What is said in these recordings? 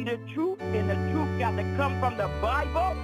the truth, and the truth got to come from the Bible.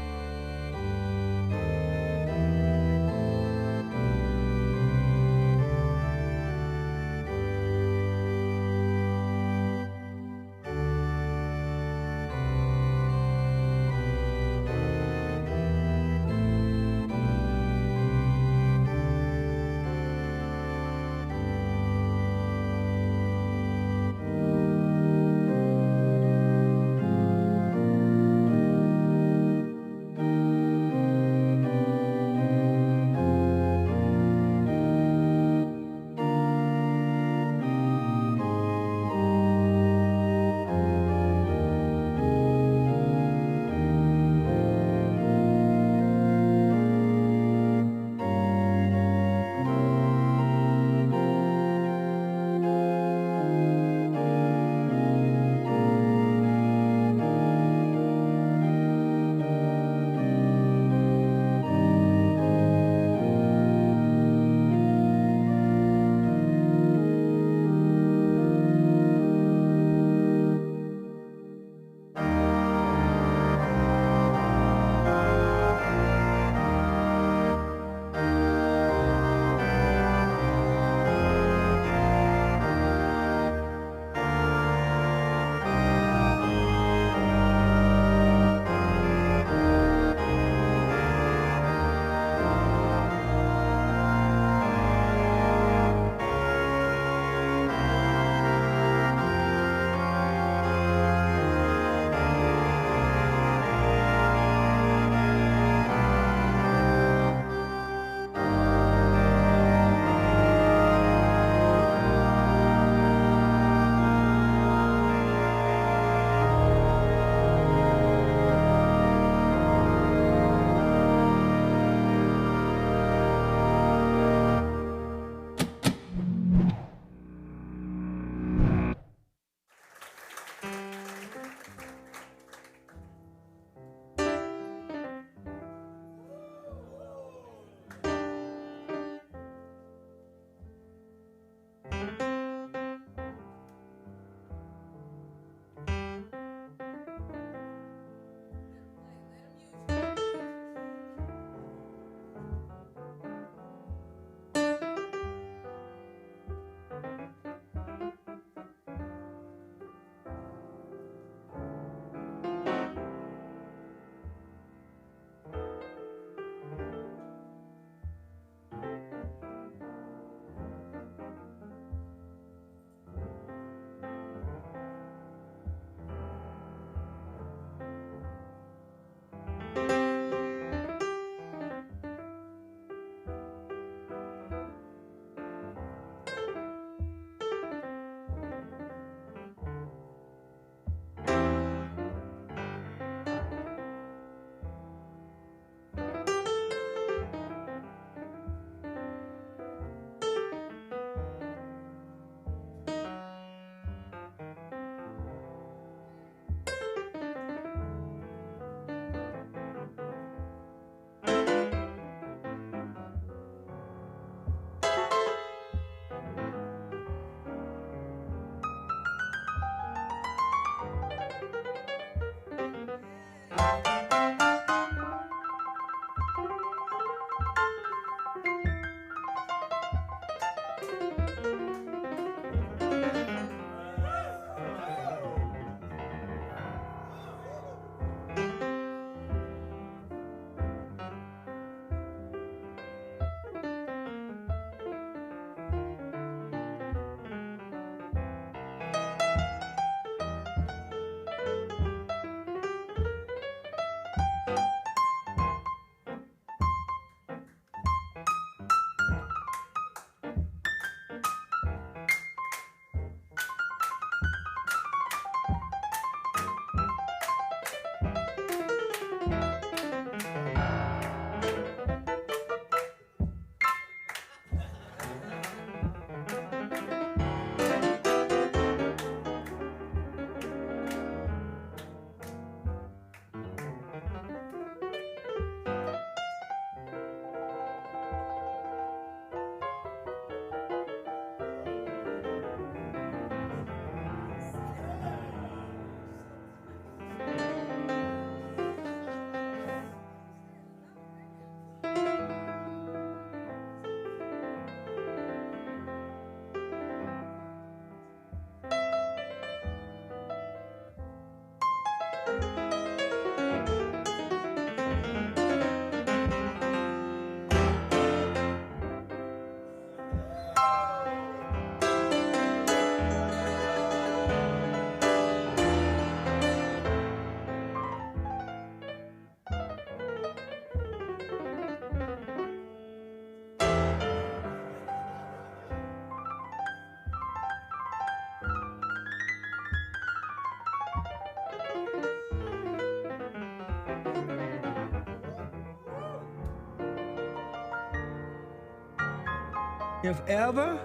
If ever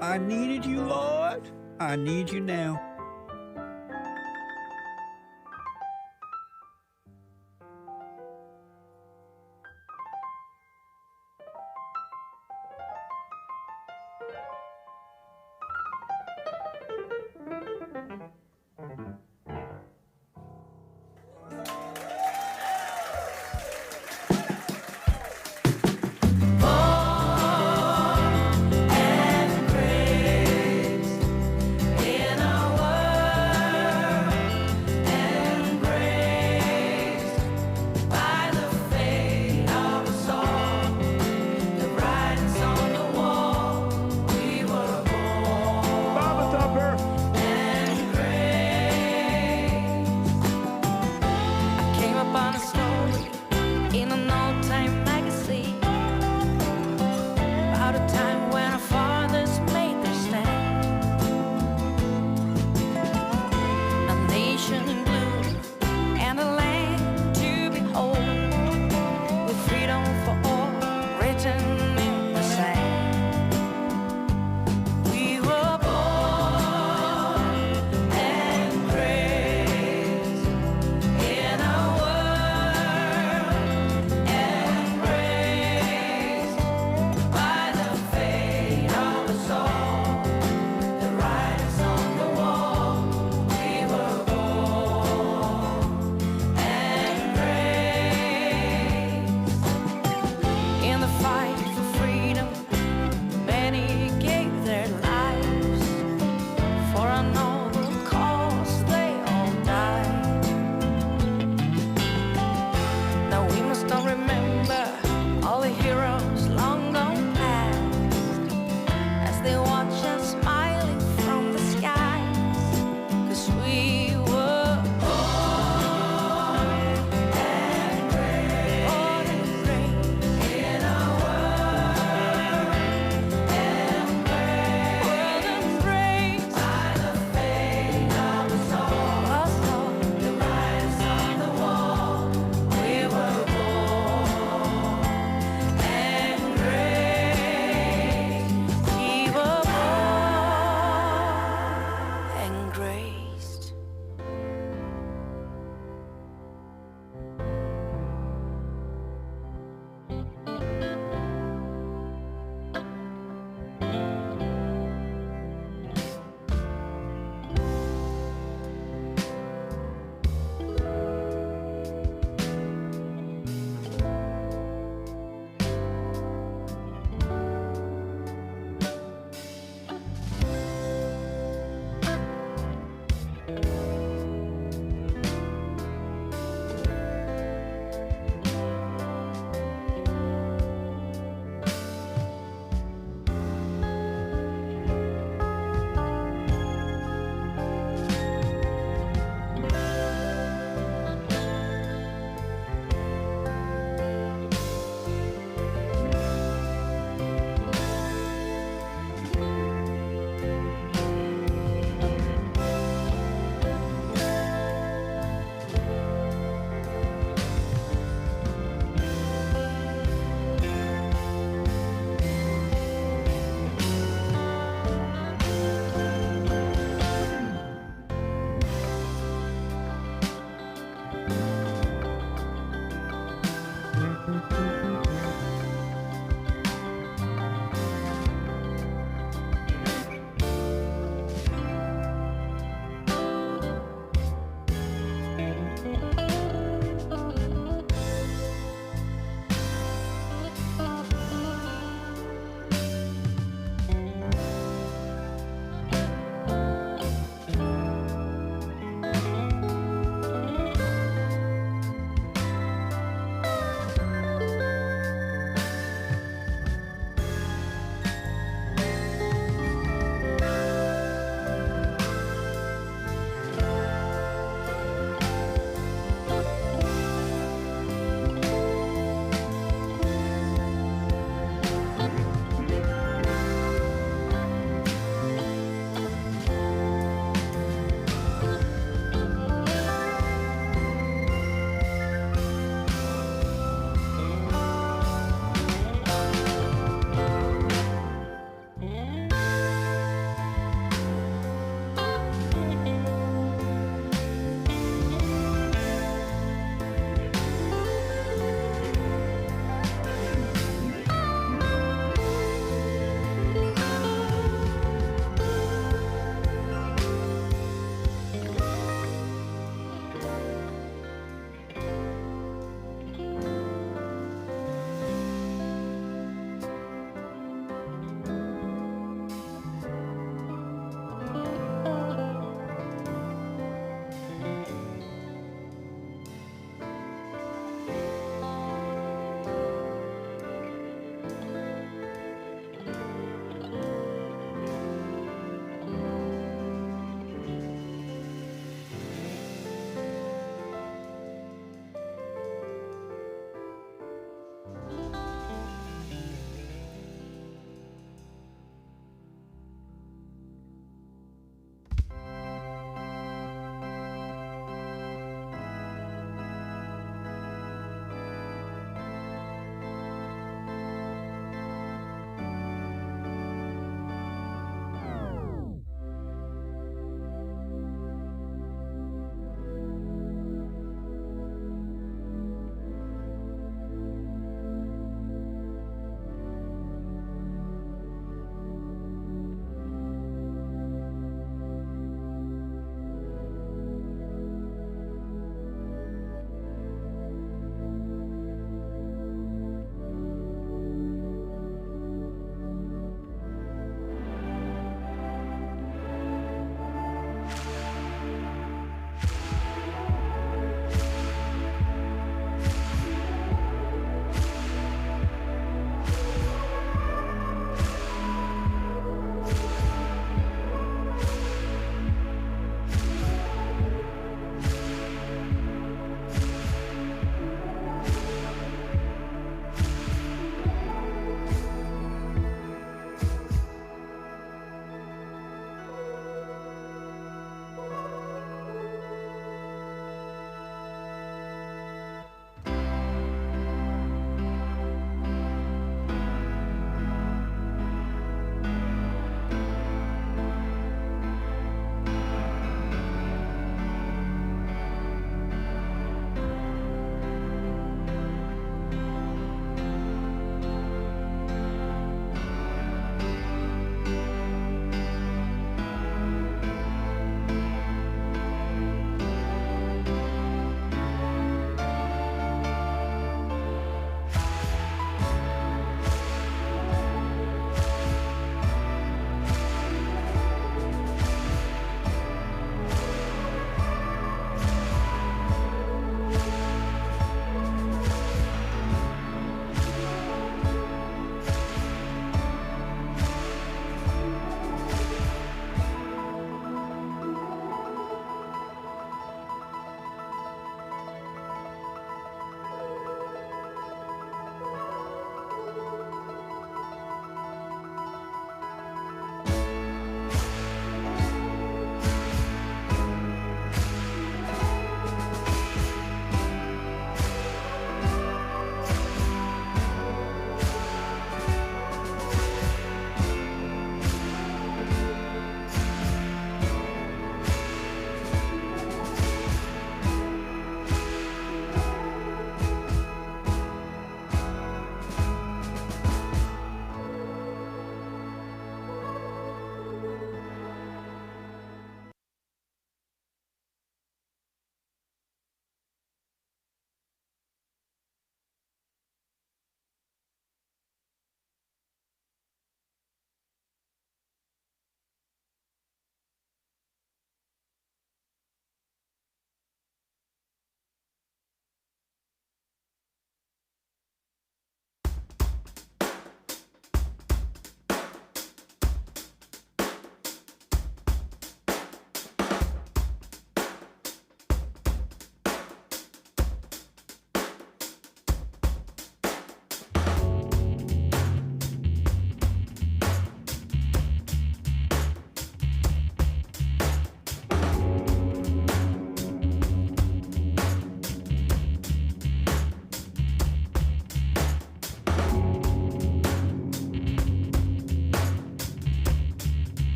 I needed you, Lord, I need you now. We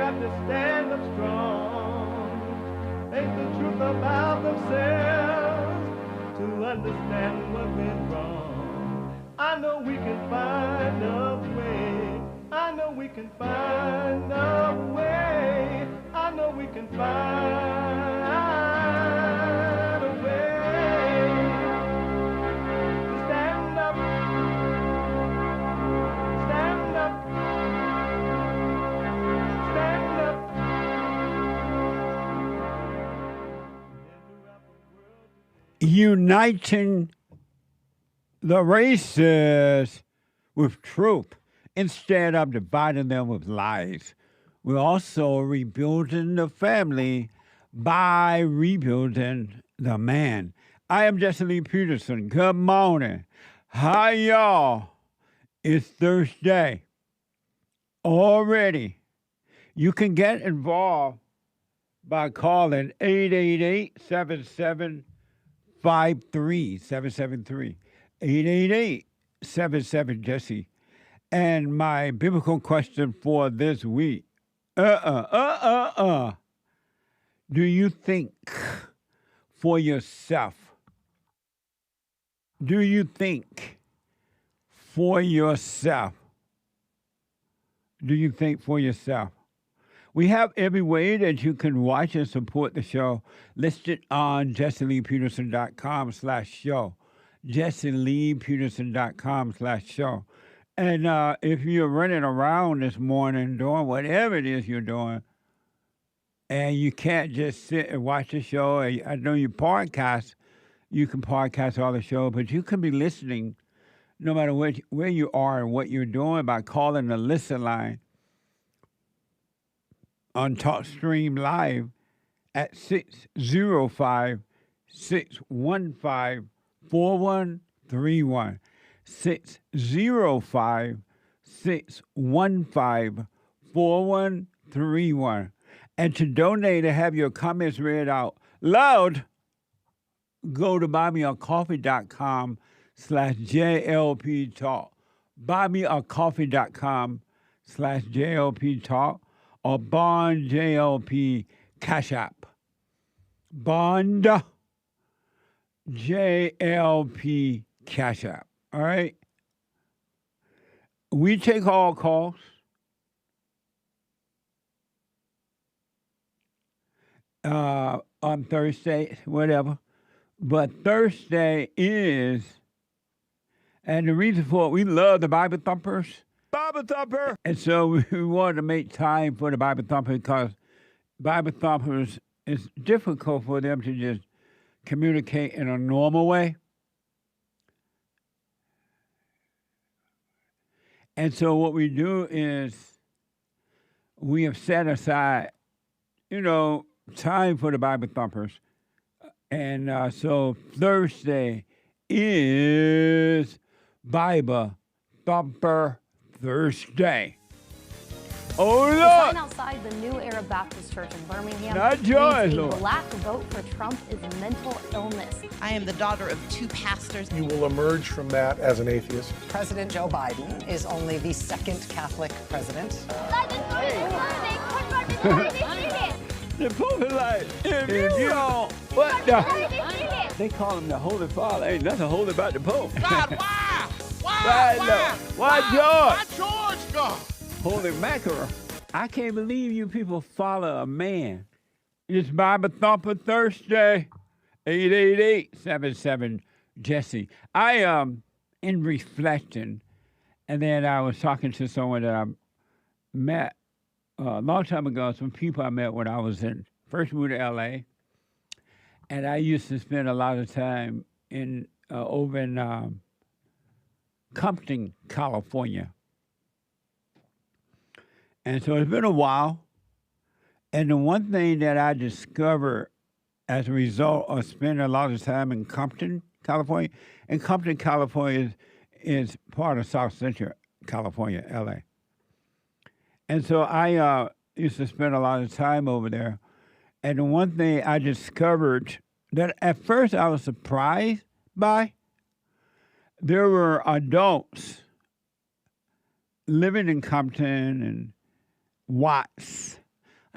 have to stand up strong, face the truth about themselves, to understand what went wrong. I know we can find a way. I know we can find a way. I know we can find a way to stand up, stand up, stand up. Uniting the races with truth instead of dividing them with lies. We're also rebuilding the family by rebuilding the man. I am JLP Peterson. Good morning. Hi, y'all. It's Thursday already. You can get involved by calling 888-7753-773. 888-77-JESSE. And my biblical question for this week. Do you think for yourself? Do you think for yourself? Do you think for yourself? We have every way that you can watch and support the show listed on JessieLeePeterson.com/show. JessieLeePeterson.com/show. And if you're running around this morning doing whatever it is you're doing, and you can't just sit and watch the show, I know you podcast, you can podcast all the show, but you can be listening no matter where you are and what you're doing by calling the listen line on TalkStream Live at 605-615-4131. 605-615-4131. And to donate and have your comments read out loud, go to buymeacoffee.com/JLP Talk. Buymeacoffee.com/JLP Talk or Bond JLP Cash App. Bond JLP Cash App. All right? We take all calls. On Thursday, whatever. But Thursday is, and the reason for it, we love the Bible Thumpers. Bible Thumper! And so we wanted to make time for the Bible Thumper because Bible Thumpers, it's difficult for them to just communicate in a normal way. And so what we do is we have set aside, time for the Bible Thumpers. And so Thursday is Bible Thumper Thursday. Oh, Lord! The sign outside the New Era Baptist Church in Birmingham Not joy, reads, Lord. "A black vote for Trump is mental illness." I am the daughter of two pastors. You will emerge from that as an atheist. President Joe Biden is only the second Catholic president. The Pope is like, if you don't, what the? They call him the Holy Father. Ain't nothing holy about the Pope. God, why? Why George? Why George, God? Holy mackerel. I can't believe you people follow a man. It's Bible Thumper Thursday, 888-77-JESSE. I in reflecting, and then I was talking to someone that I met a long time ago, some people I met when I was first moved to L.A., and I used to spend a lot of time over in Compton, California. And so it's been a while. And the one thing that I discovered as a result of spending a lot of time in Compton, California, and Compton, California is part of South Central California, L.A. And so I used to spend a lot of time over there. And the one thing I discovered that at first I was surprised by, there were adults living in Compton and Watts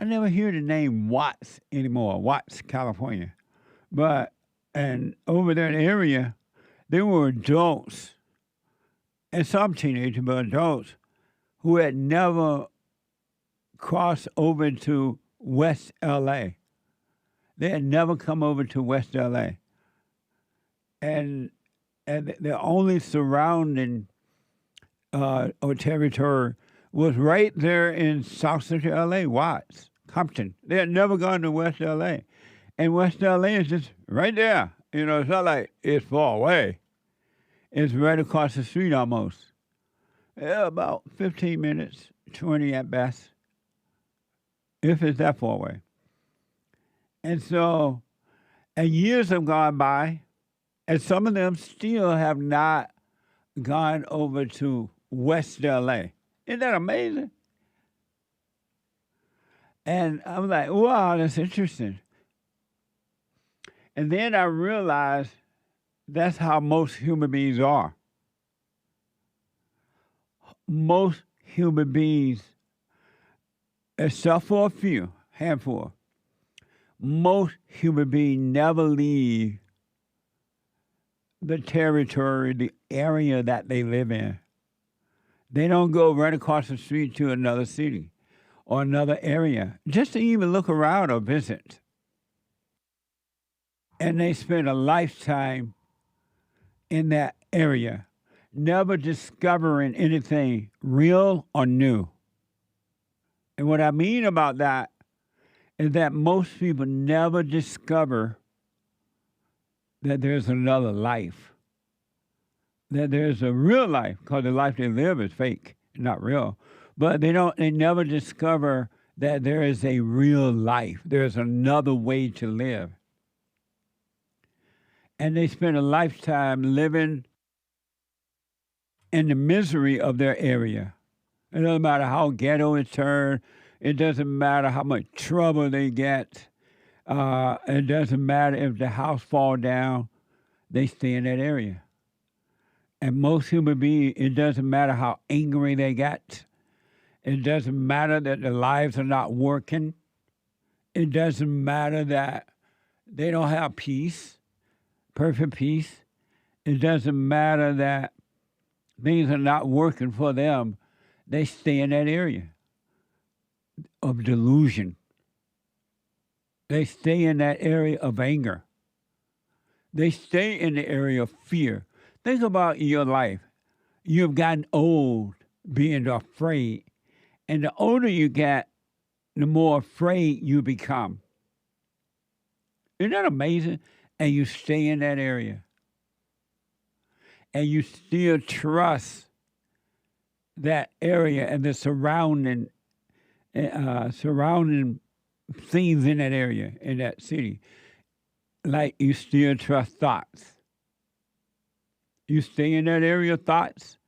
I never hear the name Watts anymore, Watts, California. And over that area, there were adults, and some teenagers, but adults, who had never crossed over to West L.A. They had never come over to West L.A. And the only surrounding or territory was right there in South Central L.A., Watts, Compton. They had never gone to West L.A. And West L.A. is just right there. You know, it's not like it's far away. It's right across the street almost. Yeah, about 15 minutes, 20 at best, if it's that far away. And so, and years have gone by, and some of them still have not gone over to West L.A. Isn't that amazing? And I'm like, wow, that's interesting. And then I realized that's how most human beings are. Most human beings, except for a few, handful, most human beings never leave the territory, the area that they live in. They don't go right across the street to another city or another area, just to even look around or visit. And they spend a lifetime in that area, never discovering anything real or new. And what I mean about that is that most people never discover that there's another life, that there's a real life, because the life they live is fake, not real. But they never discover that there is a real life. There's another way to live. And they spend a lifetime living in the misery of their area. It doesn't matter how ghetto it's turned. It doesn't matter how much trouble they get. It doesn't matter if the house falls down. They stay in that area. And most human beings, it doesn't matter how angry they get. It doesn't matter that their lives are not working. It doesn't matter that they don't have peace, perfect peace. It doesn't matter that things are not working for them. They stay in that area of delusion. They stay in that area of anger. They stay in the area of fear. Think about your life. You've gotten old being afraid. And the older you get, the more afraid you become. Isn't that amazing? And you stay in that area. And you still trust that area and the surrounding things in that area, in that city. Like you still trust thoughts. You stay in that area of thoughts,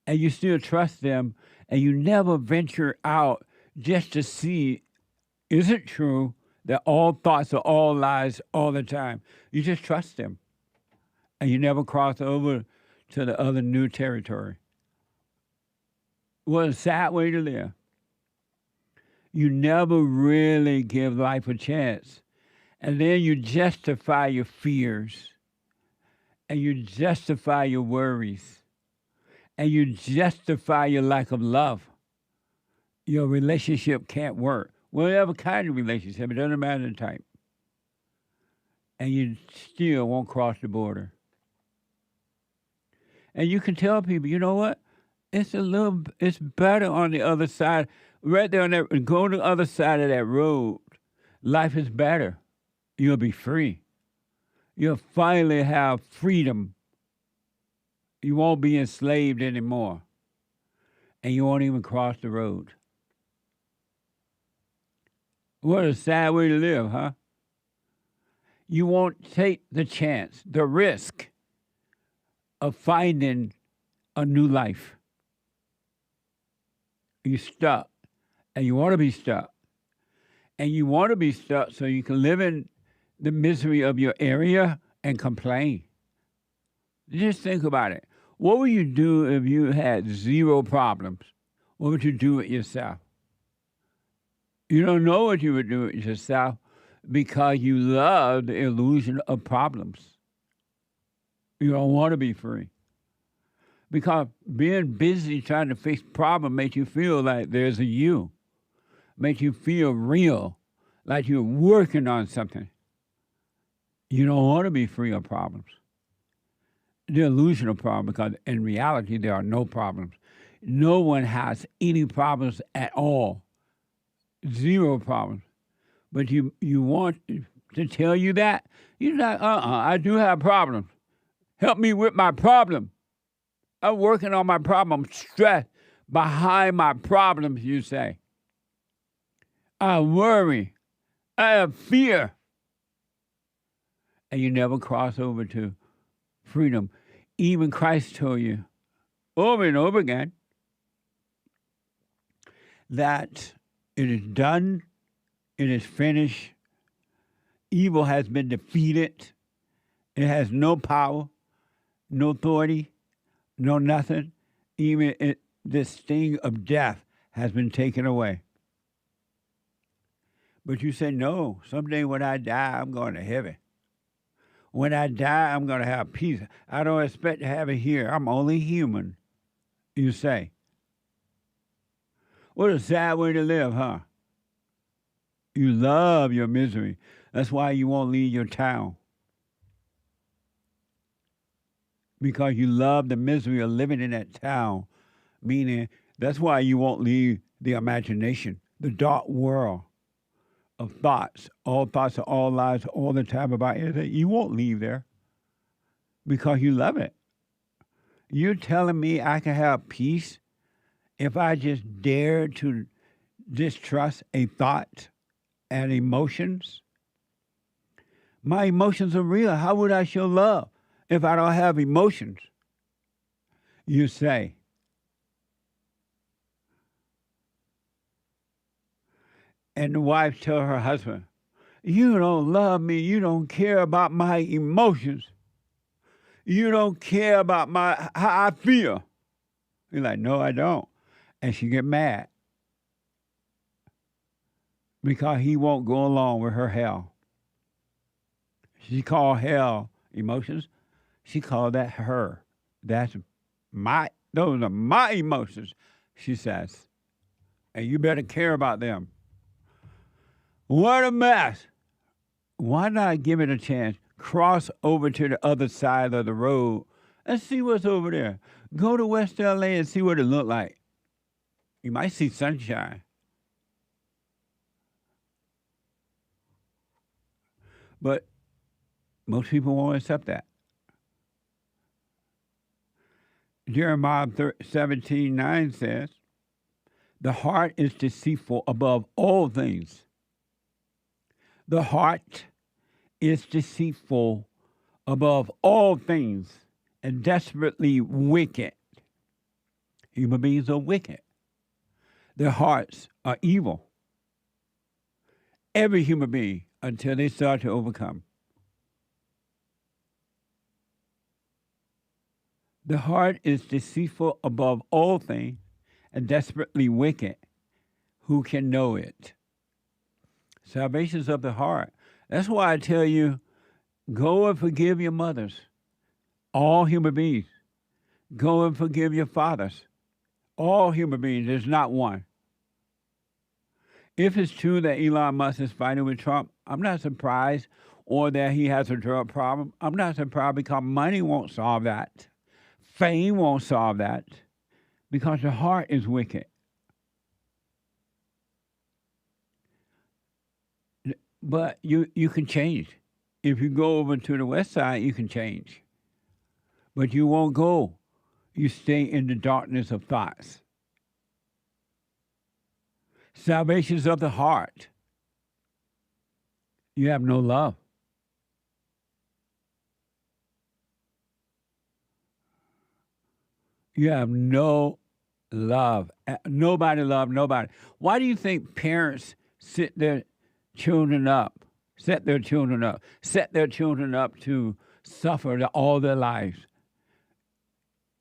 and you still trust them, and you never venture out just to see, is it true that all thoughts are all lies all the time? You just trust them, and you never cross over to the other new territory. What a sad way to live. You never really give life a chance. And then you justify your fears, and you justify your worries, and you justify your lack of love. Your relationship can't work. Whatever kind of relationship, it doesn't matter the type. And you still won't cross the border. And you can tell people, you know what? It's better on the other side. Right there on that, go to the other side of that road. Life is better. You'll be free. You'll finally have freedom. You won't be enslaved anymore. And you won't even cross the road. What a sad way to live, huh? You won't take the chance, the risk of finding a new life. You're stuck, and you want to be stuck. And you want to be stuck so you can live in the misery of your area and complain. Just think about it. What would you do if you had zero problems? What would you do with yourself? You don't know what you would do with yourself because you love the illusion of problems. You don't want to be free. Because being busy trying to fix problems makes you feel like there's a you. Makes you feel real, like you're working on something. You don't want to be free of problems. The illusion of problems, because in reality there are no problems. No one has any problems at all. Zero problems. But you want to tell you that? You're like, I do have problems. Help me with my problem. I'm working on my problem. I'm stressed behind my problems, you say. I worry. I have fear. And you never cross over to freedom. Even Christ told you over and over again that it is done, it is finished, evil has been defeated, it has no power, no authority, no nothing. Even this sting of death has been taken away. But you say, no, someday when I die, I'm going to heaven. When I die, I'm going to have peace. I don't expect to have it here. I'm only human, you say. What a sad way to live, huh? You love your misery. That's why you won't leave your town. Because you love the misery of living in that town. Meaning, that's why you won't leave the imagination, the dark world of thoughts of all lies, all the time about anything. You won't leave there because you love it. You're telling me I can have peace if I just dare to distrust a thought and emotions? My emotions are real. How would I show love if I don't have emotions? You say. And the wife tell her husband, you don't love me. You don't care about my emotions. You don't care about how I feel. He's like, no, I don't. And she get mad because he won't go along with her hell. She called hell emotions. She called that her. Those are my emotions, she says. And you better care about them. What a mess. Why not give it a chance? Cross over to the other side of the road and see what's over there. Go to West L.A. and see what it look like. You might see sunshine. But most people won't accept that. Jeremiah 17:9 says, the heart is deceitful above all things. The heart is deceitful above all things and desperately wicked. Human beings are wicked. Their hearts are evil. Every human being, until they start to overcome. The heart is deceitful above all things and desperately wicked. Who can know it? Salvation's of the heart. That's why I tell you, go and forgive your mothers. All human beings. Go and forgive your fathers. All human beings. There's not one. If it's true that Elon Musk is fighting with Trump, I'm not surprised. Or that he has a drug problem. I'm not surprised because money won't solve that. Fame won't solve that. Because the heart is wicked. But you can change. If you go over to the west side, you can change. But you won't go. You stay in the darkness of thoughts. Salvation's of the heart. You have no love. You have no love. Nobody love nobody. Why do you think parents set their children up to suffer all their lives?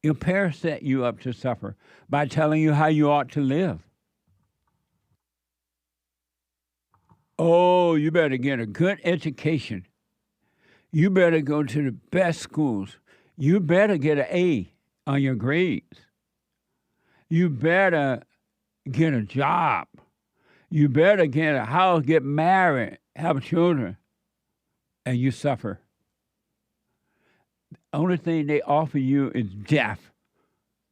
Your parents set you up to suffer by telling you how you ought to live. Oh, you better get a good education. You better go to the best schools. You better get an A on your grades. You better get a job. You better get a house, get married, have children, and you suffer. The only thing they offer you is death.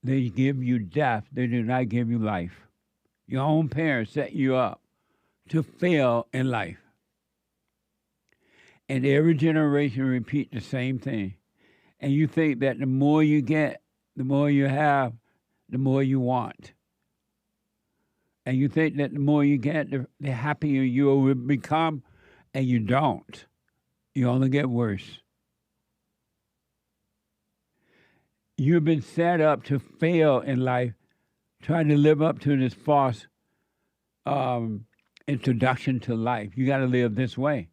They give you death. They do not give you life. Your own parents set you up to fail in life. And every generation repeat the same thing. And you think that the more you get, the more you have, the more you want. And you think that the more you get, the happier you will become, and you don't. You only get worse. You've been set up to fail in life, trying to live up to this false introduction to life. You got to live this way.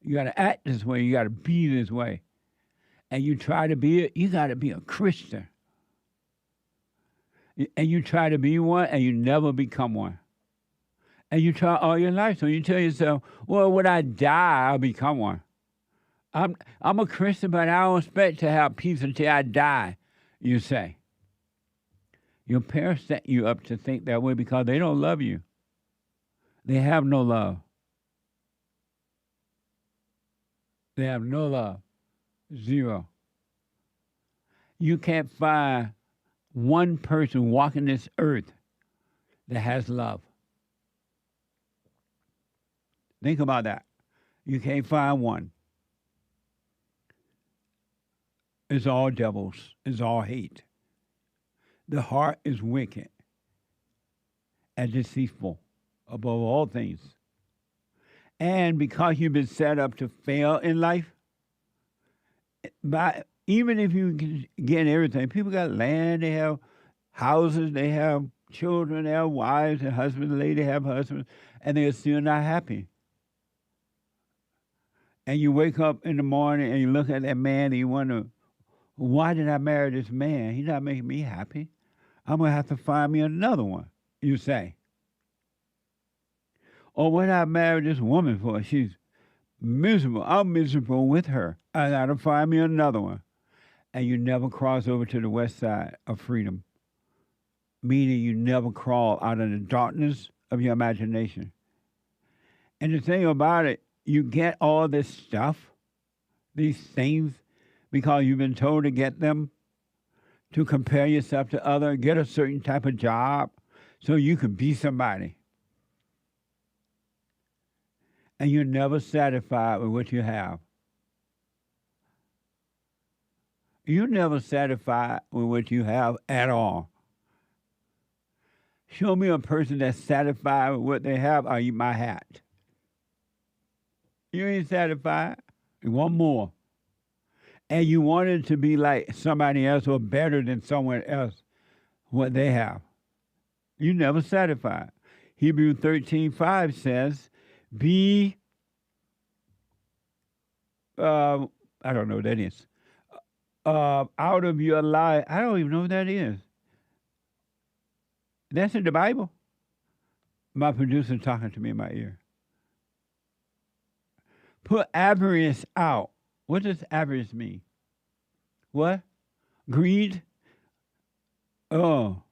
You got to act this way. You got to be this way. And you try to be it, you got to be a Christian. And you try to be one, and you never become one. And you try all your life. So you tell yourself, well, when I die, I'll become one. I'm a Christian, but I don't expect to have peace until I die, you say. Your parents set you up to think that way because they don't love you. They have no love. They have no love. Zero. You can't find one person walking this earth that has love. Think about that. You can't find one. It's all devils. It's all hate. The heart is wicked and deceitful above all things. And because you've been set up to fail in life, even if you can get everything, people got land, they have houses, they have children, they have wives and husbands, ladies have husbands, and they're still not happy. And you wake up in the morning and you look at that man and you wonder, why did I marry this man? He's not making me happy. I'm going to have to find me another one, you say. Or what did I marry this woman for? She's miserable. I'm miserable with her. I got to find me another one. And you never cross over to the west side of freedom, meaning you never crawl out of the darkness of your imagination. And the thing about it, you get all this stuff, these things, because you've been told to get them, to compare yourself to others, get a certain type of job so you can be somebody. And you're never satisfied with what you have. You're never satisfied with what you have at all. Show me a person that's satisfied with what they have, I'll eat my hat. You ain't satisfied. You want more. And you want it to be like somebody else or better than someone else, what they have. You never satisfied. Hebrews 13:5 says, be, I don't know what that is, out of your life. I don't even know what that is. That's in the Bible. My producer talking to me in my ear. Put avarice out. What does avarice mean? What? Greed? Oh.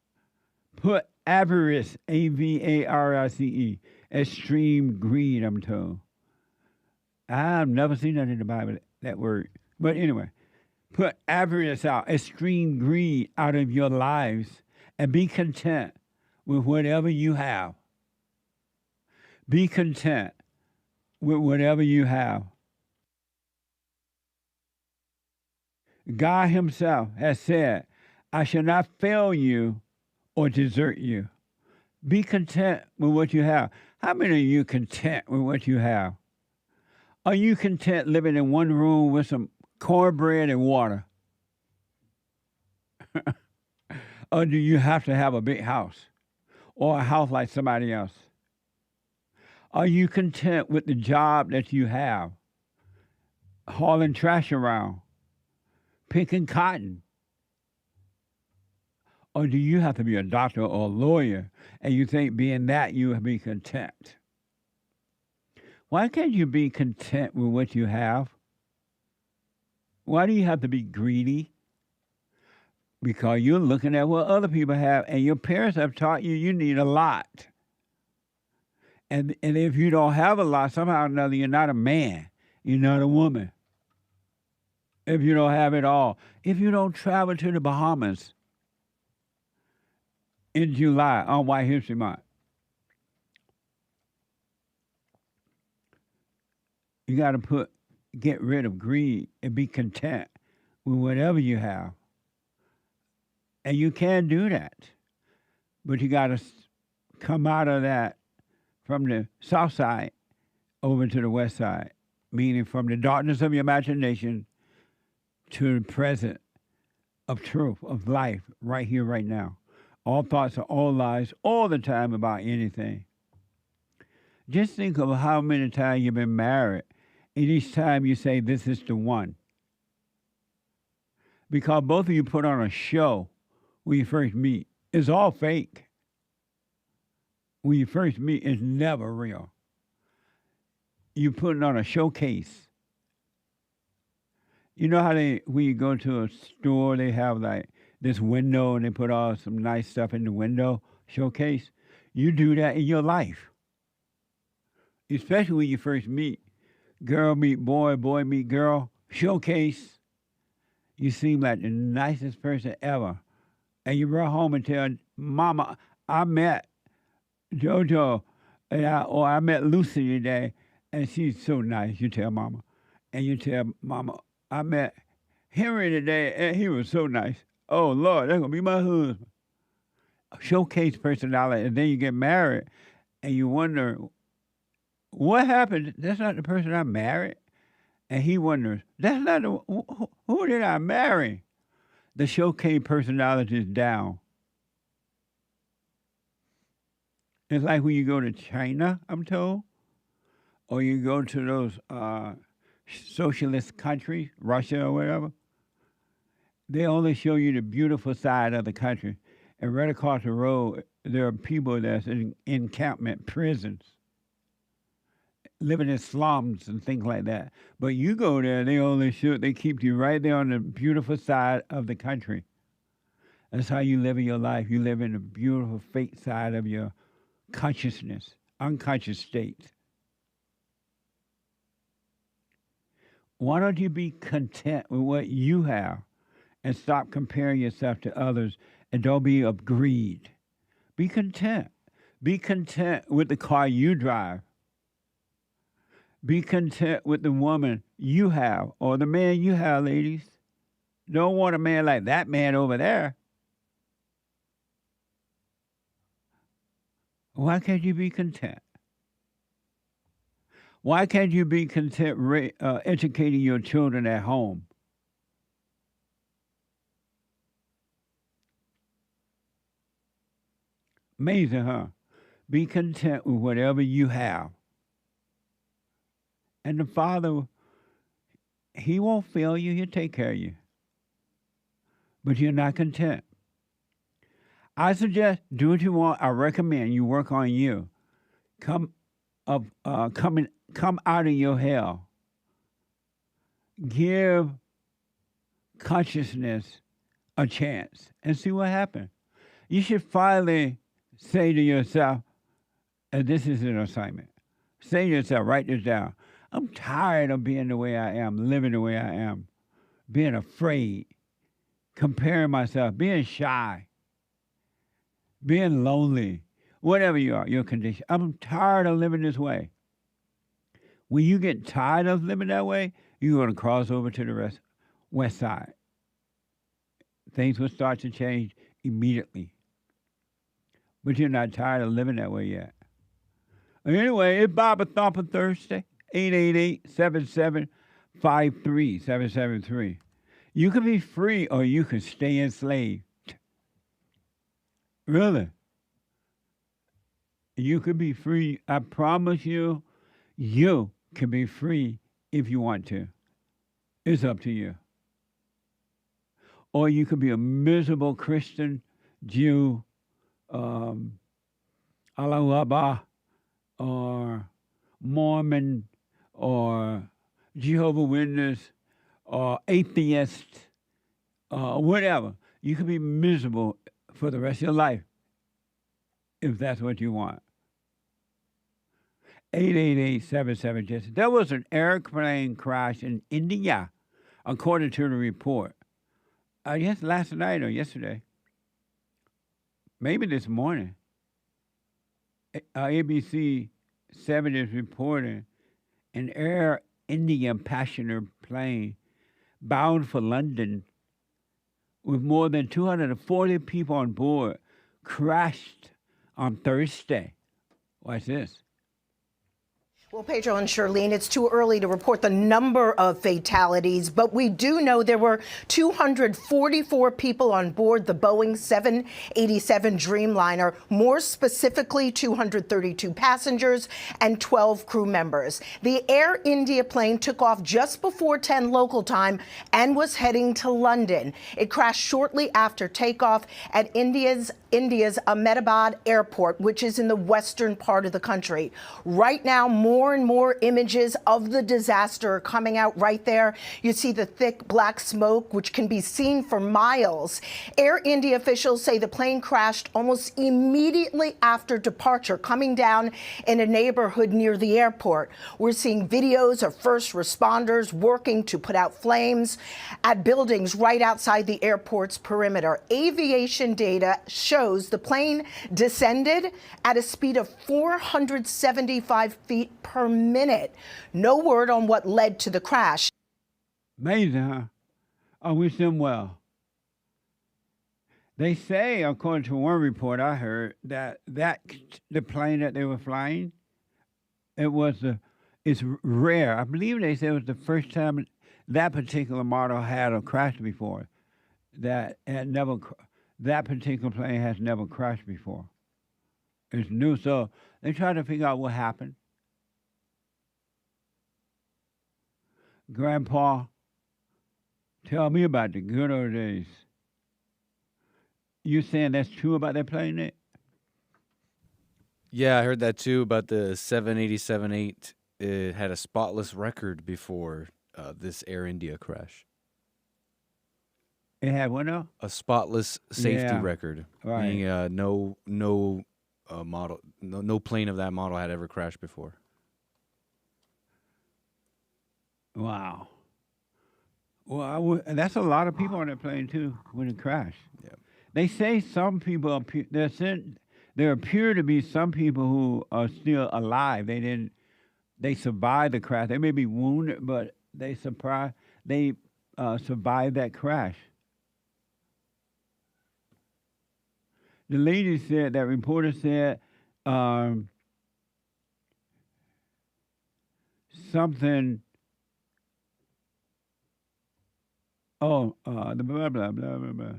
Put avarice, A-V-A-R-I-C-E, extreme greed, I'm told. I've never seen that in the Bible, that word. But anyway, put avarice out, extreme greed out of your lives, and be content with whatever you have. Be content with whatever you have. God himself has said, I shall not fail you or desert you. Be content with what you have. How many of you content with what you have? Are you content living in one room with some cornbread and water? Or do you have to have a big house or a house like somebody else? Are you content with the job that you have? Hauling trash around, picking cotton? Or do you have to be a doctor or a lawyer and you think being that you will be content? Why can't you be content with what you have? Why do you have to be greedy? Because you're looking at what other people have, and your parents have taught you you need a lot. And if you don't have a lot, somehow or another, you're not a man. You're not a woman. If you don't have it all. If you don't travel to the Bahamas in July on White History Month, you got to get rid of greed and be content with whatever you have. And you can do that. But you got to come out of that from the south side over to the west side, meaning from the darkness of your imagination to the present of truth, of life, right here, right now. All thoughts are all lies, all the time about anything. Just think of how many times you've been married, and each time you say, this is the one. Because both of you put on a show when you first meet. It's all fake. When you first meet, it's never real. You putting on a showcase. You know how when you go to a store, they have like this window and they put all some nice stuff in the window showcase? You do that in your life. Especially when you first meet. Girl meet boy, boy meet girl, showcase. You seem like the nicest person ever. And you run home and tell Mama, I met JoJo, or I met Lucy today, and she's so nice. You tell Mama. And you tell Mama, I met Henry today, and he was so nice. Oh, Lord, that's going to be my husband. Showcase personality, and then you get married, and you wonder, what happened? That's not the person I married. And he wonders, that's not who did I marry? The showcase personality is down. It's like when you go to China, I'm told, or you go to those socialist countries, Russia or whatever. They only show you the beautiful side of the country. And right across the road, there are people that's in encampment prisons, living in slums and things like that. But you go there, they keep you right there on the beautiful side of the country. That's how you live in your life. You live in the beautiful fake side of your consciousness, unconscious state. Why don't you be content with what you have and stop comparing yourself to others, and don't be of greed? Be content. Be content with the car you drive. Be content with the woman you have or the man you have, ladies. Don't want a man like that man over there. Why can't you be content? Why can't you be content educating your children at home? Amazing, huh? Be content with whatever you have. And the Father, He won't fail you. He'll take care of you. But you're not content. I suggest do what you want. I recommend you work on you. Come out of your hell. Give consciousness a chance and see what happens. You should finally say to yourself, and this is an assignment, say to yourself, write this down. I'm tired of being the way I am, living the way I am, being afraid, comparing myself, being shy, being lonely, whatever you are, your condition. I'm tired of living this way. When you get tired of living that way, you're going to cross over to the west side. Things will start to change immediately. But you're not tired of living that way yet. Anyway, it's Bob and Thumper Thursday, 888-7753-773. You can be free or you can stay enslaved. Really. You can be free. I promise you, you can be free if you want to. It's up to you. Or you could be a miserable Christian, Jew, Allah, or Mormon or Jehovah's Witness or atheist or whatever. You could be miserable for the rest of your life if that's what you want. 888-77-JESSE. There was an airplane crash in India, according to the report. I guess last night or yesterday. Maybe this morning. ABC 7 is reporting an Air India passenger plane bound for London with more than 240 people on board crashed on Thursday. Watch this. Well, Pedro and Charlene, it's too early to report the number of fatalities, but we do know there were 244 people on board the Boeing 787 Dreamliner, more specifically 232 passengers and 12 crew members. The Air India plane took off just before 10 local time and was heading to London. It crashed shortly after takeoff at India's Ahmedabad airport, which is in the western part of the country. Right now, more and more images of the disaster are coming out right there. You see the thick black smoke, which can be seen for miles. Air India officials say the plane crashed almost immediately after departure, coming down in a neighborhood near the airport. We're seeing videos of first responders working to put out flames at buildings right outside the airport's perimeter. Aviation data shows the plane descended at a speed of 475 feet per minute. No word on what led to the crash. Amazing, huh? I wish them well. They say, according to one report I heard, that the plane that they were flying, it's rare. I believe they said it was the first time that particular model had a crash before. That particular plane has never crashed before. It's new, so they try to figure out what happened. Grandpa, tell me about the good old days. You saying that's true about that plane, Nick? Yeah, I heard that too about the 787-8. It had a spotless record before this Air India crash. It had what now? A spotless safety record. Right. Meaning no plane of that model had ever crashed before. Wow. Well, that's a lot of people on that plane too when it crashed. Yeah. They say some people there appear to be some people who are still alive. They survived the crash. They may be wounded, but they survived that crash. The lady said, that reporter said, something. The blah, blah, blah, blah, blah.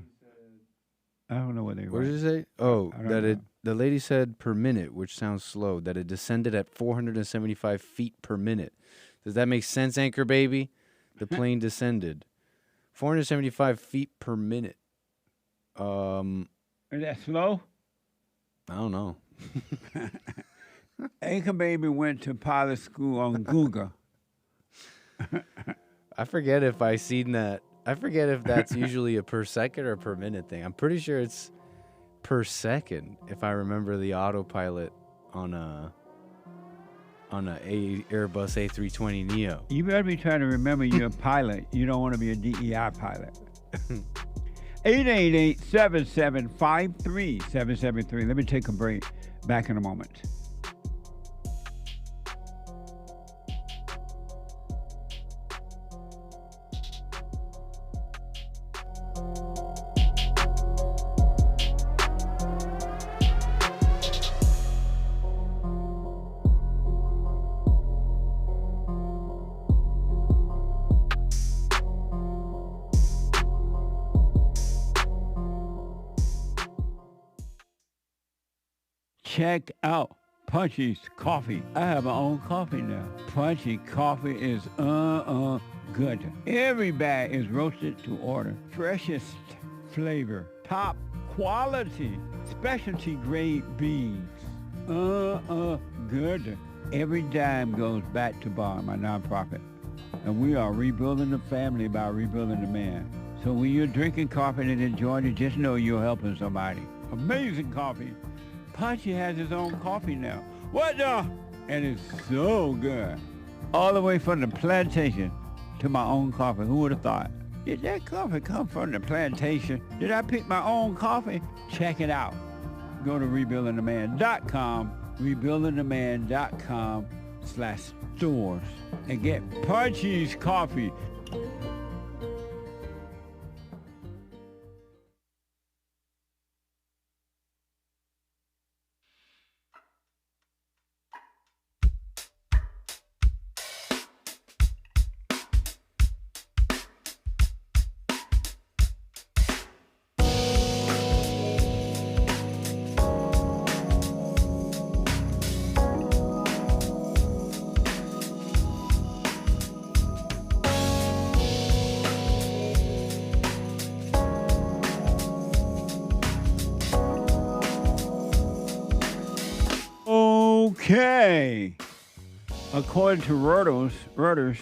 I don't know what they were. What did it say? Oh, the lady said per minute, which sounds slow, that it descended at 475 feet per minute. Does that make sense, Anchor Baby? The plane descended 475 feet per minute. Is that slow? I don't know. Anchor Baby went to pilot school on Google. I forget if I seen that. I forget if that's usually a per second or per minute thing. I'm pretty sure it's per second if I remember the autopilot on a Airbus A320neo. You better be trying to remember you're a pilot. You don't want to be a DEI pilot. 888-7753-773. Let me take a break. Back in a moment. Check out Punchy's Coffee. I have my own coffee now. Punchy Coffee is good. Every bag is roasted to order. Freshest flavor. Top quality. Specialty grade beans. Good. Every dime goes back to Bond, my nonprofit. And we are rebuilding the family by rebuilding the man. So when you're drinking coffee and enjoying it, just know you're helping somebody. Amazing coffee. Punchy has his own coffee now. What the? And it's so good. All the way from the plantation to my own coffee. Who would have thought? Did that coffee come from the plantation? Did I pick my own coffee? Check it out. Go to rebuildingtheman.com, rebuildingtheman.com/stores, and get Punchy's coffee. Okay. According to Reuters,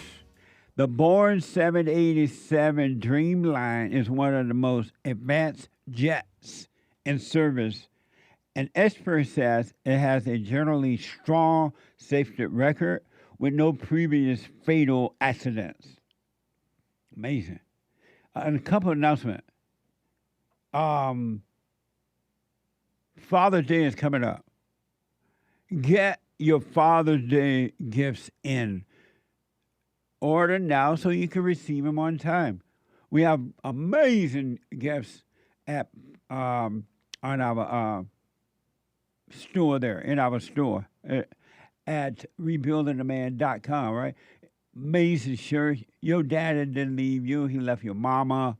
the Boeing 787 Dreamliner is one of the most advanced jets in service. An expert says it has a generally strong safety record with no previous fatal accidents. Amazing. And a couple of announcements. Father's Day is coming up. Get your Father's Day gifts in. Order now so you can receive them on time. We have amazing gifts at on our store there, in our store at rebuildingtheman.com, right? Amazing shirts. Your dad didn't leave you. He left your mama.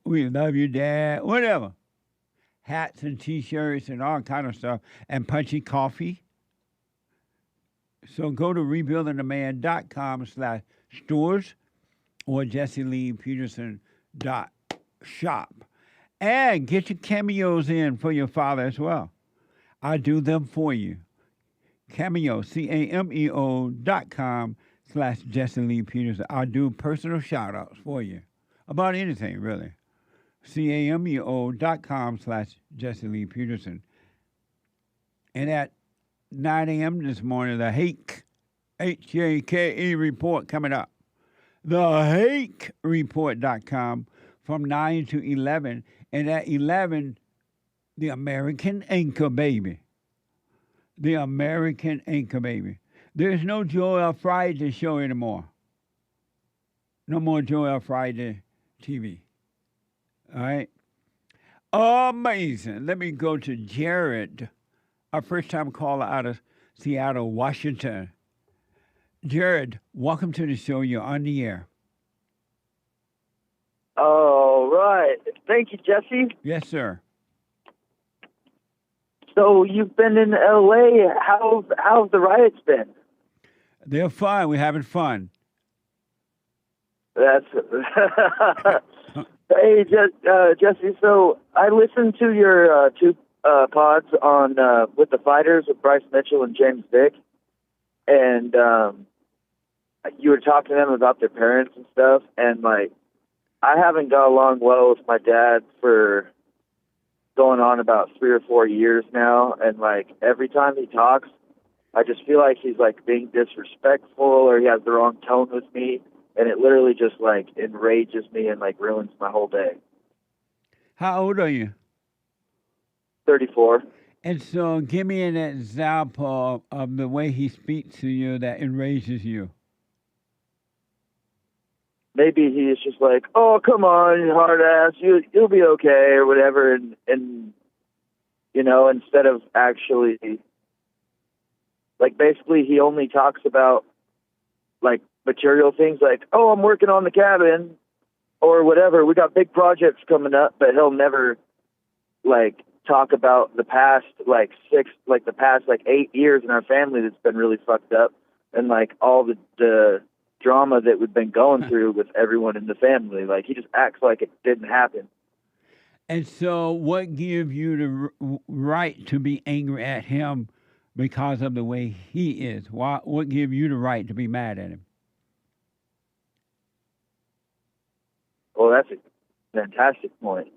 We love you, Dad. Whatever. Hats and T-shirts and all kind of stuff. And Punchy coffee. So go to rebuildingtheman.com/stores or JesseLeePeterson.shop. And get your cameos in for your father as well. I do them for you. Cameo, cameo.com/JesseLeePeterson. I do personal shout-outs for you about anything, really. cameo.com/JesseLeePeterson. And at 9 a.m. this morning, the HAKE report coming up. The HakeReport.com from 9 to 11. And at 11, the American Anchor Baby. The American Anchor Baby. There's no Joel Friday show anymore. No more Joel Friday TV. All right. Amazing. Let me go to Jared, our first-time caller out of Seattle, Washington. Jared, welcome to the show. You're on the air. All right. Thank you, Jesse. Yes, sir. So you've been in L.A. How's the riots been? They're fun. We're having fun. That's Hey, Jesse. So I listened to your two pods on with the fighters with Bryce Mitchell and James Vick, and you were talking to them about their parents and stuff. And like, I haven't got along well with my dad for going on about 3 or 4 years now, and like every time he talks, I just feel like he's like being disrespectful or he has the wrong tone with me. And it literally just, like, enrages me and, like, ruins my whole day. How old are you? 34. And so give me an example of the way he speaks to you that enrages you. Maybe he's just like, oh, come on, you hard ass, you'll be okay, or whatever. And you know, instead of actually, like, basically he only talks about, like, material things like, oh, I'm working on the cabin or whatever. We got big projects coming up, but he'll never like talk about the past like 8 years in our family that's been really fucked up, and like all the drama that we've been going through with everyone in the family. Like he just acts like it didn't happen. And so what gives you the right to be angry at him because of the way he is? What gives you the right to be mad at him? Well, that's a fantastic point.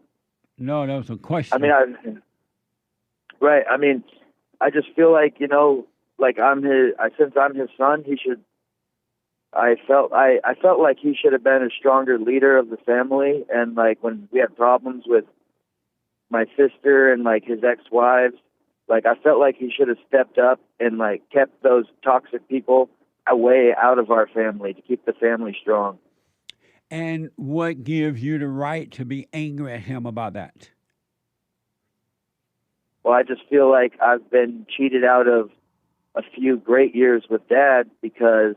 No, that was a question. I mean, right. I mean, I just feel like, like since I'm his son, he should. I felt like he should have been a stronger leader of the family, and like when we had problems with my sister and like his ex-wives, like I felt like he should have stepped up and like kept those toxic people away out of our family to keep the family strong. And what gives you the right to be angry at him about that? Well, I just feel like I've been cheated out of a few great years with Dad because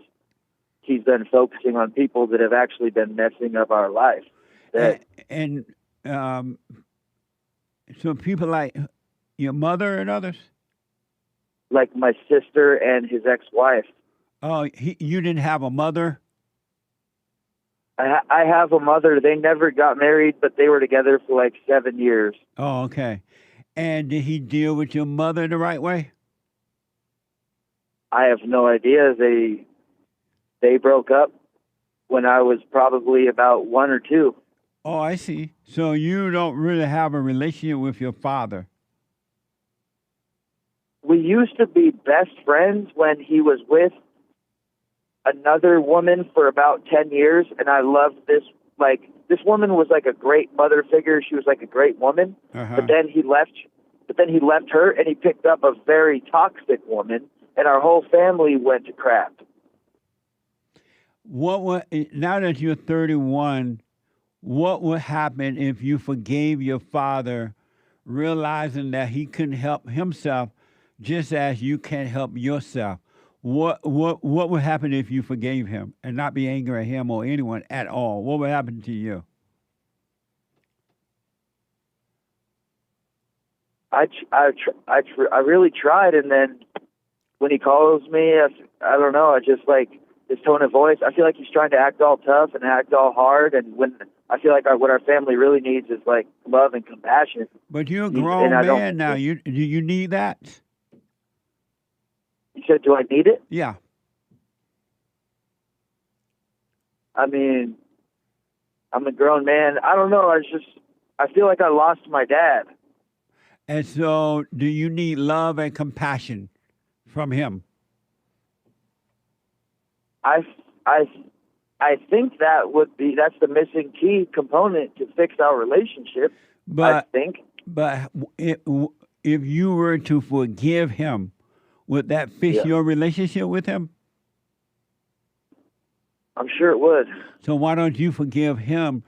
he's been focusing on people that have actually been messing up our life. So people like your mother and others? Like my sister and his ex-wife. Oh, you didn't have a mother? I have a mother. They never got married, but they were together for like 7 years. Oh, okay. And did he deal with your mother the right way? I have no idea. They broke up when I was probably about 1 or 2. Oh, I see. So you don't really have a relationship with your father? We used to be best friends when he was with another woman for about 10 years, and I loved this. Like, this woman was like a great mother figure. She was like a great woman. But then he left her, and he picked up a very toxic woman, and our whole family went to crap. Now that you're 31, what would happen if you forgave your father, realizing that he couldn't help himself just as you can't help yourself? What would happen if you forgave him and not be angry at him or anyone at all? What would happen to you? I really tried, and then when he calls me, I don't know, I just like his tone of voice. I feel like he's trying to act all tough and act all hard, and when I feel like what our family really needs is like love and compassion. But you're a grown man now. Do you need that? You said, do I need it? Yeah. I mean, I'm a grown man. I don't know. I feel like I lost my dad. And so do you need love and compassion from him? I think that's the missing key component to fix our relationship. I think. But if you were to forgive him, would that fix your relationship with him? I'm sure it would. So why don't you forgive him,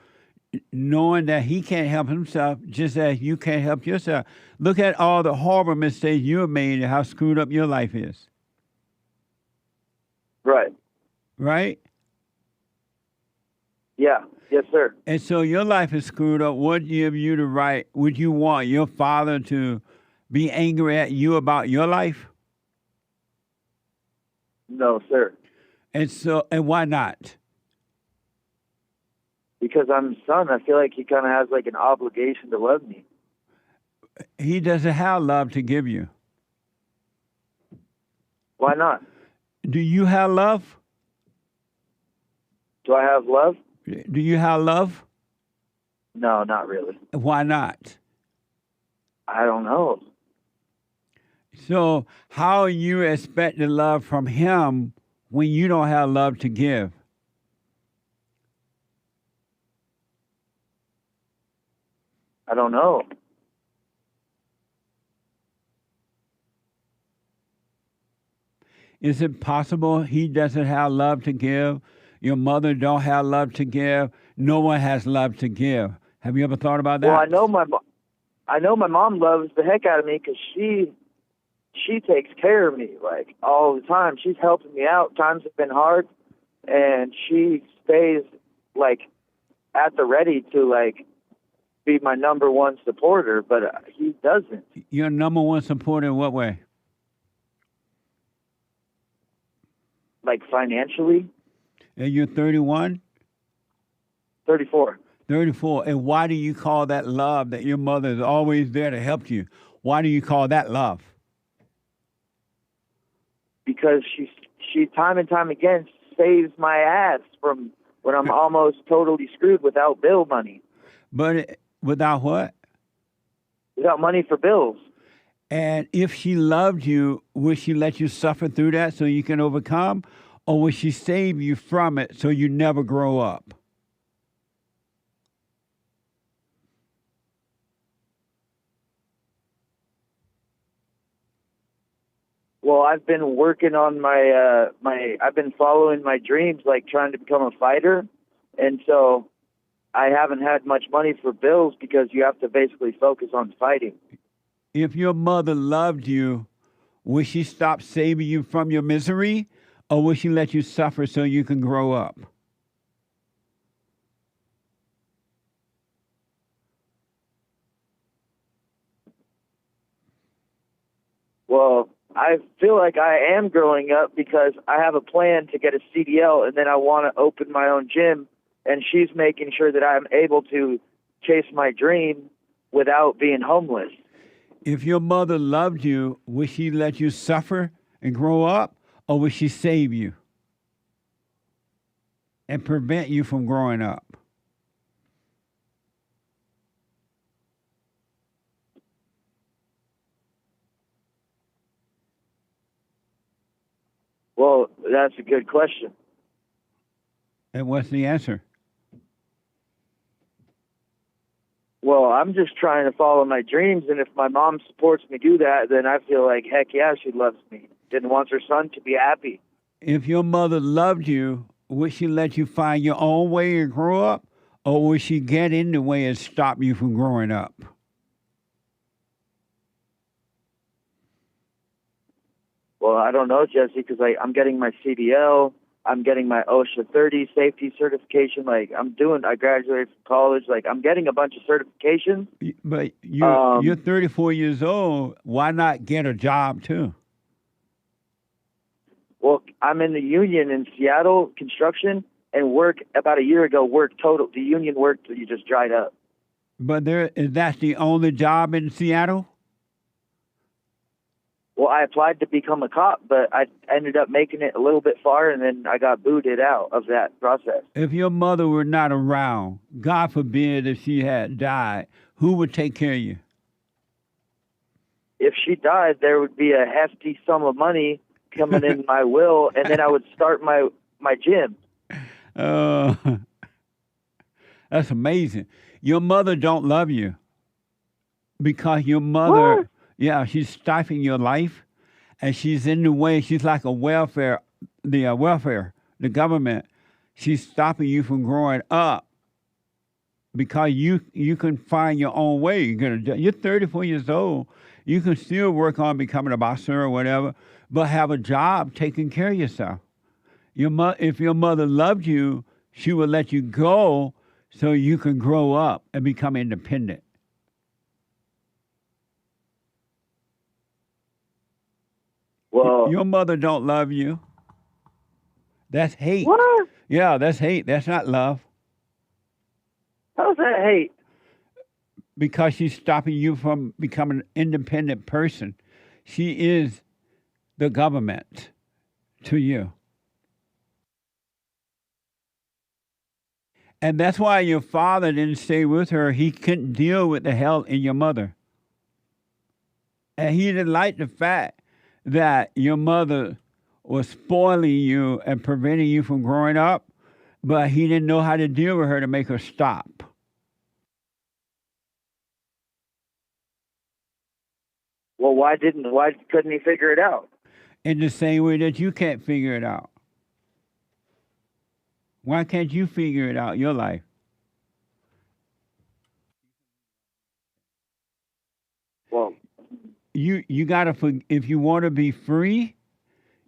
knowing that he can't help himself just as you can't help yourself? Look at all the horrible mistakes you have made and how screwed up your life is. Right. Right? Yeah. Yes, sir. And so your life is screwed up. What give you the right? Would you want your father to be angry at you about your life? No, sir. And why not? Because I'm his son. I feel like he kind of has like an obligation to love me. He doesn't have love to give you. Why not? Do you have love? Do I have love? Do you have love? No, not really. Why not? I don't know. So how you expect the love from him when you don't have love to give? I don't know. Is it possible he doesn't have love to give? Your mother don't have love to give? No one has love to give. Have you ever thought about that? Well, I know my mom loves the heck out of me because she takes care of me like all the time. She's helping me out. Times have been hard, and she stays like at the ready to like be my number one supporter, but he doesn't. Your number one supporter in what way? Like financially. And you're 31? 34. 34. And why do you call that love, that your mother is always there to help you? Why do you call that love? because she time and time again saves my ass from when I'm almost totally screwed without bill money. But without what? Without money for bills. And if she loved you, would she let you suffer through that so you can overcome? Or would she save you from it so you never grow up? Well, I've been working on I've been following my dreams, like trying to become a fighter. And so I haven't had much money for bills because you have to basically focus on fighting. If your mother loved you, would she stop saving you from your misery? Or would she let you suffer so you can grow up? Well, I feel like I am growing up because I have a plan to get a CDL, and then I want to open my own gym, and she's making sure that I'm able to chase my dream without being homeless. If your mother loved you, would she let you suffer and grow up, or would she save you and prevent you from growing up? Well, that's a good question. And what's the answer? Well, I'm just trying to follow my dreams, and if my mom supports me do that, then I feel like, heck yeah, she loves me and wants her son to be happy. If your mother loved you, would she let you find your own way and grow up, or would she get in the way and stop you from growing up? Well, I don't know, Jesse, because I'm getting my CDL, I'm getting my OSHA 30 safety certification. Like I graduated from college. Like I'm getting a bunch of certifications. But you're 34 years old. Why not get a job too? Well, I'm in the union in Seattle construction, and work about a year ago. The union work you just dried up. But that's the only job in Seattle? Well, I applied to become a cop, but I ended up making it a little bit far, and then I got booted out of that process. If your mother were not around, God forbid if she had died, who would take care of you? If she died, there would be a hefty sum of money coming in my will, and then I would start my gym. That's amazing. Your mother don't love you because your mother... What? Yeah, she's stifling your life, and she's in the way. She's like the government. She's stopping you from growing up because you can find your own way. You're 34 years old. You can still work on becoming a boxer or whatever, but have a job taking care of yourself. If your mother loved you, she would let you go so you can grow up and become independent. Well, your mother don't love you. That's hate. What? Yeah, that's hate. That's not love. How's that hate? Because she's stopping you from becoming an independent person. She is the government to you. And that's why your father didn't stay with her. He couldn't deal with the hell in your mother. And he didn't like the fact that your mother was spoiling you and preventing you from growing up, but he didn't know how to deal with her to make her stop. Well, why couldn't he figure it out? In the same way that you can't figure it out. Why can't you figure it out, your life? Well, you gotta, if you want to be free,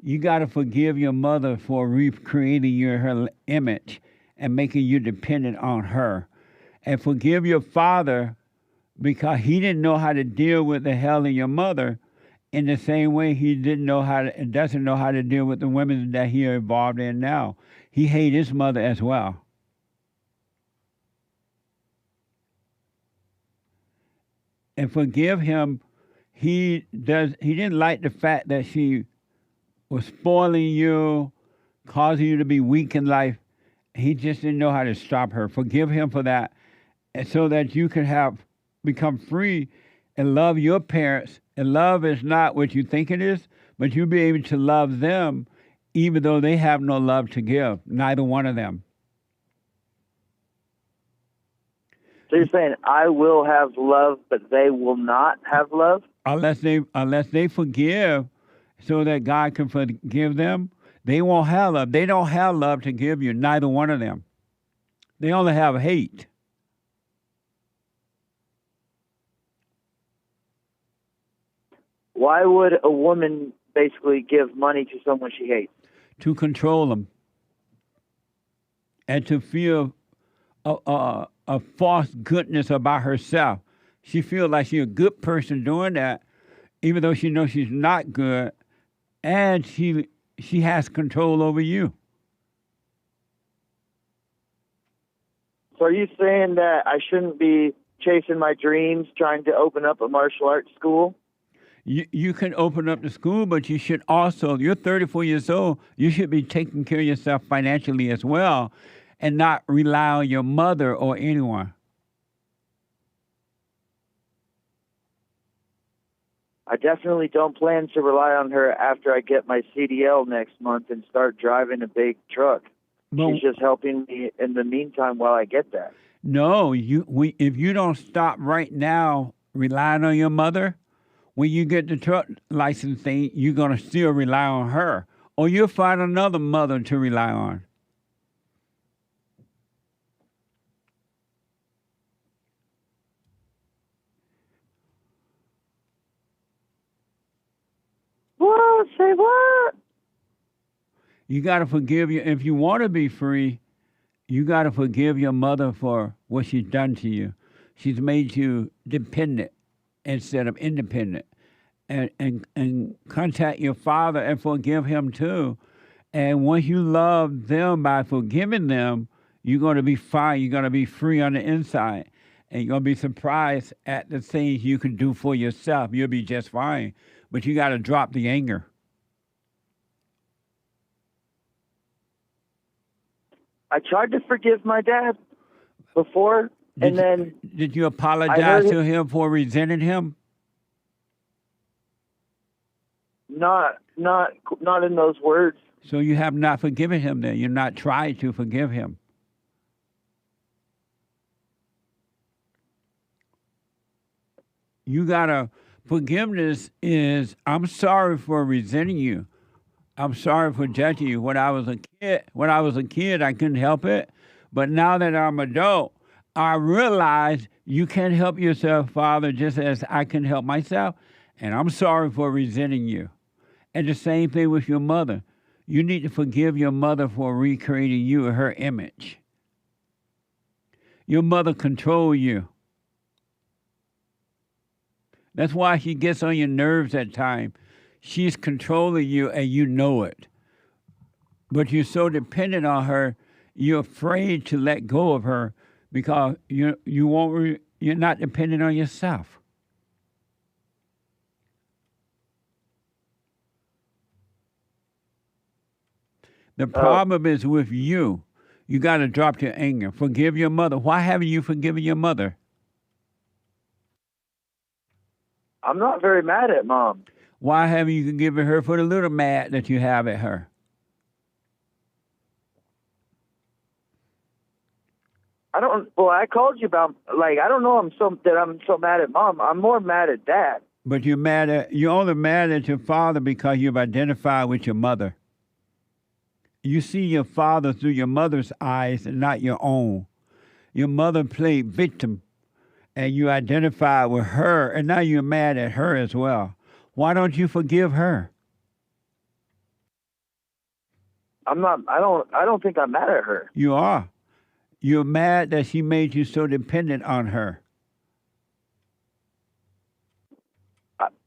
you gotta forgive your mother for recreating her image and making you dependent on her, and forgive your father because he didn't know how to deal with the hell in your mother. In the same way, he doesn't know how to deal with the women that he is involved in now. He hates his mother as well. And forgive him. He didn't like the fact that she was spoiling you, causing you to be weak in life. He just didn't know how to stop her. Forgive him for that, and so that you can become free and love your parents. And love is not what you think it is, but you'll be able to love them even though they have no love to give, neither one of them. So you're saying I will have love, but they will not have love? Unless they forgive so that God can forgive them, they won't have love. They don't have love to give you, neither one of them. They only have hate. Why would a woman basically give money to someone she hates? To control them. And to feel a false goodness about herself. She feels like she's a good person doing that, even though she knows she's not good, and she has control over you. So are you saying that I shouldn't be chasing my dreams, trying to open up a martial arts school? You can open up the school, but you should also, you're 34 years old, you should be taking care of yourself financially as well and not rely on your mother or anyone. I definitely don't plan to rely on her after I get my CDL next month and start driving a big truck. She's just helping me in the meantime while I get that. No, if you don't stop right now relying on your mother, when you get the truck license thing, you're going to still rely on her. Or you'll find another mother to rely on. What? Say what? You got to forgive you. If you want to be free, you got to forgive your mother for what she's done to you. She's made you dependent instead of independent. And contact your father and forgive him too. And once you love them by forgiving them, you're going to be fine. You're going to be free on the inside. And you're going to be surprised at the things you can do for yourself. You'll be just fine. But you got to drop the anger. I tried to forgive my dad before, Did you apologize to him for resenting him? Not in those words. So you have not forgiven him then. You're not trying to forgive him. You gotta, forgiveness is, I'm sorry for resenting you. I'm sorry for judging you. When I was a kid, I couldn't help it. But now that I'm adult, I realize you can't help yourself, Father, just as I can help myself. And I'm sorry for resenting you. And the same thing with your mother. You need to forgive your mother for recreating you in her image. Your mother controls you. That's why she gets on your nerves at times. She's controlling you and you know it. But you're so dependent on her, you're afraid to let go of her because you're not dependent on yourself. The problem is with you. You got to drop your anger. Forgive your mother. Why haven't you forgiven your mother? I'm not very mad at Mom. Why haven't you forgiven her for the little mad that you have at her? I called you about, I don't know I'm so mad at Mom. I'm more mad at Dad. But you're only mad at your father because you've identified with your mother. You see your father through your mother's eyes and not your own. Your mother played victim, and you identified with her, and now you're mad at her as well. Why don't you forgive her? I don't think I'm mad at her. You are. You're mad that she made you so dependent on her.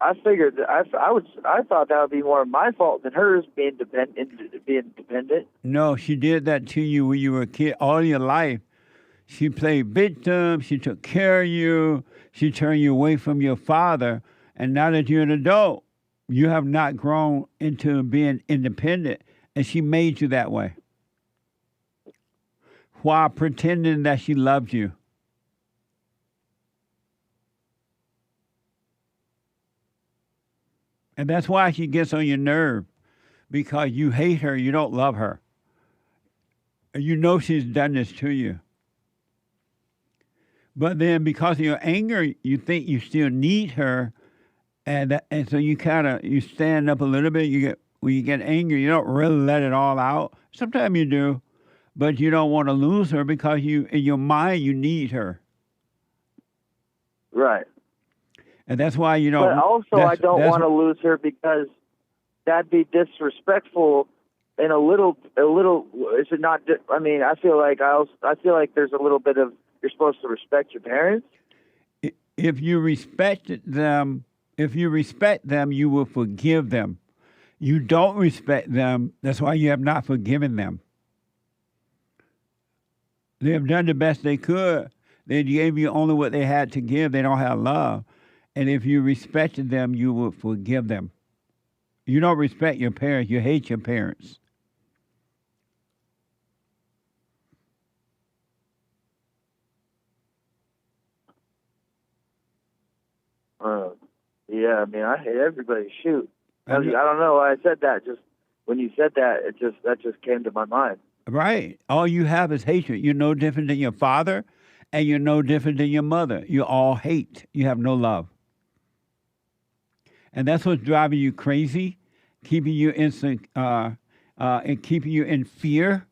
I figured I thought that would be more my fault than hers being dependent. No, she did that to you when you were a kid all your life. She played victim. She took care of you. She turned you away from your father. And now that you're an adult, You have not grown into being independent, and she made you that way while pretending that she loved you. And that's why she gets on your nerve, because you hate her, you don't love her. You know she's done this to you. But then because of your anger, you think you still need her, and so you you stand up a little bit. When you get angry, you don't really let it all out. Sometimes you do, but you don't want to lose her because in your mind you need her. Right. And that's why you don't. But also, I don't want to lose her because that'd be disrespectful. And a little. Is it not? I mean, I feel like there's a little bit of you're supposed to respect your parents. If you respect them, you will forgive them. You don't respect them. That's why you have not forgiven them. They have done the best they could. They gave you only what they had to give. They don't have love. And if you respected them, you would forgive them. You don't respect your parents. You hate your parents. Yeah, I mean, I hate everybody. Shoot. I don't know why I said that. Just when you said that, that just came to my mind. Right. All you have is hatred. You're no different than your father, and you're no different than your mother. You all hate. You have no love. And that's what's driving you crazy, keeping you and keeping you in fear.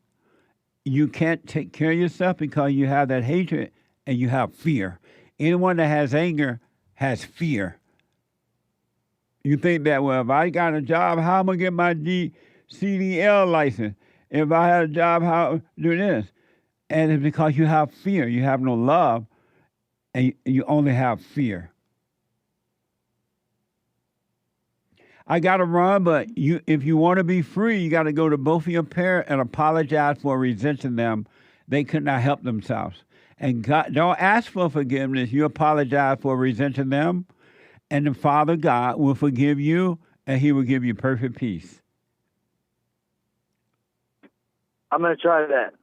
You can't take care of yourself because you have that hatred and you have fear. Anyone that has anger has fear. You think that, well, if I got a job, how am I going to get my CDL license? If I had a job, how do this? And it's because you have fear. You have no love, and you only have fear. I got to run, but if you want to be free, you got to go to both of your parents and apologize for resenting them. They could not help themselves. And God, don't ask for forgiveness. You apologize for resenting them, and the Father God will forgive you, and He will give you perfect peace. I'm going to try that.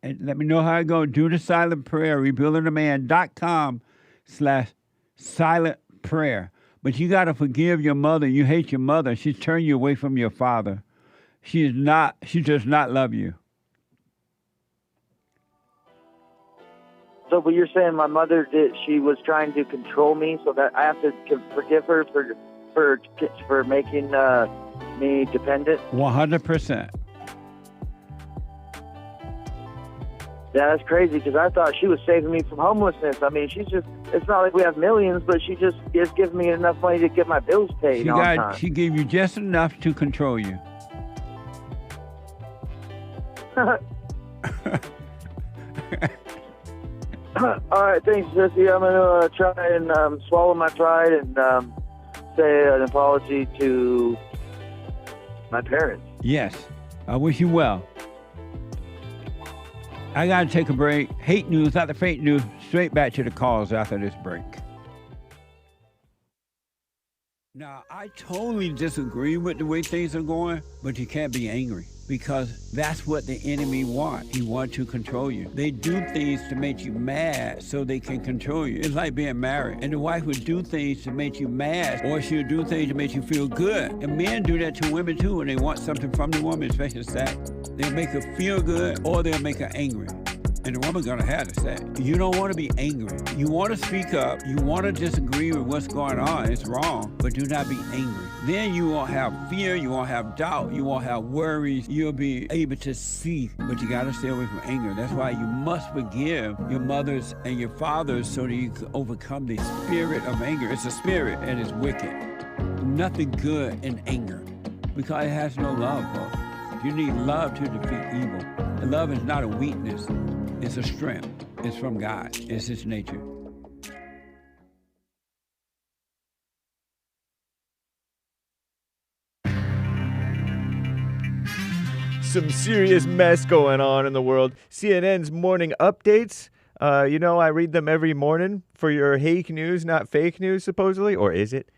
And let me know how it goes. Do the silent prayer, rebuildingtheman.com/silent prayer. But you got to forgive your mother. You hate your mother. She's turned you away from your father. She does not love you. So, but you're saying my mother she was trying to control me, so that I have to forgive her for making me dependent? 100%. Yeah, that's crazy because I thought she was saving me from homelessness. I mean, it's not like we have millions, but she just is giving me enough money to get my bills paid on time. She gave you just enough to control you. All right, thanks, Jesse. I'm going to try and swallow my pride and say an apology to my parents. Yes, I wish you well. I got to take a break. Hate news, not the fake news. Straight back to the calls after this break. Now, I totally disagree with the way things are going, but you can't be angry because that's what the enemy wants. He wants to control you. They do things to make you mad so they can control you. It's like being married, and the wife would do things to make you mad, or she'll do things to make you feel good. And men do that to women too when they want something from the woman, especially sex. They'll make her feel good, or they'll make her angry. And the woman's gonna have to say, you don't want to be angry. You want to speak up. You want to disagree with what's going on. It's wrong, but do not be angry. Then you won't have fear. You won't have doubt. You won't have worries. You'll be able to see, but you got to stay away from anger. That's why you must forgive your mothers and your fathers so that you can overcome the spirit of anger. It's a spirit and it's wicked. Nothing good in anger because it has no love, folks. You need love to defeat evil. And love is not a weakness. It's a strength. It's from God. It's His nature. Some serious mess going on in the world. CNN's morning updates. I read them every morning for your hake news, not fake news, supposedly. Or is it?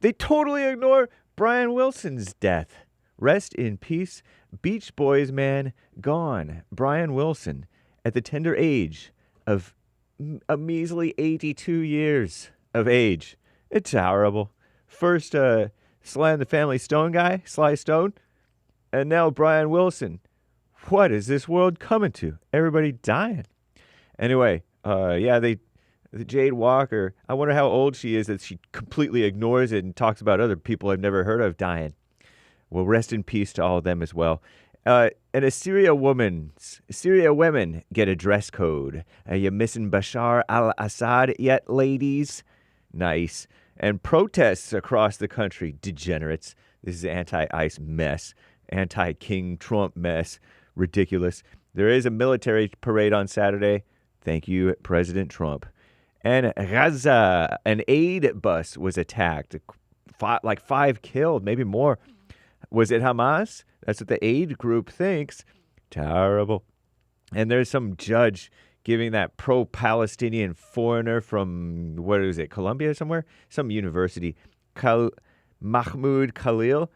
They totally ignore Brian Wilson's death. Rest in peace, Beach Boys man gone. Brian Wilson, at the tender age of a measly 82 years of age. It's horrible. First, Sly and the Family Stone guy, Sly Stone, and now Brian Wilson. What is this world coming to? Everybody dying. Anyway, the Jade Walker, I wonder how old she is that she completely ignores it and talks about other people I've never heard of dying. Well, rest in peace to all of them as well. And Syria women get a dress code. Are you missing Bashar al-Assad yet, ladies? Nice. And protests across the country. Degenerates. This is anti-ICE mess. Anti-King Trump mess. Ridiculous. There is a military parade on Saturday. Thank you, President Trump. And Gaza, an aid bus was attacked. 5 killed, maybe more. Was it Hamas? That's what the aid group thinks. Terrible. And there's some judge giving that pro-Palestinian foreigner from, what is it, Columbia somewhere? Some university. Mahmoud Khalil.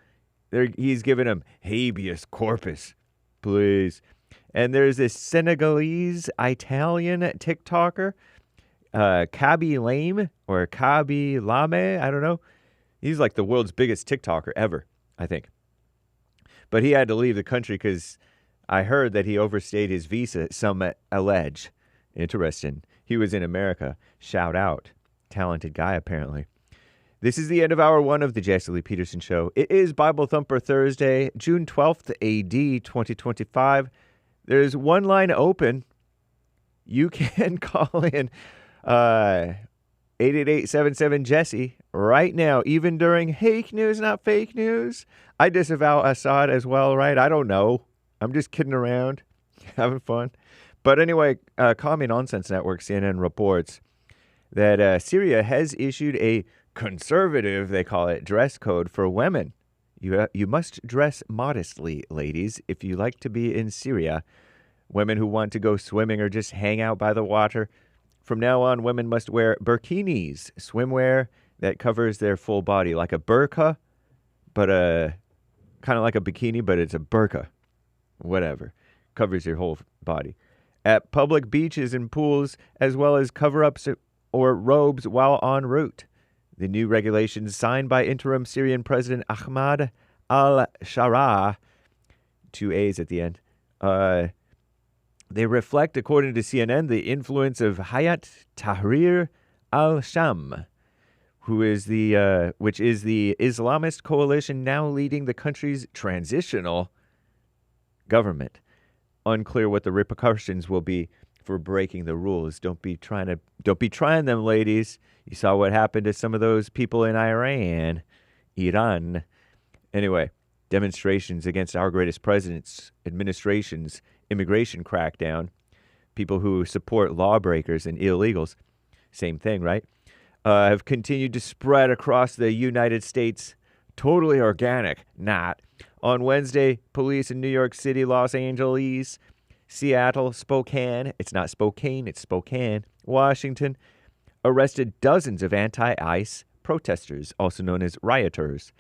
He's giving him habeas corpus. Please. And there's this Senegalese Italian TikToker, Kabi Lame or Kabi Lame, I don't know. He's like the world's biggest TikToker ever, I think. But he had to leave the country because I heard that he overstayed his visa, some allege. Interesting. He was in America. Shout out. Talented guy, apparently. This is the end of hour 1 of the Jesse Lee Peterson Show. It is Bible Thumper Thursday, June 12th, AD 2025. There's one line open. You can call in 888-77-JESSE right now, even during Hake News, not fake news. I disavow Assad as well, right? I don't know. I'm just kidding around, having fun. But anyway, Commie Nonsense Network, CNN, reports that Syria has issued a conservative, they call it, dress code for women. You must dress modestly, ladies, if you like to be in Syria. Women who want to go swimming or just hang out by the water. From now on, women must wear burkinis, swimwear that covers their full body, like a burqa, but kind of like a bikini, but it's a burqa. Whatever. Covers your whole body. At public beaches and pools, as well as cover-ups or robes while en route. The new regulations signed by interim Syrian President Ahmad al-Shara, 2 A's at the end, they reflect, according to CNN, the influence of Hayat Tahrir al-Sham, which is the Islamist coalition now leading the country's transitional government. Unclear what the repercussions will be for breaking the rules. Don't be trying them, ladies. You saw what happened to some of those people in Iran. Anyway, demonstrations against our greatest president's administration's immigration crackdown. People who support lawbreakers and illegals. Same thing, right? Have continued to spread across the United States. Totally organic. Not. On Wednesday, police in New York City, Los Angeles, Seattle, Spokane, it's not Spokane, it's Spokane, Washington, arrested dozens of anti-ICE protesters, also known as rioters.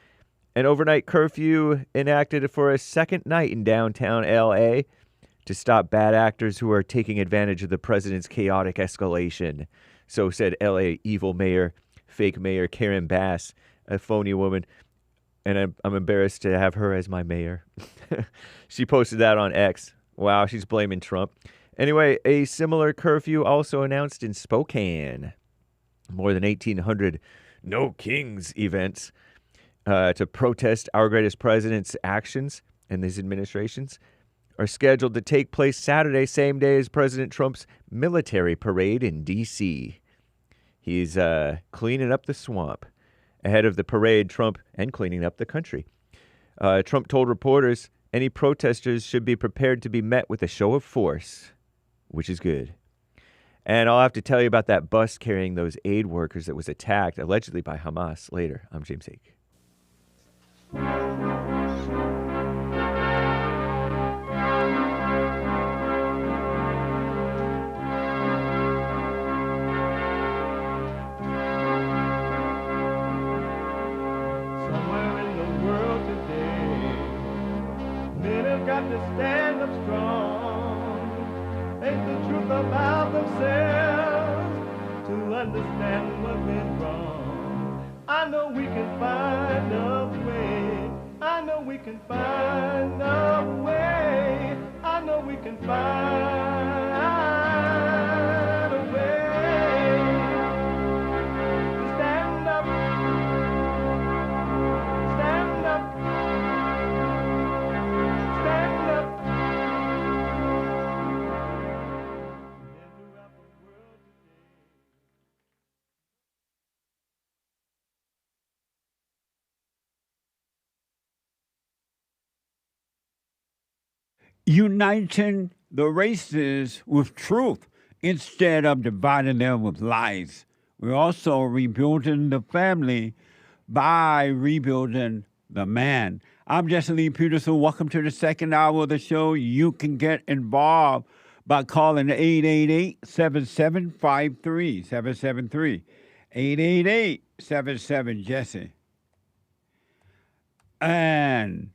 An overnight curfew enacted for a second night in downtown L.A. to stop bad actors who are taking advantage of the president's chaotic escalation. So said L.A. evil mayor, fake mayor Karen Bass, a phony woman. And I'm embarrassed to have her as my mayor. She posted that on X. Wow, she's blaming Trump. Anyway, a similar curfew also announced in Spokane. More than 1,800 No Kings events to protest our greatest president's actions and these administrations are scheduled to take place Saturday, same day as President Trump's military parade in D.C. He's cleaning up the swamp. Ahead of the parade, Trump, and cleaning up the country. Trump told reporters any protesters should be prepared to be met with a show of force, which is good. And I'll have to tell you about that bus carrying those aid workers that was attacked, allegedly by Hamas, later. I'm James Hake. have to stand up strong. Face the truth about themselves to understand what went wrong. I know we can find a way. I know we can find a way. I know we can find a way to stand up, stand up, stand up. And throughout the world today. Uniting the races with truth instead of dividing them with lies. We're also rebuilding the family by rebuilding the man. I'm JLP Peterson. Welcome to the second hour of the show. You can get involved by calling 888-7753-773. 888-77-JESSE. And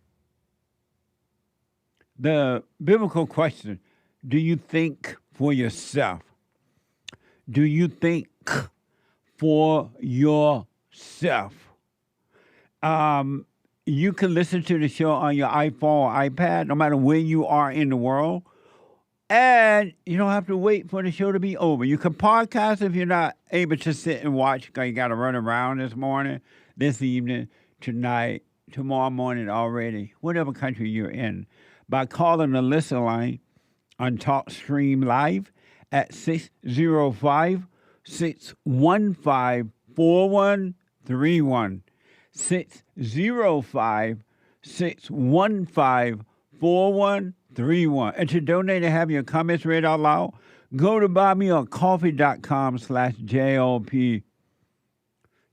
the biblical question, do you think for yourself? Do you think for yourself? You can listen to the show on your iPhone or iPad, no matter where you are in the world. And you don't have to wait for the show to be over. You can podcast if you're not able to sit and watch because you got to run around this morning, this evening, tonight, tomorrow morning already, whatever country you're in, by calling the listen line on TalkStream Live at 605-615-4131. 605-615-4131. And to donate and have your comments read out loud, go to buymeacoffee.com/JLP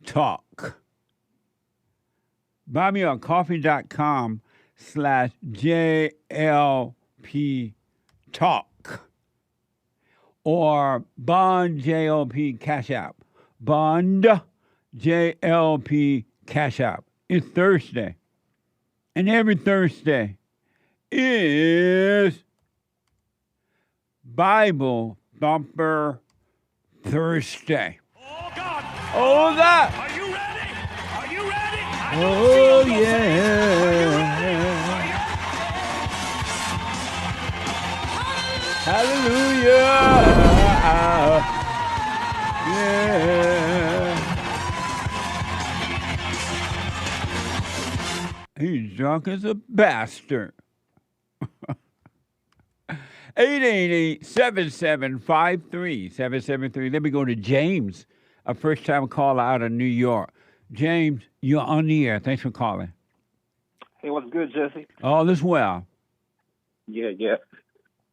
Talk. buymeacoffee.com/JLP Talk. Or Bond JLP Cash App. Bond JLP Cash App. It's Thursday. And every Thursday is Bible Thumper Thursday. Oh, God. Oh, God. Are you ready? Are you ready? Oh, yeah. Hallelujah. Yeah. He's drunk as a bastard. 888-7753-773. Let me go to James, a first-time caller out of New York. James, you're on the air. Thanks for calling. Hey, what's good, Jesse? All is well. Yeah.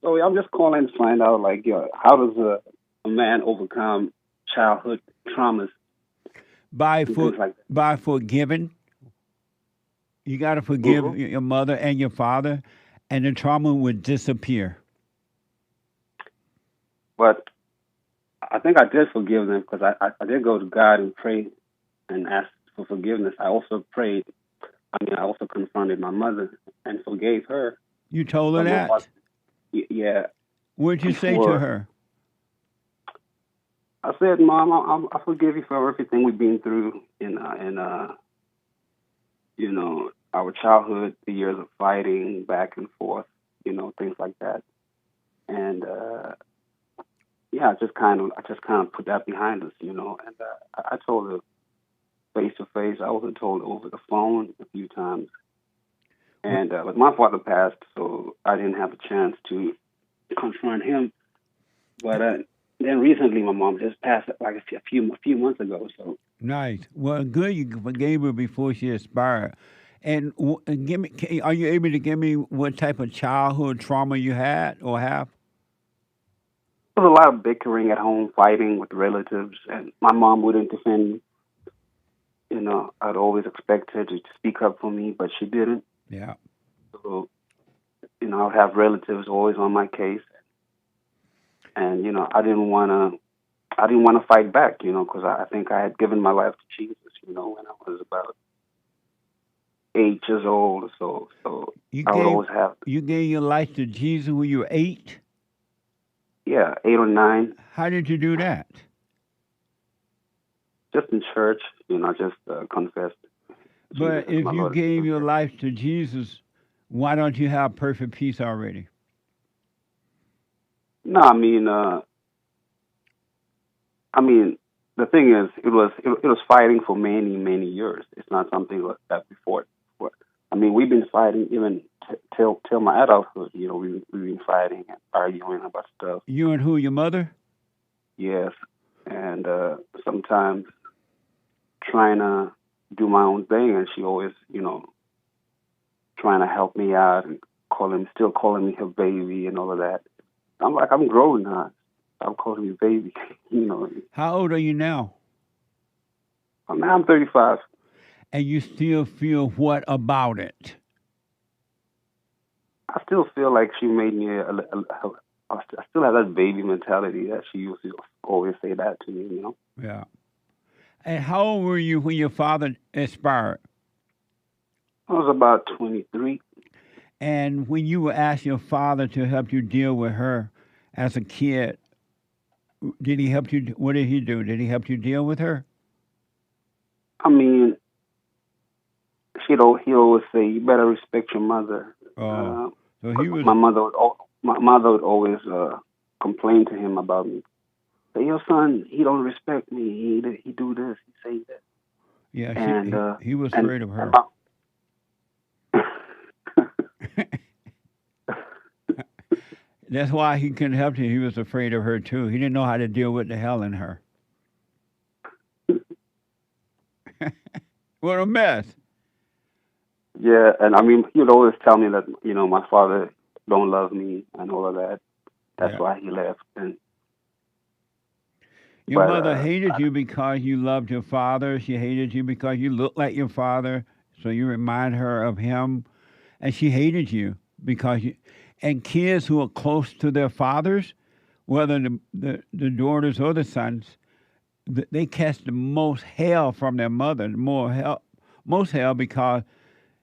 So I'm just calling to find out, how does a man overcome childhood traumas? By things like that? by forgiving. You got to forgive your mother and your father, and the trauma would disappear. But I think I did forgive them because I did go to God and pray and ask for forgiveness. I also prayed. I also confronted my mother and forgave her. You told her that? Yeah. What'd you say to her? I said, Mom, I forgive you for everything we've been through in our childhood, the years of fighting back and forth, things like that. And I just kind of put that behind us, and I told her face to face. I also told her over the phone a few times. And but my father passed, so I didn't have a chance to confront him. But then recently, my mom just passed like a few months ago. So nice. Well, good. You forgave her before she expired. And are you able to give me what type of childhood trauma you had or have? There was a lot of bickering at home, fighting with relatives, and my mom wouldn't defend me. I'd always expect her to speak up for me, but she didn't. Yeah. So, I'd have relatives always on my case, and I didn't want to fight back, because I think I had given my life to Jesus, when I was about 8 years old. So I would always have. You gave your life to Jesus when you were 8? Yeah, 8 or 9. How did you do that? Just in church, just confessed. But if you gave your life to Jesus, why don't you have perfect peace already? No, I mean, the thing is, it was fighting for many years. It's not something like that before. I mean, we've been fighting even till my adulthood. We've been fighting and arguing about stuff. You and who? Your mother? Yes, and sometimes trying to do my own thing, and she always, trying to help me out and still calling me her baby and all of that. I'm like, I'm grown now. I'm calling you baby, How old are you now? Now I'm 35. And you still feel what about it? I still feel like she made me I still have that baby mentality that she used to always say that to me, Yeah. And how old were you when your father expired? I was about 23. And when you were asked your father to help you deal with her as a kid, did he help you? What did he do? Did he help you deal with her? I mean, he always say, "You better respect your mother." So he was. My mother would always complain to him about me. Say, your son, he don't respect me. He do this. He say that. Yeah, and he was afraid of her. That's why he couldn't help you. He was afraid of her too. He didn't know how to deal with the hell in her. What a mess. Yeah, and I mean, he would always tell me that, my father don't love me and all of that. That's why he left. And your mother hated you because you loved your father. She hated you because you looked like your father, so you remind her of him. And she hated you because you... And kids who are close to their fathers, whether the daughters or the sons, they catch the most hell from their mother, most hell because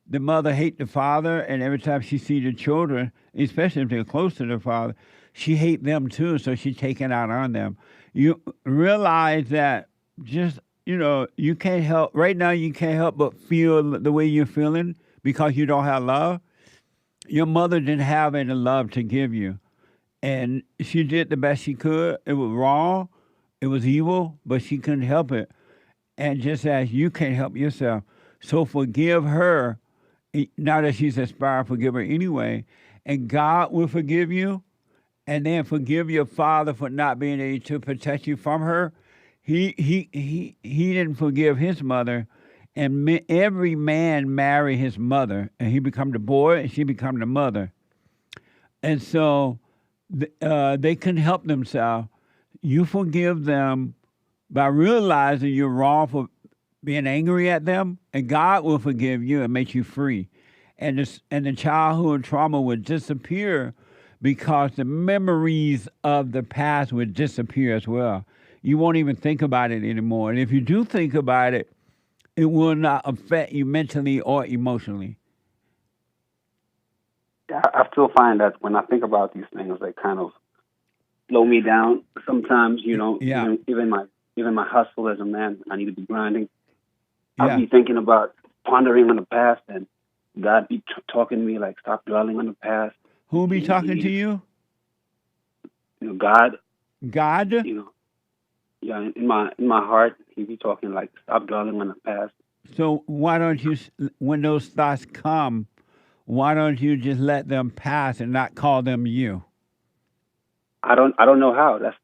the mother hates the father, and every time she sees the children, especially if they're close to the father, she hates them too, so she's taking out on them. You realize that just, you can't help, right now you can't help but feel the way you're feeling because you don't have love. Your mother didn't have any love to give you, and she did the best she could. It was wrong, it was evil, but she couldn't help it. And just as you can't help yourself, so forgive her. Now that she's expired, forgive her anyway, and God will forgive you. And then forgive your father for not being able to protect you from her. He didn't forgive his mother. And every man marry his mother, and he become the boy, and she become the mother. And so they couldn't help themselves. You forgive them by realizing you're wrong for being angry at them, and God will forgive you and make you free. And the childhood trauma would disappear because the memories of the past would disappear as well. You won't even think about it anymore. And if you do think about it, it will not affect you mentally or emotionally. Yeah, I still find that when I think about these things, they kind of slow me down. Sometimes, Yeah. even my hustle as a man, I need to be grinding. Yeah. I'll be thinking about pondering on the past, and God be talking to me like, stop dwelling on the past. Who be talking to you? God. God? Yeah, in my heart, he be talking like, stop dwelling on the past. So why don't you, when those thoughts come, why don't you just let them pass and not call them you? I don't know how. That's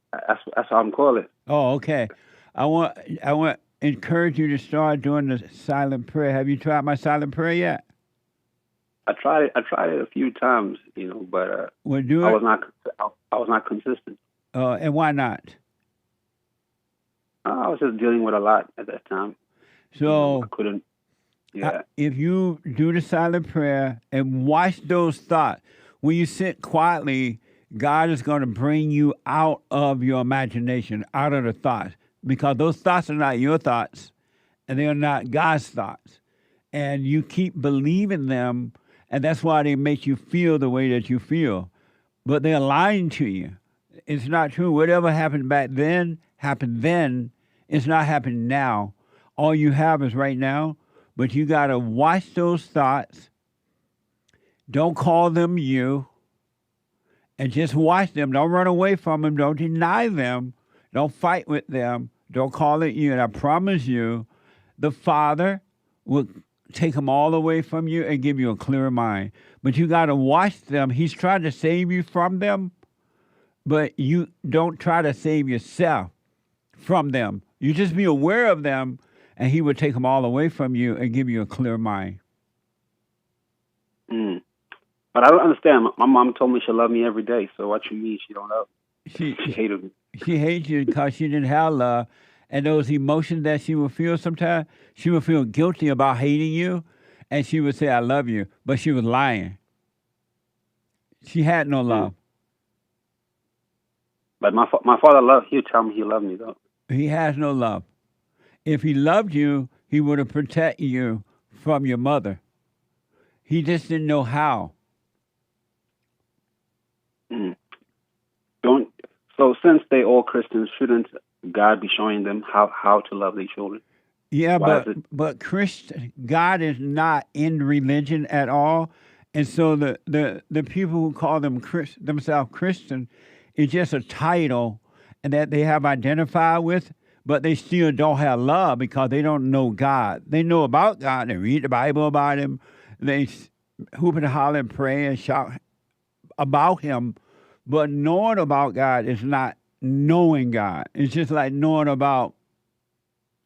how I'm calling it. Oh, okay. I want to encourage you to start doing the silent prayer. Have you tried my silent prayer yet? I tried it a few times, but well, do it. I was not consistent. And why not? I was just dealing with a lot at that time. So I couldn't. Yeah. If you do the silent prayer and watch those thoughts, when you sit quietly, God is going to bring you out of your imagination, out of the thoughts, because those thoughts are not your thoughts, and they are not God's thoughts. and you keep believing them, and that's why they make you feel the way that you feel. But they're lying to you. It's not true. Whatever happened back then happened then. It's not happening now. All you have is right now, but you got to watch those thoughts. Don't call them you, and just watch them. Don't run away from them. Don't deny them. Don't fight with them. Don't call it you. And I promise you, the Father will take them all away from you and give you a clearer mind. But you got to watch them. He's trying to save you from them, but you don't try to save yourself from them. You just be aware of them, and he will take them all away from you and give you a clear mind. Mm. But I don't understand. My mom told me she loved me every day. So what you mean she don't love me? She hated me. She hates you because she didn't have love. And those emotions that she would feel sometimes, she would feel guilty about hating you, and she would say, I love you. But she was lying. She had no love. But my father loved, he would tell me he loved me, though. He has no love. If he loved you, he would have protected you from your mother. He just didn't know how. Mm. So since they all Christians, shouldn't God be showing them how to love their children? Yeah, but God is not in religion at all. And so the people who call themselves Christian is just a title and that they have identified with, but they still don't have love because they don't know God. They know about God. They read the Bible about him. They hoop and holler and pray and shout about him. But knowing about God is not knowing God. It's just like knowing about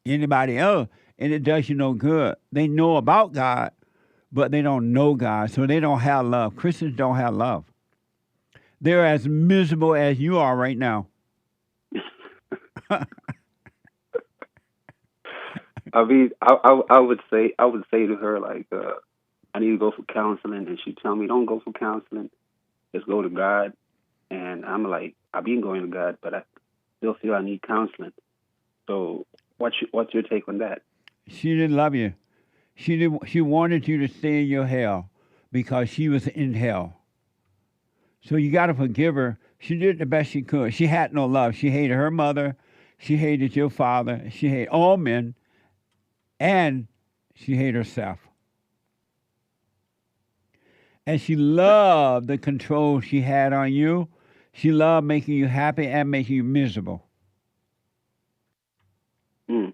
anybody else, and it does you no good. They know about God, but they don't know God, so they don't have love. Christians don't have love. They're as miserable as you are right now. I mean, I would say to her, like, I need to go for counseling, and she'd tell me, don't go for counseling, just go to God. And I'm like, I've been going to God, but I still feel I need counseling. So what's your take on that? She didn't love you. She wanted you to stay in your hell because she was in hell. So you got to forgive her. She did the best she could. She had no love. She hated her mother. She hated your father. She hated all men. And she hated herself. And she loved the control she had on you. She loved making you happy and making you miserable. Mm.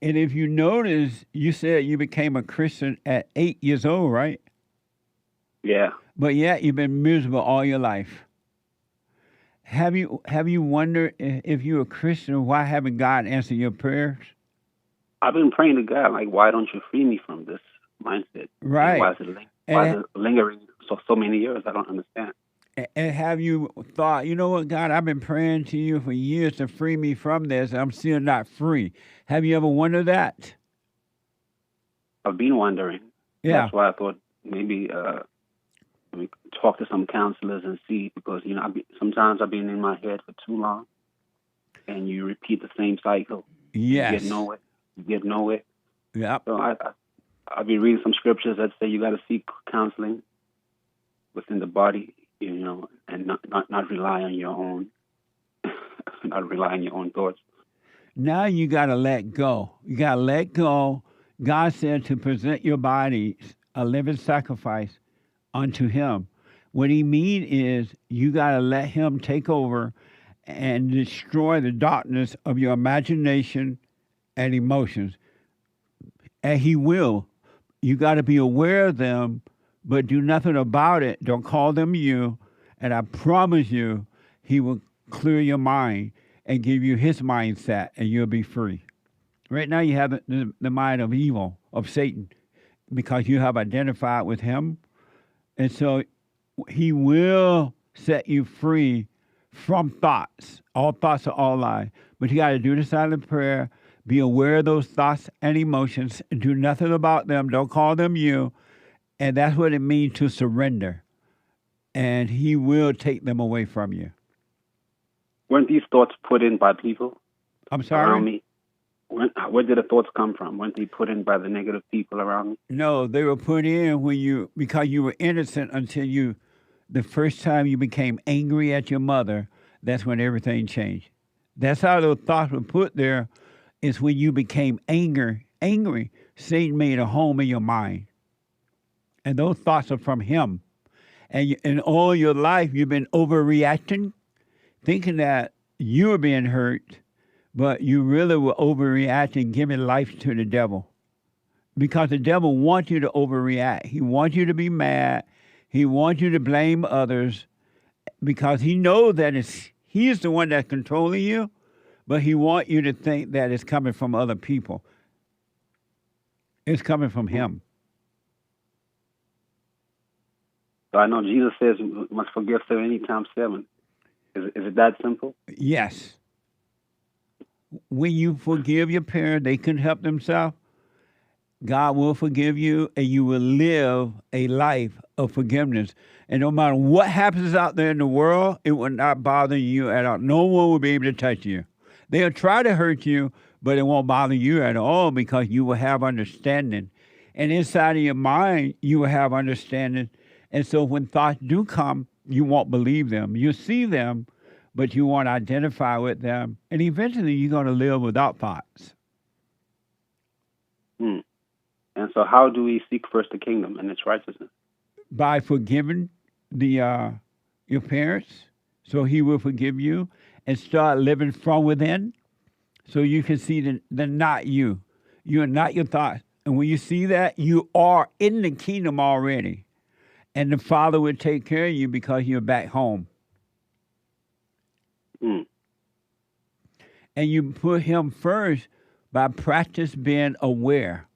And if you notice, you said you became a Christian at 8 years old, right? Yeah. But yet you've been miserable all your life. Have you wondered if you're a Christian, why haven't God answered your prayers? I've been praying to God, like, why don't you free me from this mindset? Right. And why is it lingering so many years? I don't understand. And have you thought, you know what, God, I've been praying to you for years to free me from this. I'm still not free. Have you ever wondered that? I've been wondering. Yeah. That's why I thought maybe talk to some counselors and see, because, you know, sometimes I've been in my head for too long, and you repeat the same cycle. Yes. You get nowhere. Yeah. So I've been reading some scriptures that say you got to seek counseling within the body, you know, and not rely on your own, not rely on your own thoughts. Now you got to let go. You got to let go. God said to present your body a living sacrifice unto him. What he means is you got to let him take over and destroy the darkness of your imagination and emotions. And he will. You got to be aware of them, but do nothing about it. Don't call them you. And I promise you, he will clear your mind and give you his mindset, and you'll be free. Right now you have the mind of evil, of Satan, because you have identified with him. And so he will set you free from thoughts. All thoughts are all lies. But you got to do the silent prayer. Be aware of those thoughts and emotions. And do nothing about them. Don't call them you. And that's what it means to surrender. And he will take them away from you. Weren't these thoughts put in by people? I'm sorry? Around me? Where did the thoughts come from? Weren't they put in by the negative people around me? No, they were put in because you were innocent until the first time you became angry at your mother. That's when everything changed. That's how those thoughts were put there, is when you became angry. Satan made a home in your mind. And those thoughts are from him. And in all your life, you've been overreacting, thinking that you were being hurt, but you really were overreacting, giving life to the devil. Because the devil wants you to overreact. He wants you to be mad. He wants you to blame others because he knows that he's the one that's controlling you, but he wants you to think that it's coming from other people. It's coming from him. So I know Jesus says we must forgive 70 times 7. Is it that simple? Yes. When you forgive your parents, they couldn't help themselves. God will forgive you, and you will live a life of forgiveness. And no matter what happens out there in the world, it will not bother you at all. No one will be able to touch you. They'll try to hurt you, but it won't bother you at all because you will have understanding. And inside of your mind, you will have understanding. And so when thoughts do come, you won't believe them. You see them, but you won't identify with them. And eventually you're going to live without thoughts. And so how do we seek first the kingdom and its righteousness? By forgiving your parents, so he will forgive you, and start living from within, so you can see the not you. You are not your thoughts. And when you see that, you are in the kingdom already. And the Father will take care of you because you're back home. And you put him first by practice being aware.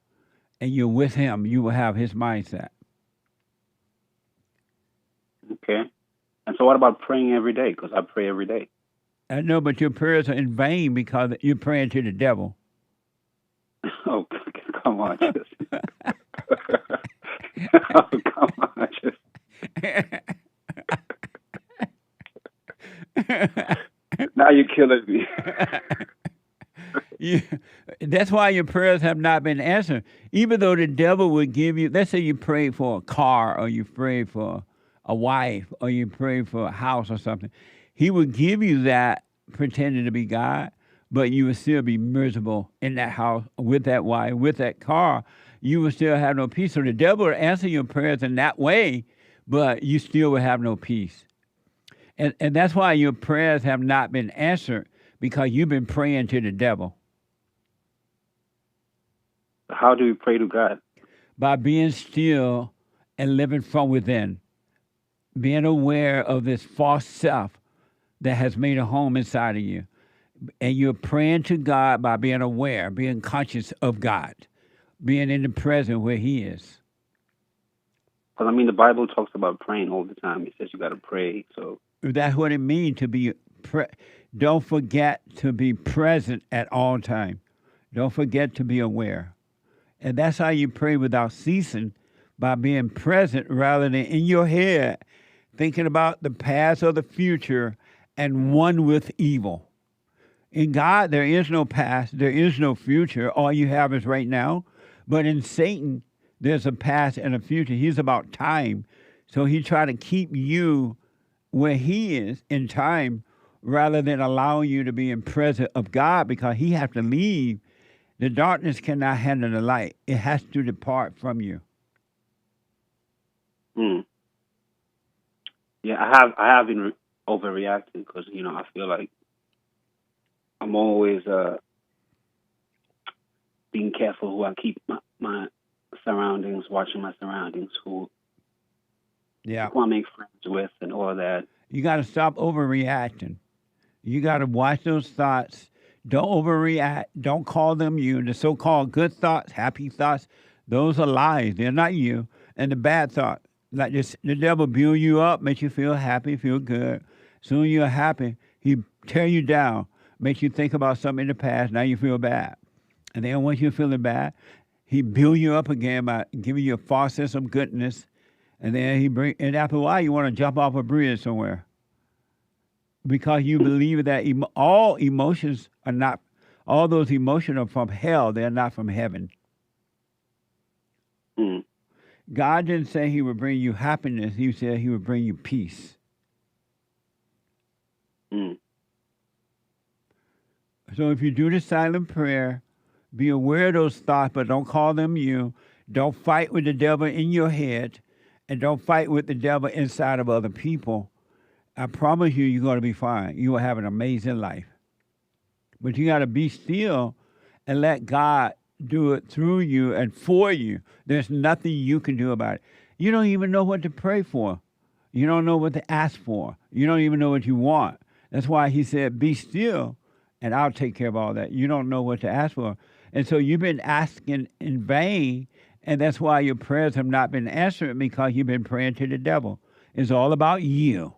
And you're with him. You will have his mindset. Okay. And so what about praying every day? Because I pray every day. I know, but your prayers are in vain because you're praying to the devil. Oh, come on. Oh, come on. Now you're killing me. That's why your prayers have not been answered. Even though the devil would give you, let's say you prayed for a car, or you prayed for a wife, or you prayed for a house or something. He would give you that pretending to be God, but you would still be miserable in that house, with that wife, with that car. You would still have no peace. So the devil would answer your prayers in that way, but you still would have no peace. And that's why your prayers have not been answered, because you've been praying to the devil. How do we pray to God? By being still and living from within. Being aware of this false self that has made a home inside of you. And you're praying to God by being aware, being conscious of God, being in the present where he is. Because, I mean, the Bible talks about praying all the time. It says you got to pray. So that's what it means to be. Don't forget to be present at all time. Don't forget to be aware. And that's how you pray without ceasing, by being present rather than in your head, thinking about the past or the future and one with evil. In God, there is no past, there is no future. All you have is right now. But in Satan, there's a past and a future. He's about time. So he tries to keep you where he is in time, rather than allowing you to be in presence of God, because he has to leave. The darkness cannot handle the light. It has to depart from you. Yeah, I have been overreacting because, I feel like I'm always being careful who I keep my surroundings, watching my surroundings, who I want to make friends with and all that. You got to stop overreacting. You got to watch those thoughts. Don't overreact. Don't call them you. The so-called good thoughts, happy thoughts, those are lies. They're not you. And the bad thought, like this, the devil build you up, make you feel happy, feel good. Soon you're happy, he tear you down, makes you think about something in the past. Now you feel bad. And then once you're feeling bad, he build you up again by giving you a false sense of goodness. And then and after a while, you want to jump off a bridge somewhere. Because you believe that all emotions are not All those emotions are from hell. They're not from heaven. Mm. God didn't say he would bring you happiness. He said he would bring you peace. Mm. So if you do the silent prayer, be aware of those thoughts, but don't call them you. Don't fight with the devil in your head, and don't fight with the devil inside of other people. I promise you, you're going to be fine. You will have an amazing life. But you got to be still and let God do it through you and for you. There's nothing you can do about it. You don't even know what to pray for. You don't know what to ask for. You don't even know what you want. That's why he said, be still, and I'll take care of all that. You don't know what to ask for. And so you've been asking in vain, and that's why your prayers have not been answered, because you've been praying to the devil. It's all about you.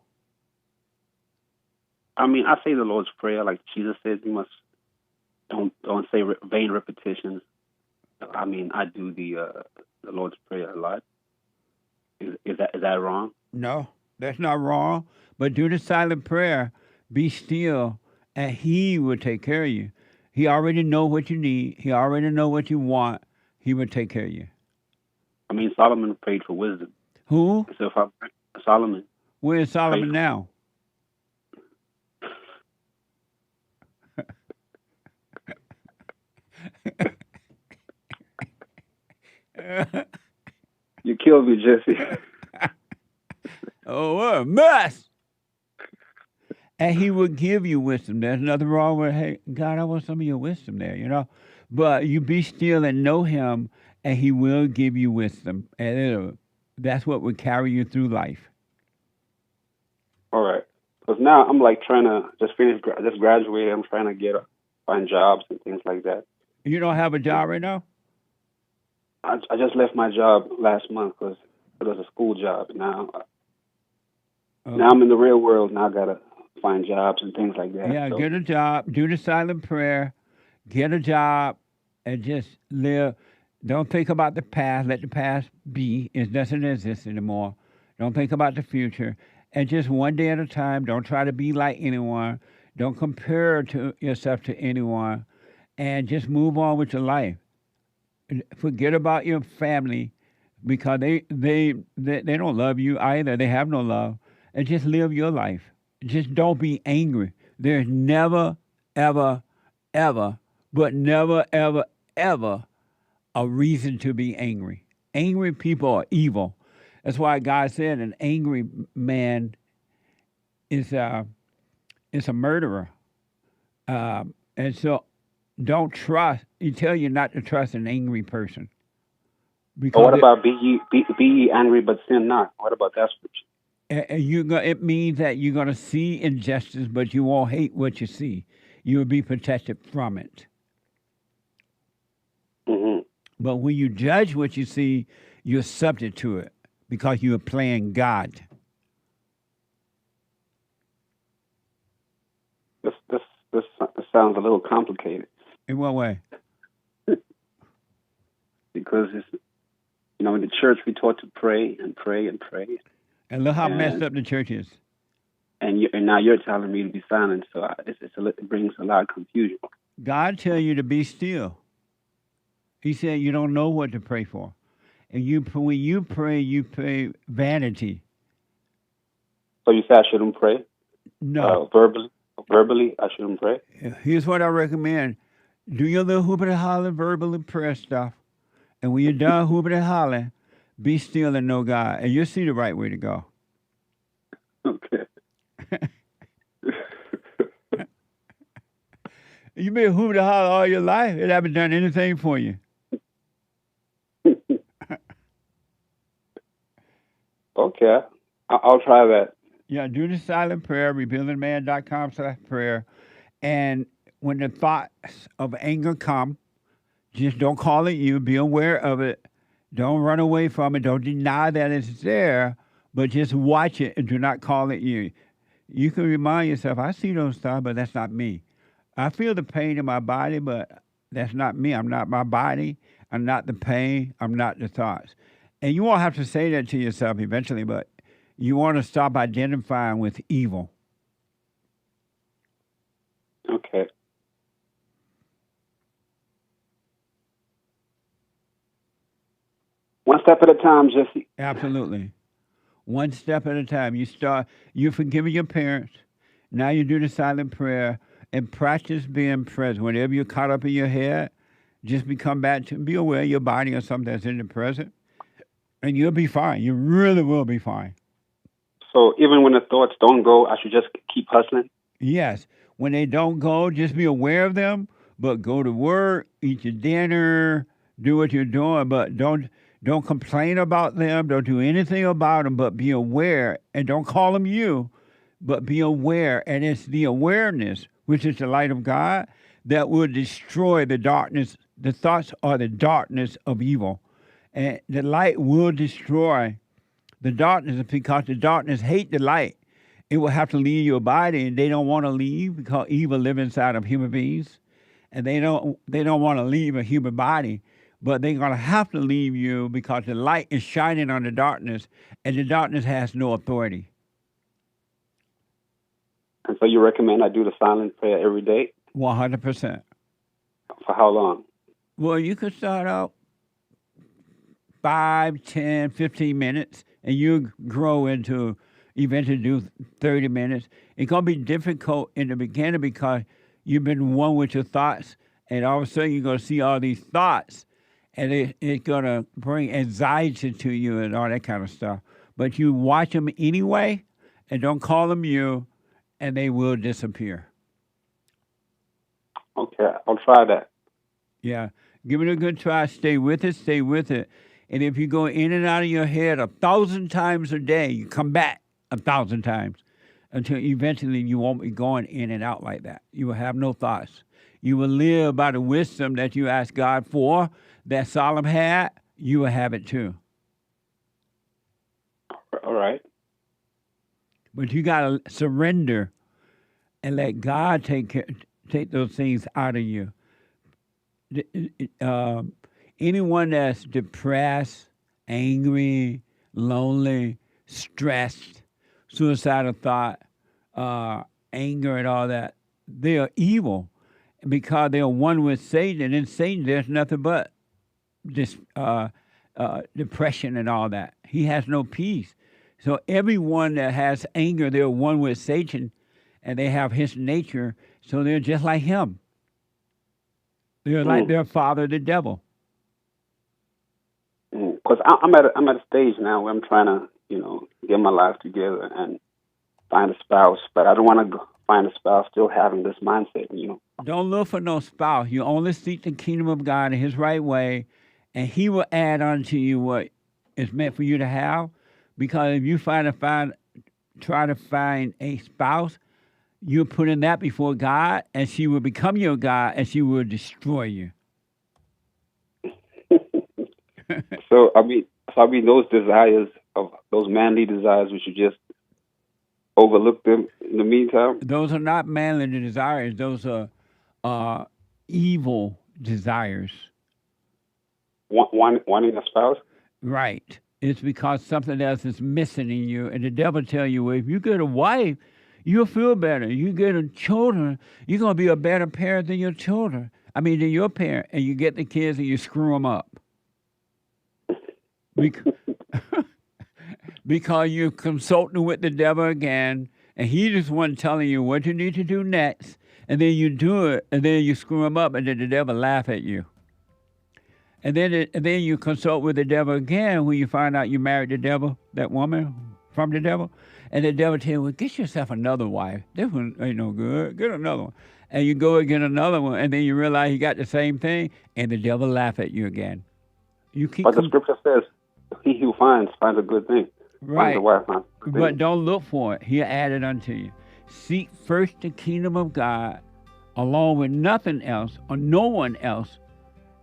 I mean, I say the Lord's Prayer, like Jesus says, you must don't say vain repetitions. I mean, I do the Lord's Prayer a lot. Is that wrong? No, that's not wrong. But do the silent prayer. Be still, and he will take care of you. He already know what you need. He already know what you want. He will take care of you. I mean, Solomon prayed for wisdom. Who? So Solomon. Where is Solomon now? You killed me, Jesse. Oh, what a mess! And he will give you wisdom. There's nothing wrong with, hey, God, I want some of your wisdom there, you know. But you be still and know him, and he will give you wisdom. And that's what will carry you through life. All right. Because now I'm like trying to just graduate. I'm trying to find jobs and things like that. You don't have a job right now? I just left my job last month because it was a school job. Now I'm in the real world. Now I got to find jobs and things like that. Yeah, so get a job. Do the silent prayer. Get a job and just live. Don't think about the past. Let the past be. It doesn't exist anymore. Don't think about the future. And just one day at a time. Don't try to be like anyone. Don't compare yourself to anyone. And just move on with your life. Forget about your family, because they don't love you either. They have no love. And just live your life. Just don't be angry. There's never, ever, ever, but never, ever, ever a reason to be angry. Angry people are evil. That's why God said an angry man is a murderer. And so don't trust. He tell you not to trust an angry person. But what about be ye angry but sin not? What about that scripture? It means that you're going to see injustice, but you won't hate what you see. You will be protected from it. Mm-hmm. But when you judge what you see, you're subject to it because you are playing God. This sounds a little complicated. In what way? Because it's, in the church we taught to pray and pray and pray. And look how messed up the church is. And now you're telling me to be silent, so it brings a lot of confusion. God tell you to be still. He said you don't know what to pray for. And when you pray vanity. So you say I shouldn't pray? No. Verbally, I shouldn't pray? Here's what I recommend. Do your little hooping and hollering verbal prayer stuff. And when you're done hooping and hollering, be still and know God. And you'll see the right way to go. Okay. You've been hooping and hollering all your life. It haven't done anything for you. Okay. I'll try that. Yeah, do the silent prayer, rebuildingman.com/prayer. And when the thoughts of anger come, just don't call it you. Be aware of it. Don't run away from it. Don't deny that it's there, but just watch it and do not call it you. You can remind yourself, I see those thoughts, but that's not me. I feel the pain in my body, but that's not me. I'm not my body. I'm not the pain. I'm not the thoughts. And you won't have to say that to yourself eventually, but you want to stop identifying with evil. Okay. One step at a time, Jesse. Absolutely. One step at a time. You forgive your parents. Now you do the silent prayer and practice being present. Whenever you're caught up in your head, just become back to be aware of your body or something that's in the present, and you'll be fine. You really will be fine. So even when the thoughts don't go, I should just keep hustling? Yes. When they don't go, just be aware of them, but go to work, eat your dinner, do what you're doing, but don't complain about them. Don't do anything about them, but be aware. And don't call them you, but be aware. And it's the awareness, which is the light of God, that will destroy the darkness. The thoughts are the darkness of evil. And the light will destroy the darkness because the darkness hate the light. It will have to leave your body, and they don't want to leave because evil lives inside of human beings. And they don't want to leave a human body. But they're going to have to leave you because the light is shining on the darkness, and the darkness has no authority. And so you recommend I do the silent prayer every day? 100%. For how long? Well, you could start out 5, 10, 15 minutes, and you grow into eventually do 30 minutes. It's going to be difficult in the beginning because you've been one with your thoughts, and all of a sudden you're going to see all these thoughts. And it's going to bring anxiety to you and all that kind of stuff. But you watch them anyway, and don't call them you, and they will disappear. Okay, I'll try that. Yeah. Give it a good try. Stay with it. Stay with it. And if you go in and out of your head 1,000 times a day, you come back 1,000 times until eventually you won't be going in and out like that. You will have no thoughts. You will live by the wisdom that you ask God for, that Solomon had, you will have it too. All right. But you got to surrender and let God take those things out of you. Anyone that's depressed, angry, lonely, stressed, suicidal thought, anger and all that, they are evil because they are one with Satan. And in Satan, there's nothing but this depression and all that. He has no peace. So everyone that has anger, they're one with Satan, and they have his nature, so they're just like him. They're like their father, the devil. Because I'm at a stage now where I'm trying to, get my life together and find a spouse, but I don't want to find a spouse still having this mindset, Don't look for no spouse. You only seek the kingdom of God in his right way, and he will add unto you what is meant for you to have. Because if you try to find a spouse, you're putting that before God, and she will become your God, and she will destroy you. So I mean, those desires of those manly desires, we should just overlook them in the meantime. Those are not manly desires. Those are evil desires. Wanting a spouse? Right. It's because something else is missing in you, and the devil tell you, well, if you get a wife, you'll feel better. You get children, you're going to be a better parent than your children. Than your parent, and you get the kids and you screw them up. Because you're consulting with the devil again, and he just wasn't telling you what you need to do next, and then you do it, and then you screw him up, and then the devil laugh at you. And then you consult with the devil again when you find out you married the devil, that woman from the devil, and the devil tell you, well, get yourself another wife. This one ain't no good. Get another one. And you go and get another one, and then you realize you got the same thing, and the devil laugh at you again. But the scripture says, he who finds a good thing. Right. Finds a wife, finds a good but thing. Don't look for it. He'll add it unto you. Seek first the kingdom of God along with nothing else or no one else,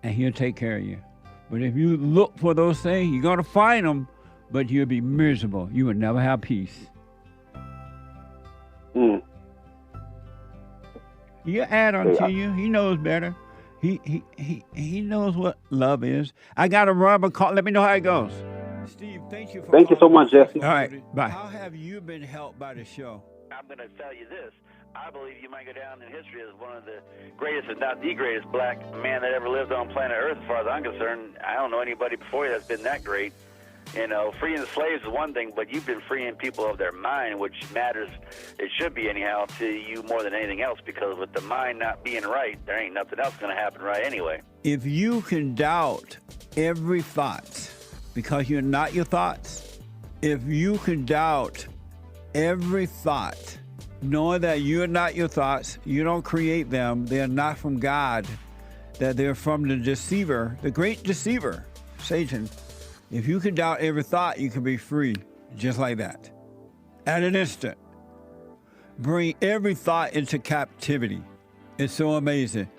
and he'll take care of you. But if you look for those things, you're going to find them, but you'll be miserable. You will never have peace. He'll add unto you. He knows better. He knows what love is. I got to run, but let me know how it goes. Steve, thank you for Thank you so much, Jesse. All right, bye. How have you been helped by the show? I'm going to tell you this. I believe you might go down in history as one of the greatest, if not the greatest, black man that ever lived on planet Earth, as far as I'm concerned. I don't know anybody before you that's been that great. You know, freeing the slaves is one thing, but you've been freeing people of their mind, which matters, it should be anyhow, to you more than anything else, because with the mind not being right, there ain't nothing else going to happen right anyway. If you can doubt every thought because you're not your thoughts, if you can doubt every thought, knowing that you're not your thoughts, you don't create them, they're not from God, that they're from the deceiver, the great deceiver, Satan. If you can doubt every thought, you can be free just like that. At an instant. Bring every thought into captivity. It's so amazing.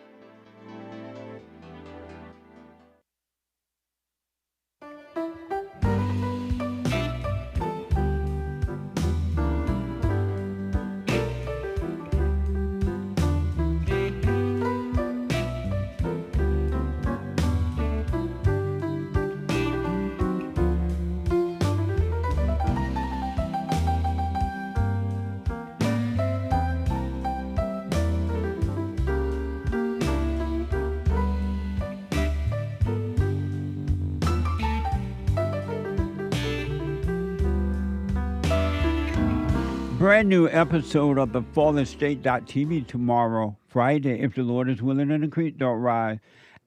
Brand new episode of the FallenState.tv tomorrow, Friday, if the Lord is willing and the creek don't rise,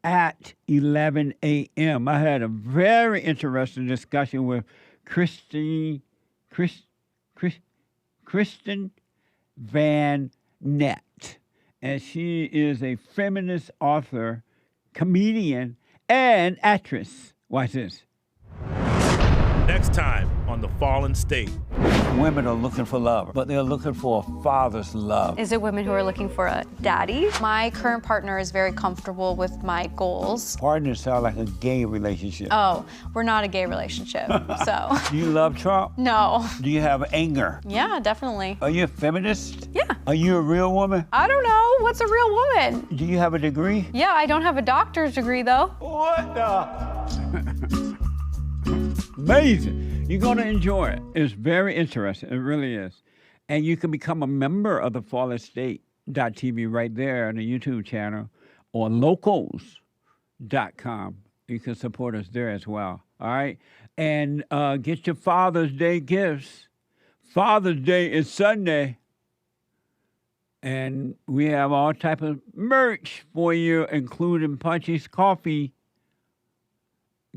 at 11 a.m. I had a very interesting discussion with Kristen Van Nett, and she is a feminist author, comedian, and actress. Watch this. Next time on The Fallen State. Women are looking for love, but they're looking for a father's love. Is it women who are looking for a daddy? My current partner is very comfortable with my goals. Partners sound like a gay relationship. Oh, we're not a gay relationship, so. Do you love Trump? No. Do you have anger? Yeah, definitely. Are you a feminist? Yeah. Are you a real woman? I don't know. What's a real woman? Do you have a degree? Yeah, I don't have a doctor's degree, though. What the? Amazing. You're going to enjoy it. It's very interesting. It really is. And you can become a member of the FallenState.tv right there on the YouTube channel or locals.com. You can support us there as well. All right? And get your Father's Day gifts. Father's Day is Sunday. And we have all type of merch for you, including Punchy's Coffee.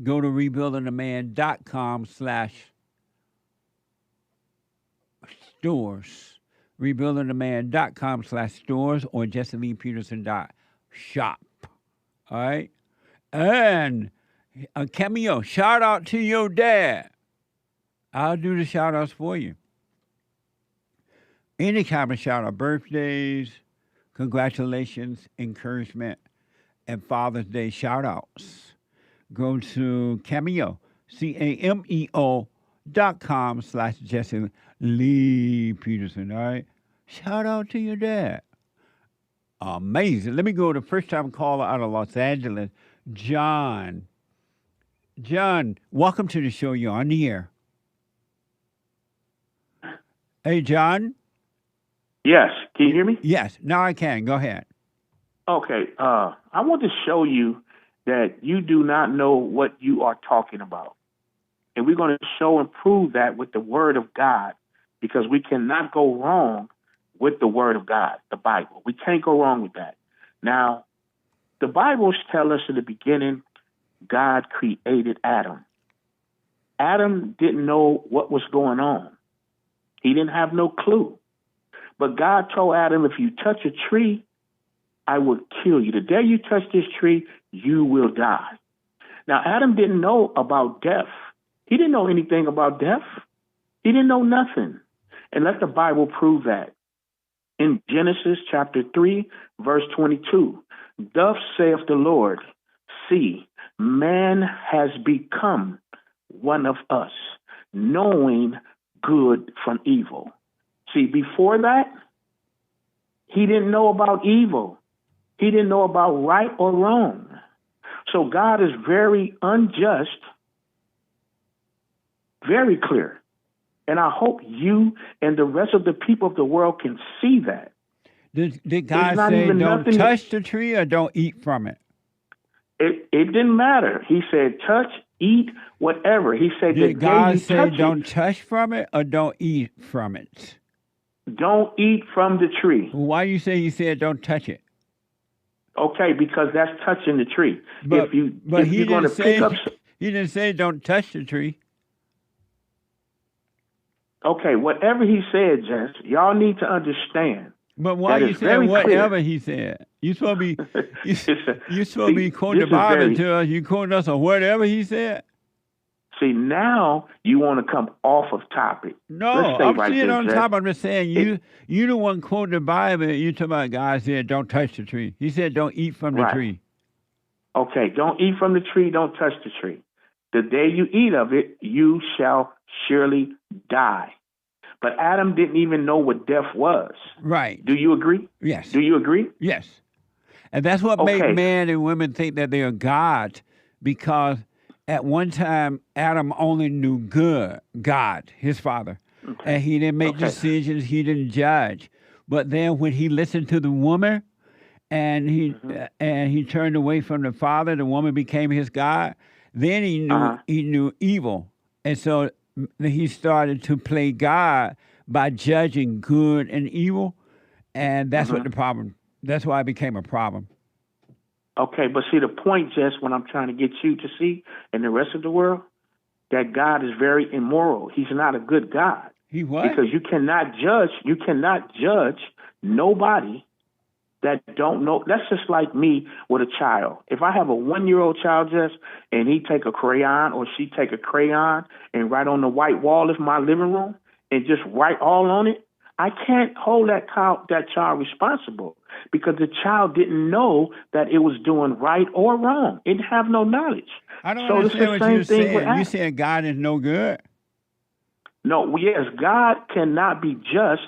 Go to rebuildingtheman.com/stores. Rebuildingtheman.com/stores or JesseLeePeterson.shop. All right? And a cameo. Shout out to your dad. I'll do the shout outs for you. Any kind of shout out, birthdays, congratulations, encouragement, and Father's Day shout outs. Go to Cameo, CAMEO.com/Jesse Lee Peterson, all right? Shout out to your dad. Amazing. Let me go to first-time caller out of Los Angeles, John. John, welcome to the show. You're on the air. Hey, John? Yes. Can you hear me? Yes. Now I can. Go ahead. Okay. I want to show you that you do not know what you are talking about. And we're going to show and prove that with the Word of God, because we cannot go wrong with the Word of God, the Bible. We can't go wrong with that. Now, the Bible tells us in the beginning, God created Adam. Adam didn't know what was going on. He didn't have no clue. But God told Adam, if you touch a tree, I will kill you. The day you touch this tree, you will die. Now, Adam didn't know about death. He didn't know anything about death. He didn't know nothing. And let the Bible prove that. In Genesis chapter 3, verse 22, thus saith the Lord, see, man has become one of us, knowing good from evil. See, before that, he didn't know about evil. He didn't know about right or wrong. So God is very unjust, very clear. And I hope you and the rest of the people of the world can see that. Did God not say even don't nothing- touch the tree or don't eat from it? It didn't matter. He said, touch, eat, whatever. He said, the Did day God you say touch don't touch from it or don't eat from it? it, don't eat from the tree. Why you say he said don't touch it? Okay, because that's touching the tree. But If you're going to pick up, he didn't say don't touch the tree. okay, whatever he said, Jess, y'all need to understand. But why that you it's saying very whatever clear. he said? You supposed to be you supposed to see, be quoting the this is Bible very- to us. You quoting us on whatever he said. See, now you want to come off of topic. No, Let's stay I'm right seeing there, on Jess. top. I'm just saying you the one quoting the Bible. You talking about God said don't touch the tree. He said don't eat from the Right. tree. Okay, don't eat from the tree, don't touch the tree. The day you eat of it, you shall surely die. But Adam didn't even know what death was. Right. Do you agree? Yes. Do you agree? Yes. And that's what Okay. makes men and women think that they are God, because at one time Adam only knew good, God, his father. Okay. And he didn't make Okay. decisions, he didn't judge. But then when he listened to the woman and he turned away from the father, the woman became his God, then he knew evil. And so he started to play God by judging good and evil. And that's what the problem, that's why it became a problem. Okay, but see the point, Jess, what I'm trying to get you to see and the rest of the world, that God is very immoral. He's not a good God. He what? Because you cannot judge nobody that don't know. That's just like me with a child. If I have a 1-year-old child, Jess, and he take a crayon or she take a crayon and write on the white wall of my living room and just write all on it, I can't hold that child responsible because the child didn't know that it was doing right or wrong. It didn't have no knowledge. I don't So it's the understand what same you're thing with saying. You Adam. saying God is no good? No, yes, God cannot be just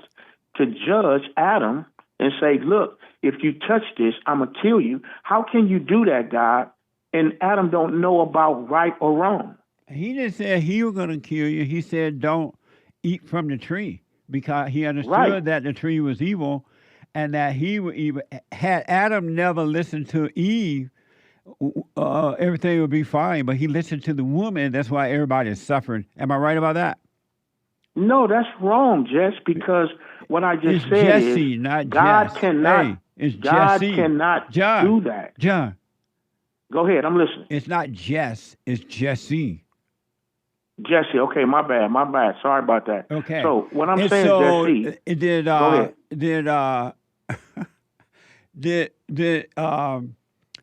to judge Adam and say, look, if you touch this, I'm going to kill you. How can you do that, God? And Adam don't know about right or wrong. He didn't say he was going to kill you. He said don't eat from the tree because he understood Right. that the tree was evil and that he would evil. Had Adam never listened to Eve, everything would be fine. But he listened to the woman. That's why everybody is suffering. Am I right about that? No, that's wrong, Jess, because what I just It's said Jesse, is not God Jess. cannot, Hey, it's God Jesse. cannot John. do that. John. Go ahead, I'm listening. It's not Jess. It's Jesse. Jesse, okay, my bad. Sorry about that. Okay. So what I'm And saying, so, Jesse, did go ahead.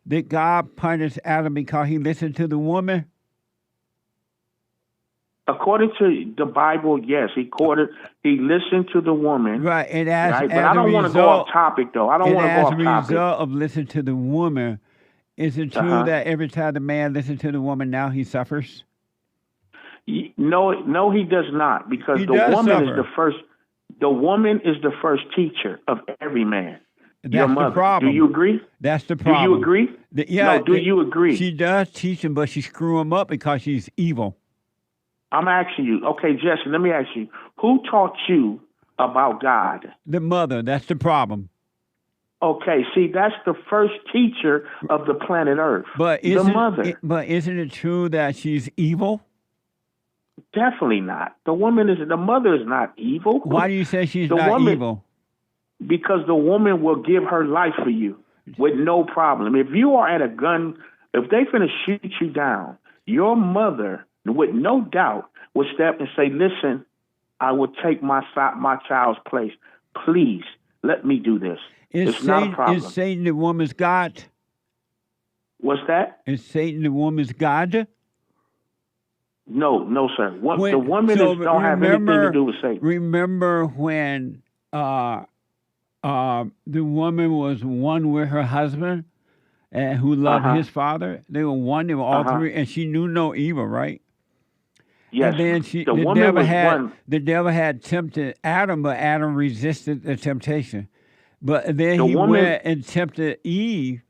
did God punish Adam because he listened to the woman? According to the Bible, yes, he listened to the woman. Right, and as, right? as But I don't want to go off topic, though. I don't want to go off as a topic. result of listening to the woman, is it true that every time the man listens to the woman, now he suffers? No, he does not, because the woman is the first. The woman is the first teacher of every man. That's Your the mother. problem. Do you agree? That's the Do problem. you agree? Yeah. No, do you agree? She does teach him, but she screw him up because she's evil. I'm asking you. Okay, Jesse, let me ask you. Who taught you about God? The mother. That's the problem. Okay, see, that's the first teacher of the planet Earth. But the mother. But isn't it true that she's evil? Definitely not. The mother is not evil. Why do you say she's not evil? Because the woman will give her life for you with no problem. If you are at a gun, if they finna shoot you down, your mother, with no doubt, will step and say, listen, I will take my child's place. Please, let me do this. It's not a problem. Is Satan the woman's God? What's that? Is Satan the woman's God? No, sir. The woman don't have anything to do with Satan. Remember when the woman was one with her husband and who loved his father? They were one, they were all three, and she knew no evil, right? Yes. And then the devil had tempted Adam, but Adam resisted the temptation. But then he went and tempted Eve,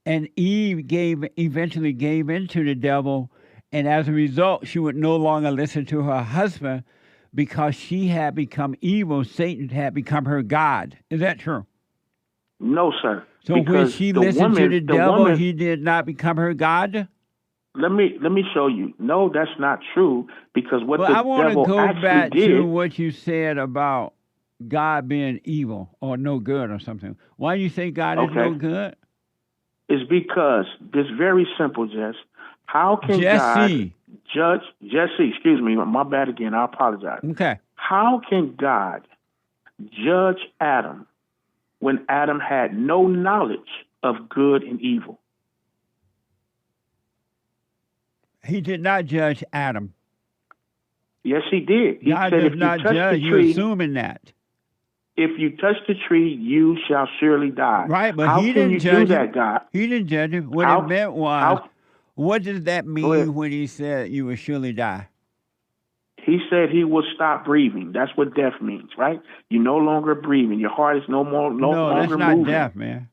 and Eve eventually gave in to the devil. And as a result, she would no longer listen to her husband because she had become evil. Satan had become her God. Is that true? No, sir. So when Because she the listened to the devil, woman, he did not become her God? let me show you. No, that's not true. Because what Well, the I want to devil go actually back did. to what you said about God being evil or no good or something. Why do you say God is no good? It's because it's very simple, Jess. How can God judge Jesse? Excuse me, my bad again. I apologize. Okay. How can God judge Adam when Adam had no knowledge of good and evil? He did not judge Adam. Yes, he did. He God said, does if not you touch judge. the You're tree, assuming that. if you touch the tree, you shall surely die. Right, but how he can didn't you judge do him. that, God? He didn't judge him. What How- it meant was, what does that mean when he said you will surely die? He said he will stop breathing. That's what death means, right? You're no longer breathing. Your heart is no longer that's not moving. death, man.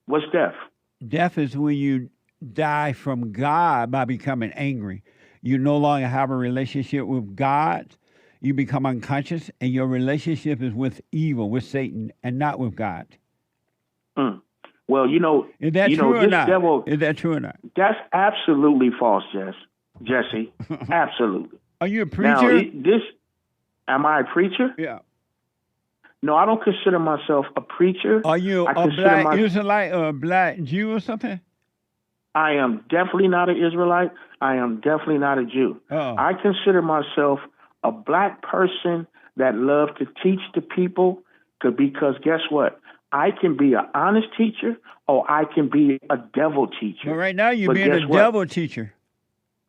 What's death? Death is when you die from God by becoming angry. You no longer have a relationship with God. You become unconscious, and your relationship is with evil, with Satan, and not with God. Well, is that true or this not? devil. Is that true or not? That's absolutely false, Jesse. Absolutely. Are you a preacher? Now, am I a preacher? Yeah. No, I don't consider myself a preacher. Are you a black Israelite or a black Jew or something? I am definitely not an Israelite. I am definitely not a Jew. I consider myself a black person that loves to teach the people because guess what? I can be an honest teacher or I can be a devil teacher. Well, right now you're being a devil teacher.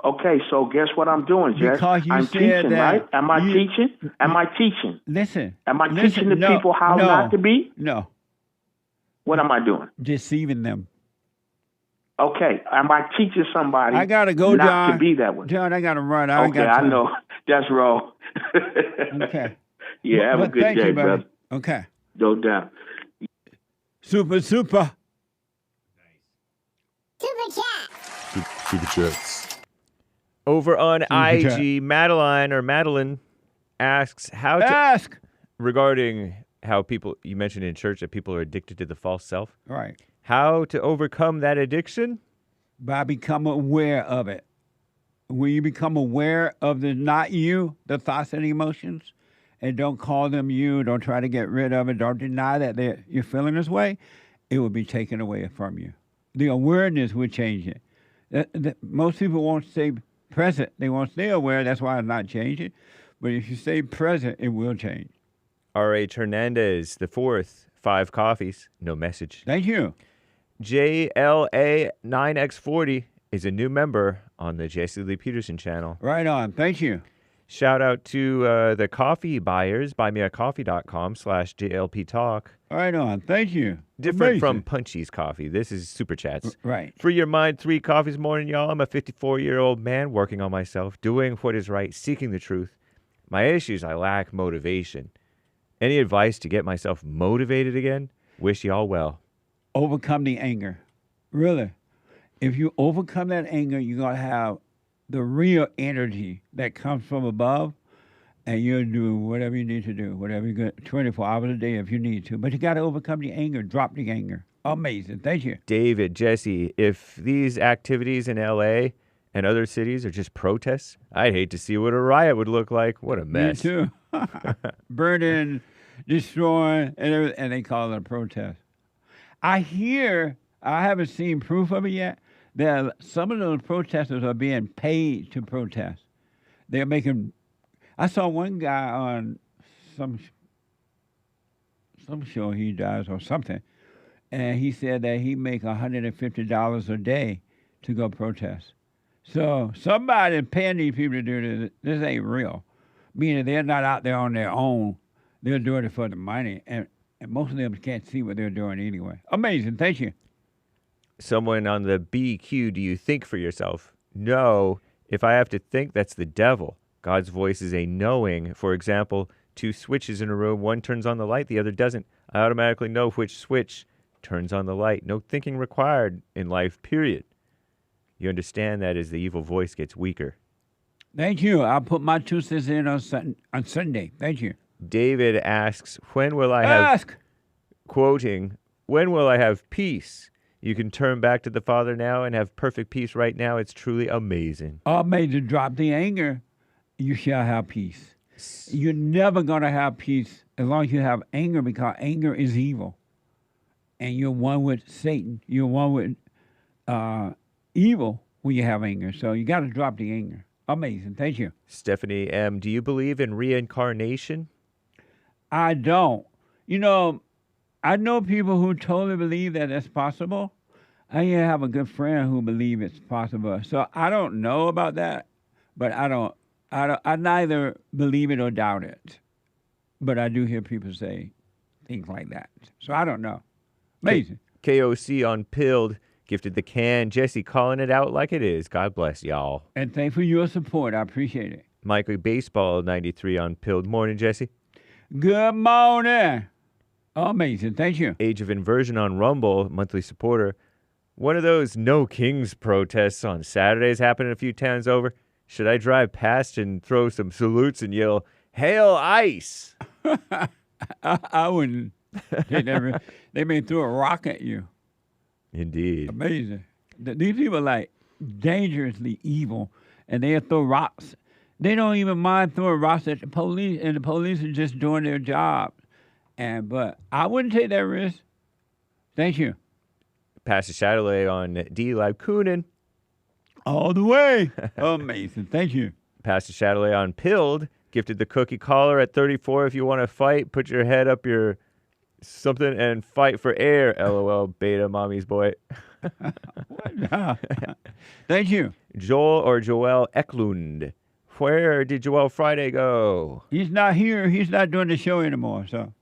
Okay, so guess what I'm doing, Jess? Because you I'm said teaching, that right? Am I teaching? Am I teaching? Listen. Am I teaching the people how not to be? No. What am I doing? Deceiving them. Okay, am I teaching somebody I gotta go, not John. to be that way? John, I gotta run. Okay, I know. That's wrong. Okay. Yeah, have a good day, brother. Okay. No doubt. Super. Super chats. Over on IG, Madeline asks regarding how people, you mentioned in church that people are addicted to the false self. Right. How to overcome that addiction? By becoming aware of it. When you become aware of the not you, the thoughts and emotions, and don't call them you, don't try to get rid of it, don't deny that you're feeling this way, it will be taken away from you. The awareness will change it. Most people won't stay present. They won't stay aware. That's why it's not changing. But if you stay present, it will change. R.H. Hernandez, the fourth, 5 coffees, no message. Thank you. JLA 9X40 is a new member on the Jesse Lee Peterson channel. Right on. Thank you. Shout out to the coffee buyers, buymeacoffee.com/JLP Talk. Right on. Thank you. Different from Punchy's Coffee. This is Super Chats. Right. Free your mind, 3 coffees morning, y'all. I'm a 54-year-old man working on myself, doing what is right, seeking the truth. My issues, I lack motivation. Any advice to get myself motivated again? Wish y'all well. Overcome the anger. Really. If you overcome that anger, you're going to have the real energy that comes from above, and you'll do whatever you need to do, whatever you get, 24 hours a day if you need to. But you got to overcome the anger, drop the anger. Amazing. Thank you. David, Jesse, if these activities in L.A. and other cities are just protests, I'd hate to see what a riot would look like. What a mess. Me too. Burning, destroying, and they call it a protest. I haven't seen proof of it yet, that some of those protesters are being paid to protest. They're making... I saw one guy on some show he does or something, and he said that he make $150 a day to go protest. So somebody paying these people to do this. This ain't real. Meaning they're not out there on their own. They're doing it for the money, and most of them can't see what they're doing anyway. Amazing. Thank you. Someone on the BQ, do you think for yourself? No. If I have to think, that's the devil. God's voice is a knowing. For example, 2 switches in a room, one turns on the light, the other doesn't. I automatically know which switch turns on the light. No thinking required in life, period. You understand that as the evil voice gets weaker. Thank you. I'll put my 2 cents in on Sunday. Thank you. David asks, when will I have... Ask! Quoting, When will I have peace? You can turn back to the Father now and have perfect peace right now. It's truly amazing. Amazing. Drop the anger. You shall have peace. You're never going to have peace as long as you have anger, because anger is evil. And you're one with Satan. You're one with evil when you have anger. So you got to drop the anger. Amazing. Thank you. Stephanie M., do you believe in reincarnation? I don't. You know, I know people who totally believe that it's possible. I even have a good friend who believes it's possible. So I don't know about that, but I neither believe it or doubt it. But I do hear people say things like that. So I don't know. Amazing. KOC on Pilled gifted the can. Jesse calling it out like it is. God bless y'all. And thanks for your support. I appreciate it. Michael Baseball 93 on Pilled. Morning, Jesse. Good morning. Amazing. Thank you. Age of Inversion on Rumble, monthly supporter. One of those No Kings protests on Saturdays happening a few towns over. Should I drive past and throw some salutes and yell, "Hail ICE"? I wouldn't. They may throw a rock at you. Indeed. Amazing. These people are like dangerously evil, and they throw rocks. They don't even mind throwing rocks at the police, and the police are just doing their job. But I wouldn't take that risk. Thank you. Pastor Chatelet on D Live Coonin. All the way. Amazing. Thank you. Pastor Chatelet on Pilled gifted the cookie collar at 34. If you want to fight, put your head up your something and fight for air. LOL, beta mommy's boy. Thank you. Joel or Joel Eklund. Where did Joel Friday go? He's not here. He's not doing the show anymore. So,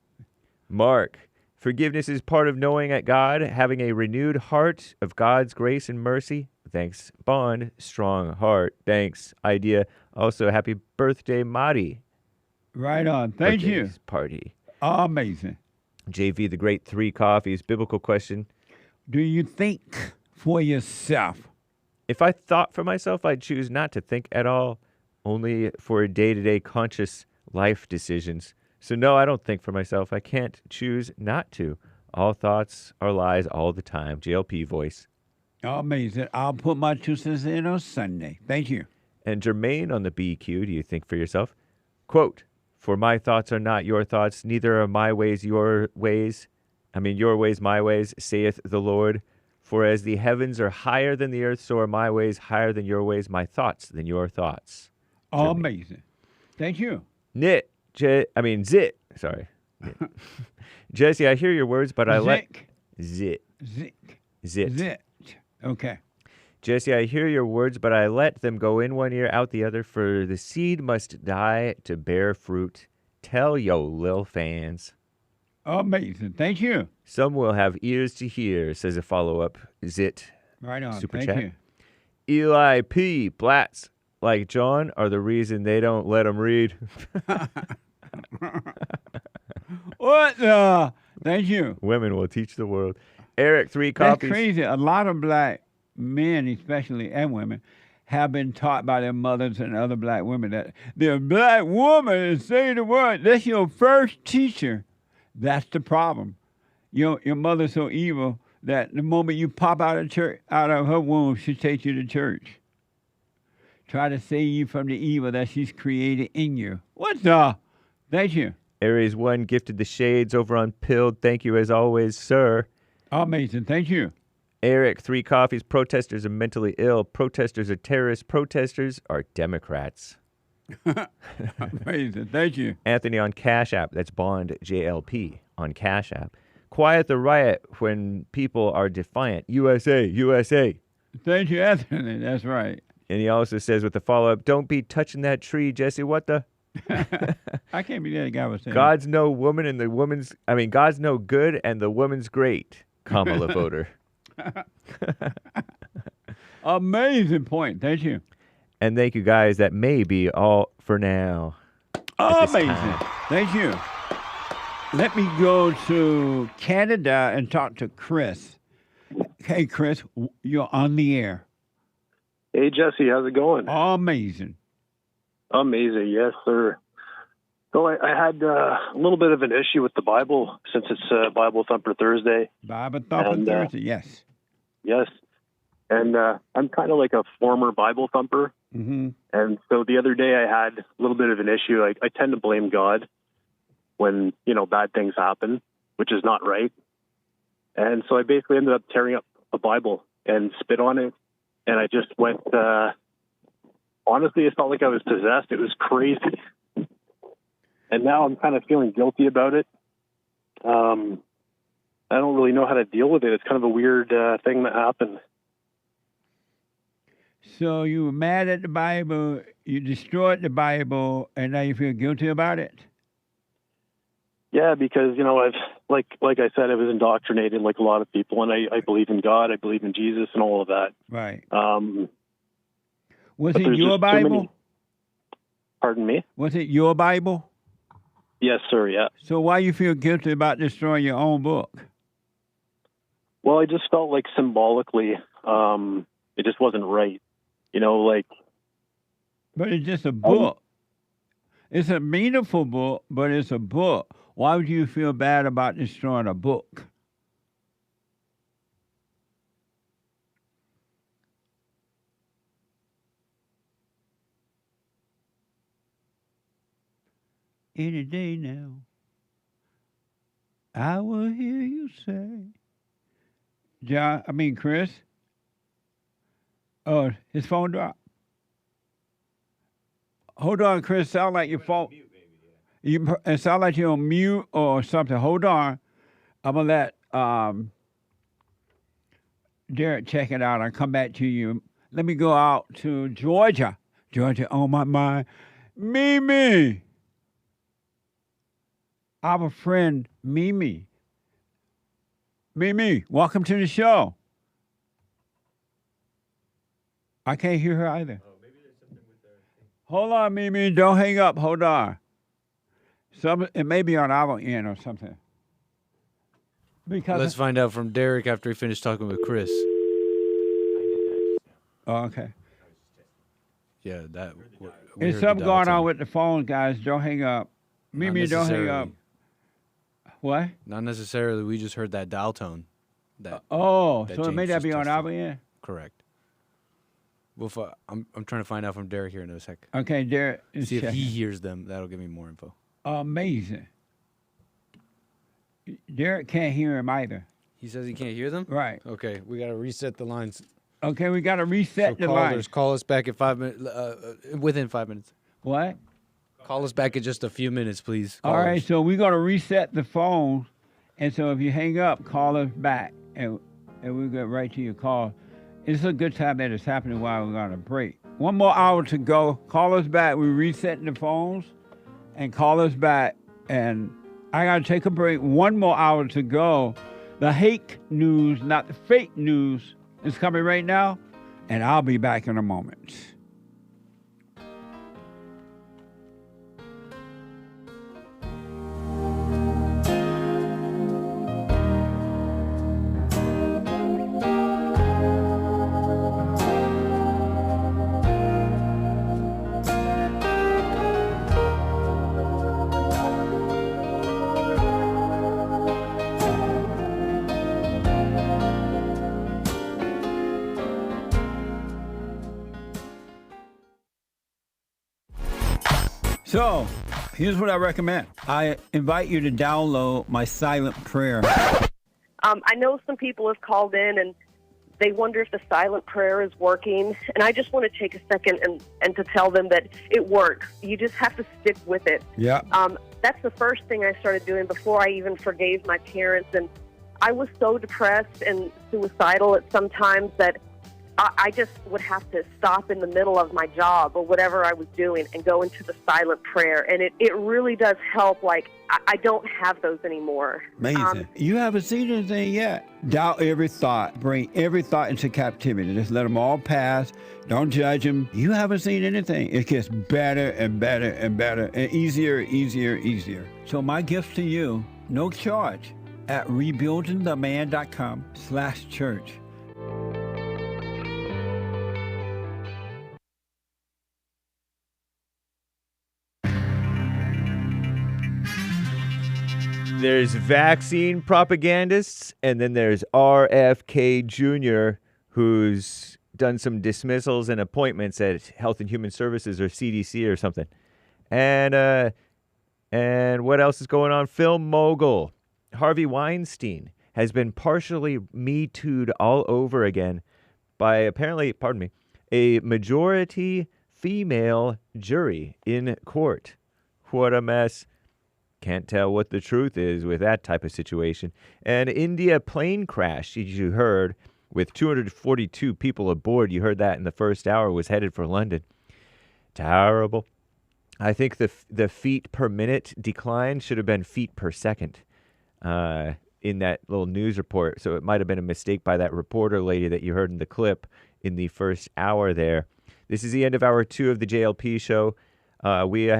Mark, forgiveness is part of knowing at God, having a renewed heart of God's grace and mercy. Thanks, Bond. Strong heart. Thanks, Idea. Also, happy birthday, Madi. Right on. Thank you. Party. Amazing. JV, the Great Three Coffees. Biblical question. Do you think for yourself? If I thought for myself, I'd choose not to think at all, only for day-to-day conscious life decisions. So no, I don't think for myself. I can't choose not to. All thoughts are lies all the time. JLP voice. Amazing. I'll put my 2 cents in on Sunday. Thank you. And Jermaine on the BQ, do you think for yourself? Quote, for my thoughts are not your thoughts, neither are my ways your ways. Your ways my ways, saith the Lord. For as the heavens are higher than the earth, so are my ways higher than your ways, my thoughts than your thoughts. Jermaine. Amazing. Thank you. Zit. Sorry. Jesse, I hear your words, but I Zit. Okay. Jesse, I hear your words, but I let them go in one ear, out the other, for the seed must die to bear fruit. Tell yo lil fans. Amazing. Thank you. Some will have ears to hear, says a follow-up. Zit. Right on. Super Thank chat. you. Eli P. Blats, like John, are the reason they don't let them read. What the? Thank you. Women will teach the world. Eric, 3 copies. That's crazy. A lot of black men, especially, and women, have been taught by their mothers and other black women that the black woman is saying the word. That's your first teacher. That's the problem. Your mother's so evil that the moment you pop out of church, out of her womb, she takes you to church. Try to save you from the evil that she's created in you. What the? Thank you. Aries 1 gifted the shades over on Pilled. Thank you as always, sir. Amazing. Thank you. Eric, 3 coffees. Protesters are mentally ill. Protesters are terrorists. Protesters are Democrats. Amazing. Thank you. Anthony on Cash App. That's Bond JLP on Cash App. Quiet the riot when people are defiant. USA, USA. Thank you, Anthony. That's right. And he also says with the follow-up, don't be touching that tree, Jesse. What the? I can't believe that guy was saying God's no woman and the woman's, God's no good and the woman's great. Kamala voter. Amazing point. Thank you. And thank you, guys. That may be all for now. Amazing. Thank you. Let me go to Canada and talk to Chris. Hey, Chris, you're on the air. Hey, Jesse, how's it going? Amazing. Amazing, yes, sir. So I had a little bit of an issue with the Bible since it's Bible Thumper Thursday. Bible Thumper Thursday, yes. Yes. And I'm kind of like a former Bible thumper. Mm-hmm. And so the other day I had a little bit of an issue. I tend to blame God when, bad things happen, which is not right. And so I basically ended up tearing up a Bible and spit on it. And I just went, honestly, it felt like I was possessed. It was crazy. And now I'm kind of feeling guilty about it. I don't really know how to deal with it. It's kind of a weird thing that happened. So you were mad at the Bible, you destroyed the Bible, and now you feel guilty about it? Yeah, because, I've, like I said, I was indoctrinated like a lot of people, and I believe in God, I believe in Jesus and all of that. Right. Was it your Bible? Pardon me? Was it your Bible? Yes, sir, yeah. So why you feel guilty about destroying your own book? Well, I just felt like symbolically, it just wasn't right. But it's just a book. It's a meaningful book, but it's a book. Why would you feel bad about destroying a book? Any day now, I will hear you say. Chris? Oh, his phone dropped. Hold on, Chris. Sound like your phone. It sound like you're on mute or something. Hold on. I'm gonna let Derek check it out. I'll come back to you. Let me go out to Georgia. Georgia on my mind. Mimi. Our friend Mimi. Mimi, welcome to the show. I can't hear her either. Oh, maybe there's something with her. Hold on, Mimi. Don't hang up. Hold on. It may be on our end or something. Let's find out from Derek after he finished talking with Chris. Oh, okay. Yeah, There's something going on with the phone, guys. Don't hang up. Mimi, don't hang up. What? Not necessarily. We just heard that dial tone. So it may not be on our end? Correct. Well, I'm trying to find out from Derek here in a sec. Okay, Derek. See if he hears them. That'll give me more info. Amazing. Derek can't hear him either. He says he can't hear them? Right. Okay, we got to reset the lines. Okay, we got to reset the lines. Call us back in 5 minutes. Within 5 minutes. What? Call us back in just a few minutes, please. All right, so we're going to reset the phone. And so if you hang up, call us back. And we'll get right to your call. It's a good time that it's happening while we're on a break. One more hour to go. Call us back. We're resetting the phones. And call us back. And I got to take a break. One more hour to go. The hate news, not the fake news, is coming right now. And I'll be back in a moment. So, here's what I recommend. I invite you to download my silent prayer. I know some people have called in and they wonder if the silent prayer is working. And I just want to take a second and to tell them that it works. You just have to stick with it. Yeah. That's the first thing I started doing before I even forgave my parents. And I was so depressed and suicidal at some times that I just would have to stop in the middle of my job or whatever I was doing and go into the silent prayer. And it really does help. Like, I don't have those anymore. Amazing. You haven't seen anything yet. Doubt every thought. Bring every thought into captivity. Just let them all pass. Don't judge them. You haven't seen anything. It gets better and better and better and easier, easier, easier. So my gift to you, no charge, at rebuildingtheman.com/church. There's vaccine propagandists, and then there's RFK Jr., who's done some dismissals and appointments at Health and Human Services or CDC or something. And what else is going on? Film mogul Harvey Weinstein has been partially Me Too'd all over again by apparently, a majority female jury in court. What a mess. Can't tell what the truth is with that type of situation. An India plane crash, as you heard, with 242 people aboard. You heard that in the first hour, was headed for London. Terrible. I think the feet per minute decline should have been feet per second in that little news report. So it might have been a mistake by that reporter lady that you heard in the clip in the first hour there. This is the end of hour 2 of the JLP show. We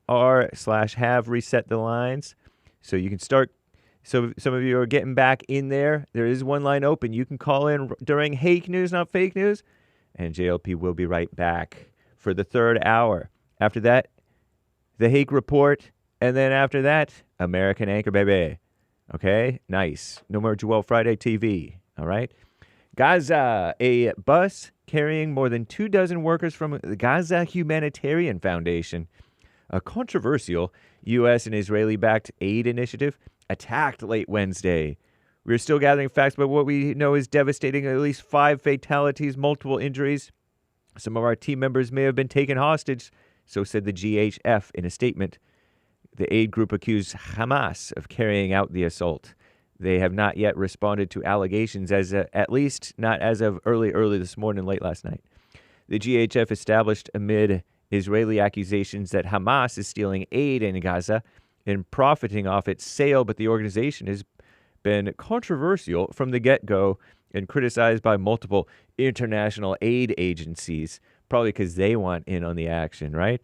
are/have reset the lines. So you can start. So some of you are getting back in there. There is one line open. You can call in during Hake News, not Fake News. And JLP will be right back for the third hour. After that, the Hake Report. And then after that, American Anchor Baby. Okay? Nice. No more Joel Friday TV. All right? Gaza, a bus carrying more than 24 workers from the Gaza Humanitarian Foundation, a controversial U.S. and Israeli-backed aid initiative, attacked late Wednesday. We're still gathering facts, but what we know is devastating. At least 5 fatalities, multiple injuries. Some of our team members may have been taken hostage, so said the GHF in a statement. The aid group accused Hamas of carrying out the assault. They have not yet responded to allegations, at least not as of early this morning, late last night. The GHF established amid Israeli accusations that Hamas is stealing aid in Gaza and profiting off its sale, but the organization has been controversial from the get-go and criticized by multiple international aid agencies, probably because they want in on the action, right?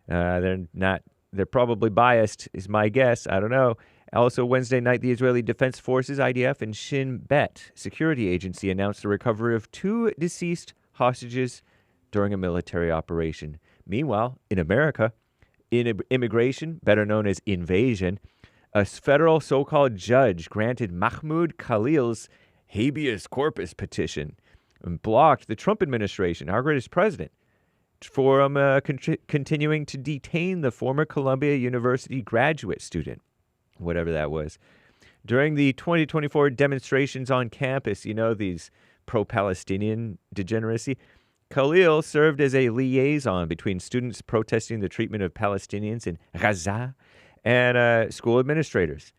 They're probably biased, is my guess. I don't know. Also, Wednesday night, the Israeli Defense Forces, IDF, and Shin Bet security agency announced the recovery of 2 deceased hostages during a military operation. Meanwhile, in America, in immigration, better known as invasion, a federal so-called judge granted Mahmoud Khalil's habeas corpus petition and blocked the Trump administration, our greatest president, from continuing to detain the former Columbia University graduate student, whatever that was. During the 2024 demonstrations on campus, you know, these pro-Palestinian degeneracy, Khalil served as a liaison between students protesting the treatment of Palestinians in Gaza and school administrators.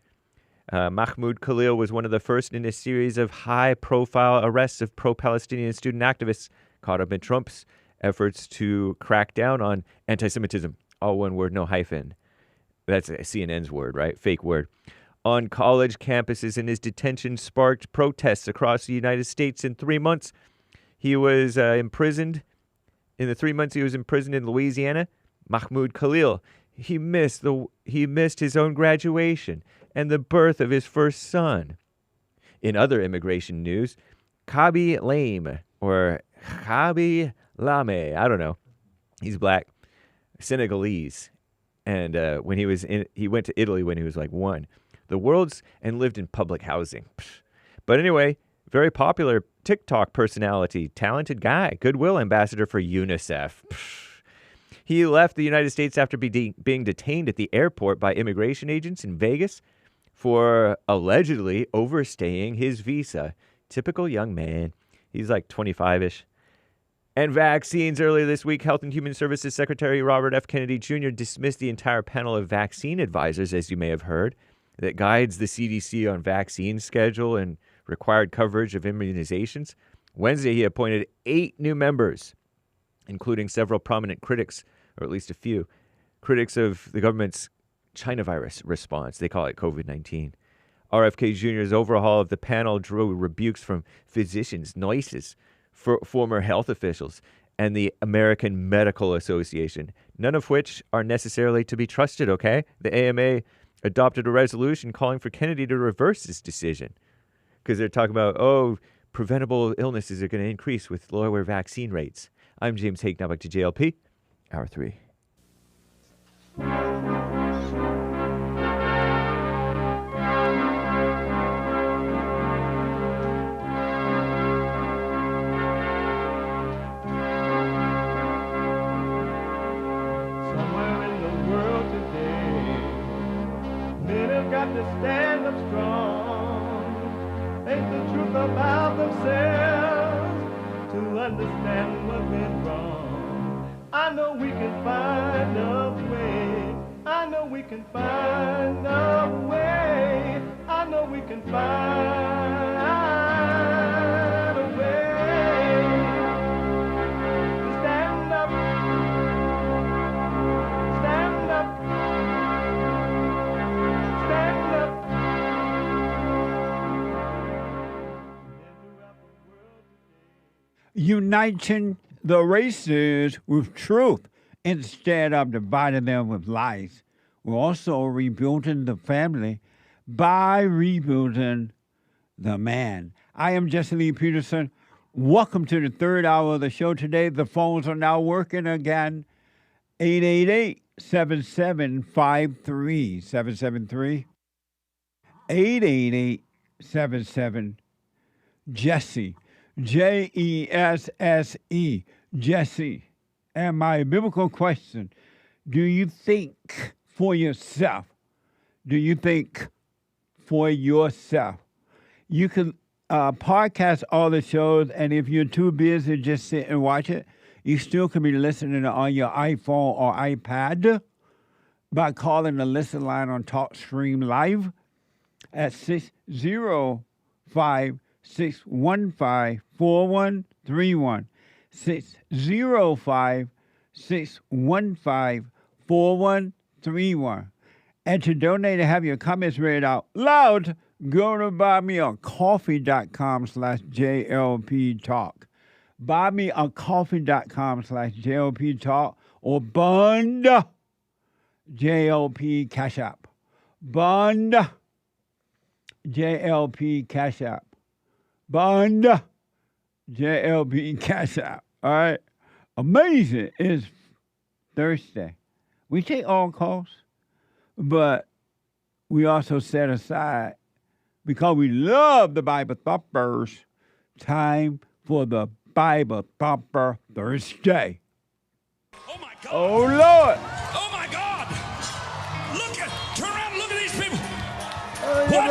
Mahmoud Khalil was one of the first in a series of high-profile arrests of pro-Palestinian student activists caught up in Trump's efforts to crack down on anti-Semitism. All one word, no hyphen. That's CNN's word, right? Fake word. On college campuses, and his detention sparked protests across the United States. In 3 months, he was imprisoned. In the 3 months he was imprisoned in Louisiana, Mahmoud Khalil, he missed his own graduation and the birth of his first son. In other immigration news, Kabi Lame, or Kabi Lame, I don't know. He's black, Senegalese. And when he went to Italy when he was like 1. And lived in public housing. But anyway, very popular TikTok personality, talented guy, goodwill ambassador for UNICEF. He left the United States after being detained at the airport by immigration agents in Vegas for allegedly overstaying his visa. Typical young man. He's like 25-ish. And vaccines. Earlier this week, Health and Human Services Secretary Robert F. Kennedy Jr. dismissed the entire panel of vaccine advisors, as you may have heard, that guides the CDC on vaccine schedule and required coverage of immunizations. Wednesday, he appointed 8 new members, including several prominent critics, or at least a few, critics of the government's China virus response. They call it COVID-19. RFK Jr.'s overhaul of the panel drew rebukes from physicians, nurses, former health officials, and the American Medical Association, none of which are necessarily to be trusted, okay? The AMA adopted a resolution calling for Kennedy to reverse this decision because they're talking about, preventable illnesses are going to increase with lower vaccine rates. I'm James Hake, now back to JLP, Hour 3. and to stand up strong. Face the truth about themselves to understand what went wrong. I know we can find a way. I know we can find a way. I know we can find a way to stand up, stand up, stand up. Uniting the races with truth instead of dividing them with lies. We're also rebuilding the family by rebuilding the man. I am Jesse Lee Peterson. Welcome to the third hour of the show today. The phones are now working again. 888-7753-773. 888-77-JESSE. Jesse. Jesse. And my biblical question, do you think for yourself? Do you think for yourself? You can podcast all the shows, and if you're too busy, just sit and watch it. You still can be listening on your iPhone or iPad by calling the listen line on TalkStream Live at 605-615-4131. 605-615-4131. And to donate and have your comments read out loud, go to buymeacoffee.com/JLP Talk. Buymeacoffee.com/JLP Talk or Bund JLP Cash App. Bund JLP Cash App. Bund JLP Cash App. All right. Amazing. It's Thursday. We take all calls, but we also set aside, because we love the Bible Thumpers, time for the Bible Thumper Thursday. Oh my God. Oh Lord. Oh my God. Turn around and look at these people. Oh, What from the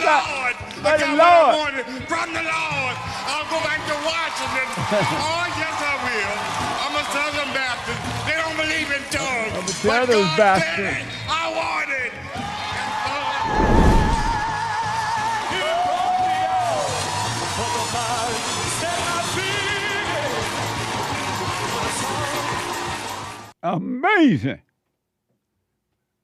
Lord? I got what I wanted from the Lord. I'll go back to Washington. Oh, yes, I will. I'm a Southern Baptist. They don't believe in tongues. I'm a Southern Baptist. I want it. Amazing.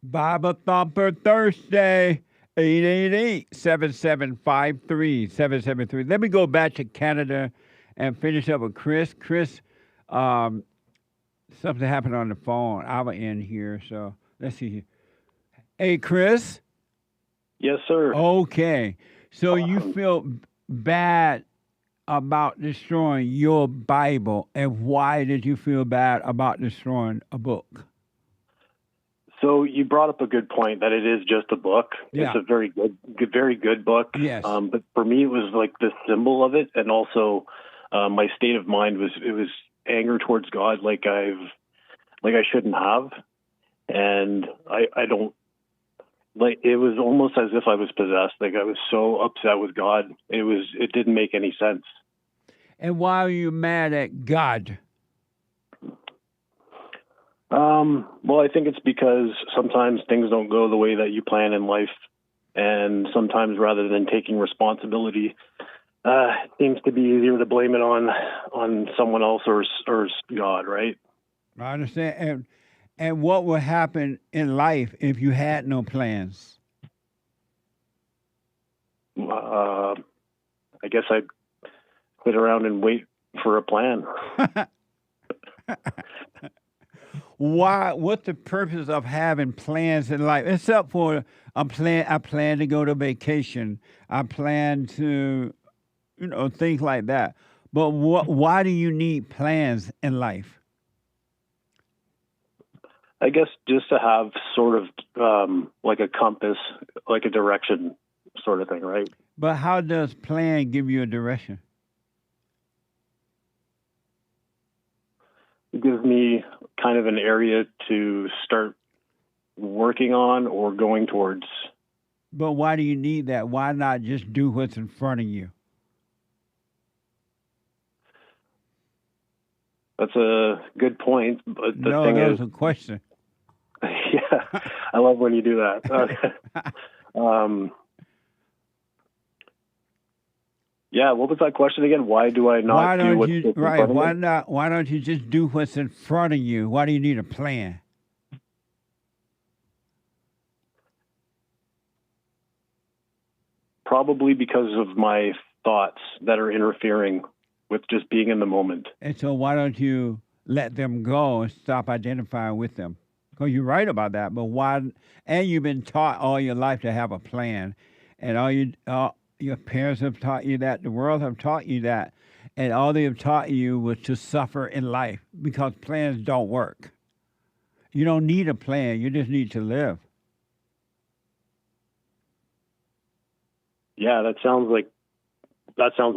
Bible Thumper Thursday. 888-7753-773. Let me go back to Canada and finish up with Chris. Chris, something happened on the phone. I was in here, so let's see here. Hey, Chris. Yes, sir. Okay. So you feel bad about destroying your Bible, and why did you feel bad about destroying a book? So you brought up a good point that it is just a book. Yeah. It's a very good book. Yes. But for me, it was like the symbol of it, and also my state of mind was anger towards God, like I shouldn't have, and I don't like. It was almost as if I was possessed. Like I was so upset with God. It didn't make any sense. And why are you mad at God? Well, I think it's because sometimes things don't go the way that you plan in life. And sometimes rather than taking responsibility, it seems to be easier to blame it on someone else or God, right? I understand. And what would happen in life if you had no plans? I guess I'd sit around and wait for a plan. Why? What's the purpose of having plans in life? Except for I plan to go to vacation. I plan to, things like that. But why do you need plans in life? I guess just to have sort of like a compass, like a direction sort of thing, right? But how does plan give you a direction? It gives me kind of an area to start working on or going towards. But why do you need that? Why not just do what's in front of you? That's a good point. But the thing that is, was a question. yeah, I love when you do that. Yeah, what was that question again? Why do I not do what's in front of me? Why don't you just do what's in front of you? Why do you need a plan? Probably because of my thoughts that are interfering with just being in the moment. And so why don't you let them go and stop identifying with them? Because you're right about that. But why? And you've been taught all your life to have a plan, and your parents have taught you that. The world have taught you that, and all they have taught you was to suffer in life because plans don't work. You don't need a plan. You just need to live. Yeah, that sounds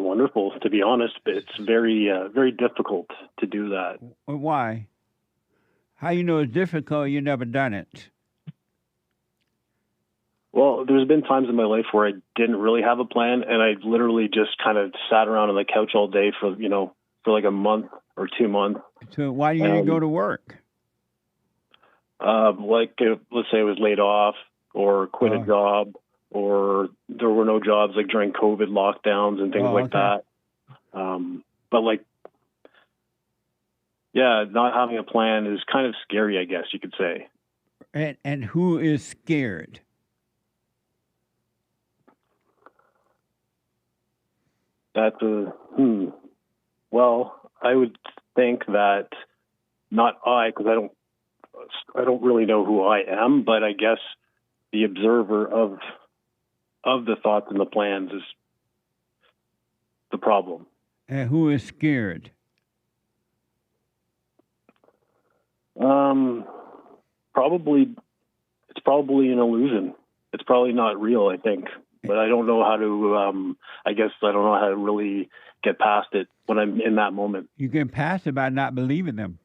wonderful, to be honest, but it's very, very difficult to do that. Why? How you know it's difficult? You never done it. Well, there's been times in my life where I didn't really have a plan, and I literally just kind of sat around on the couch all day for like a month or 2 months. So why do you go to work? Let's say I was laid off or quit a job, or there were no jobs like during COVID lockdowns and things like that. But not having a plan is kind of scary, I guess you could say. And who is scared? Well, I would think that not I, because I don't really know who I am, but I guess the observer of the thoughts and the plans is the problem. And who is scared? It's probably an illusion. It's probably not real, I think. But I don't know how to, I don't know how to really get past it when I'm in that moment. You get past it by not believing them.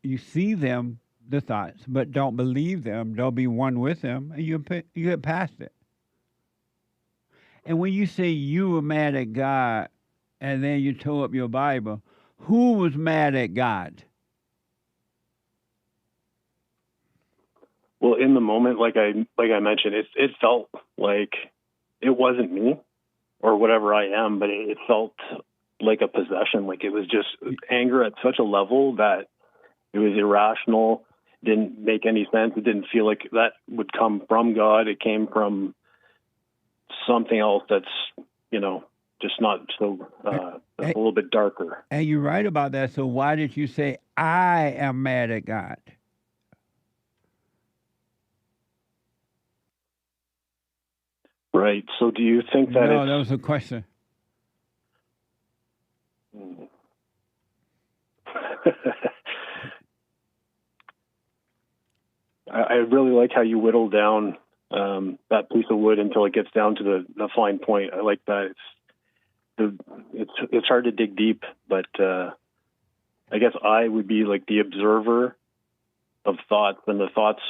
You see them, the thoughts, but don't believe them. Don't be one with them, and you get past it. And when you say you were mad at God, and then you tore up your Bible, who was mad at God? Well, in the moment, like I mentioned, it felt like it wasn't me or whatever I am, but it felt like a possession. Like it was just anger at such a level that it was irrational, didn't make any sense. It didn't feel like that would come from God. It came from something else that's, just not so, a little bit darker. And you're right about that. So why did you say, I am mad at God? Right. So do you think that No, that was a question. I really like how you whittle down that piece of wood until it gets down to the fine point. I like that. It's hard to dig deep, but I guess I would be like the observer of thoughts, and the thoughts,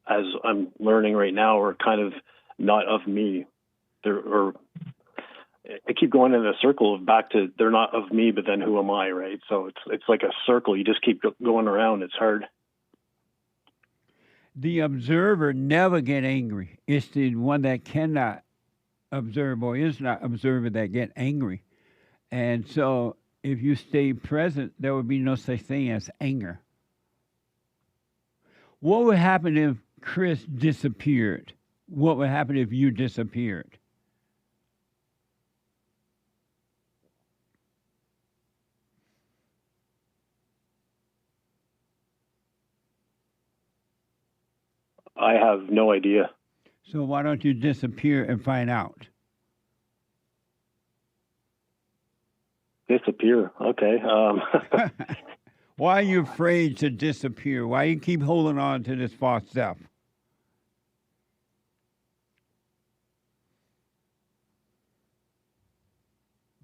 as I'm learning right now, are kind of not of me. I keep going in a circle of back to they're not of me, but then who am I, right? So it's like a circle. You just keep going around. It's hard. The observer never get angry. It's the one that cannot observe or is not observer that get angry. And so if you stay present, there would be no such thing as anger. What would happen if Chris disappeared? What would happen if you disappeared? I have no idea. So why don't you disappear and find out? Disappear? Okay. Why are you afraid to disappear? Why you keep holding on to this false self?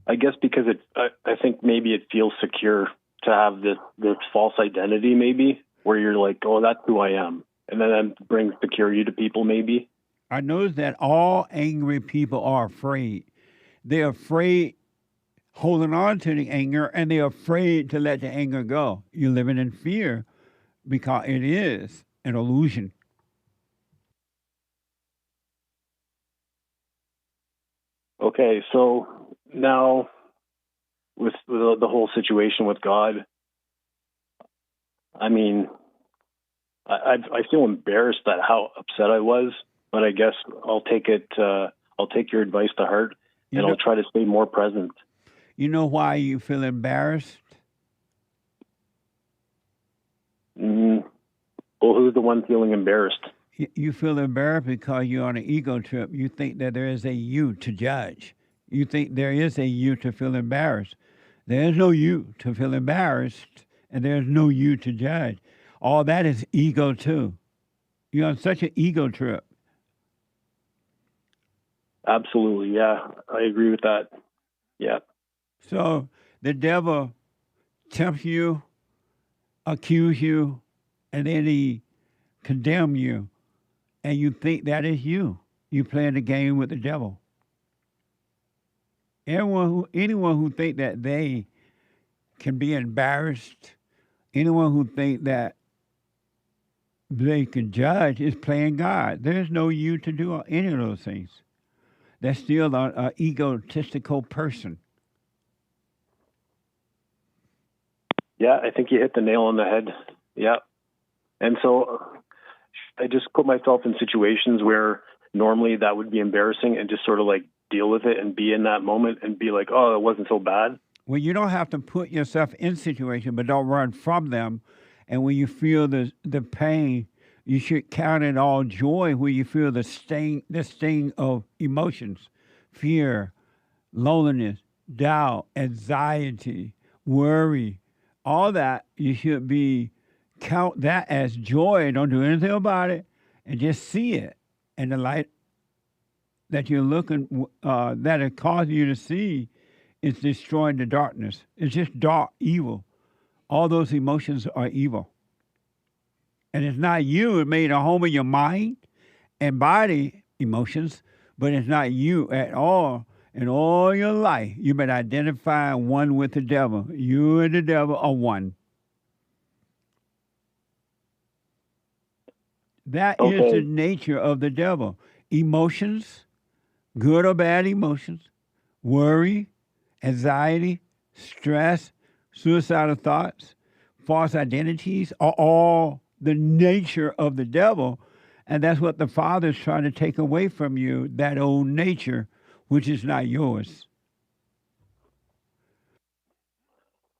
I guess because I think maybe it feels secure to have this false identity, maybe, where you're like, oh, that's who I am. And then that brings security to people, maybe. I noticed that all angry people are afraid. They're afraid holding on to the anger, and they're afraid to let the anger go. You're living in fear because it is an illusion. Okay, so now with the whole situation with God, I mean, I feel embarrassed at how upset I was, but I guess I'll take it. I'll take your advice to heart, and I'll try to stay more present. You know why you feel embarrassed? Well, who's the one feeling embarrassed? You feel embarrassed because you're on an ego trip. You think that there is a you to judge. You think there is a you to feel embarrassed. There is no you to feel embarrassed, and there's no you to judge. All that is ego too. You're on such an ego trip. Absolutely, yeah. I agree with that. Yeah. So the devil tempts you, accuse you, and then he condemn you, and you think that is you. You playing the game with the devil. Anyone who think that they can be embarrassed, anyone who think that they can judge is playing God. There's no you to do any of those things. That's still an egotistical person. Yeah, I think you hit the nail on the head. Yeah. And so I just put myself in situations where normally that would be embarrassing and just sort of like deal with it and be in that moment and be like, oh, it wasn't so bad. Well, you don't have to put yourself in situations, but don't run from them. And when you feel the pain, you should count it all joy when you feel the sting of emotions, fear, loneliness, doubt, anxiety, worry, all that. You should count that as joy. Don't do anything about it, and just see it. And the light that you're looking, that it causes you to see, is destroying the darkness. It's just dark, evil. All those emotions are evil. And it's not you. It made a home in your mind and body emotions, but it's not you at all. In all your life, you've been identifying one with the devil. You and the devil are one. That is the nature of the devil. Emotions, good or bad emotions, worry, anxiety, stress, suicidal thoughts, false identities are all the nature of the devil. And that's what the Father's trying to take away from you, that old nature, which is not yours.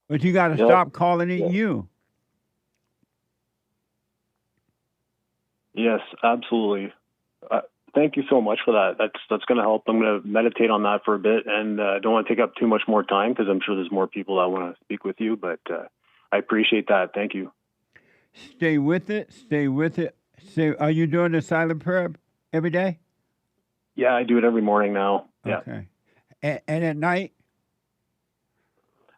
But you got to stop calling it you. Yes, absolutely. Thank you so much for that. That's going to help. I'm going to meditate on that for a bit, and I don't want to take up too much more time because I'm sure there's more people that want to speak with you, but I appreciate that. Thank you. Stay with it. Stay with it. Are you doing the silent prayer every day? Yeah, I do it every morning now. Yeah. Okay. And at night?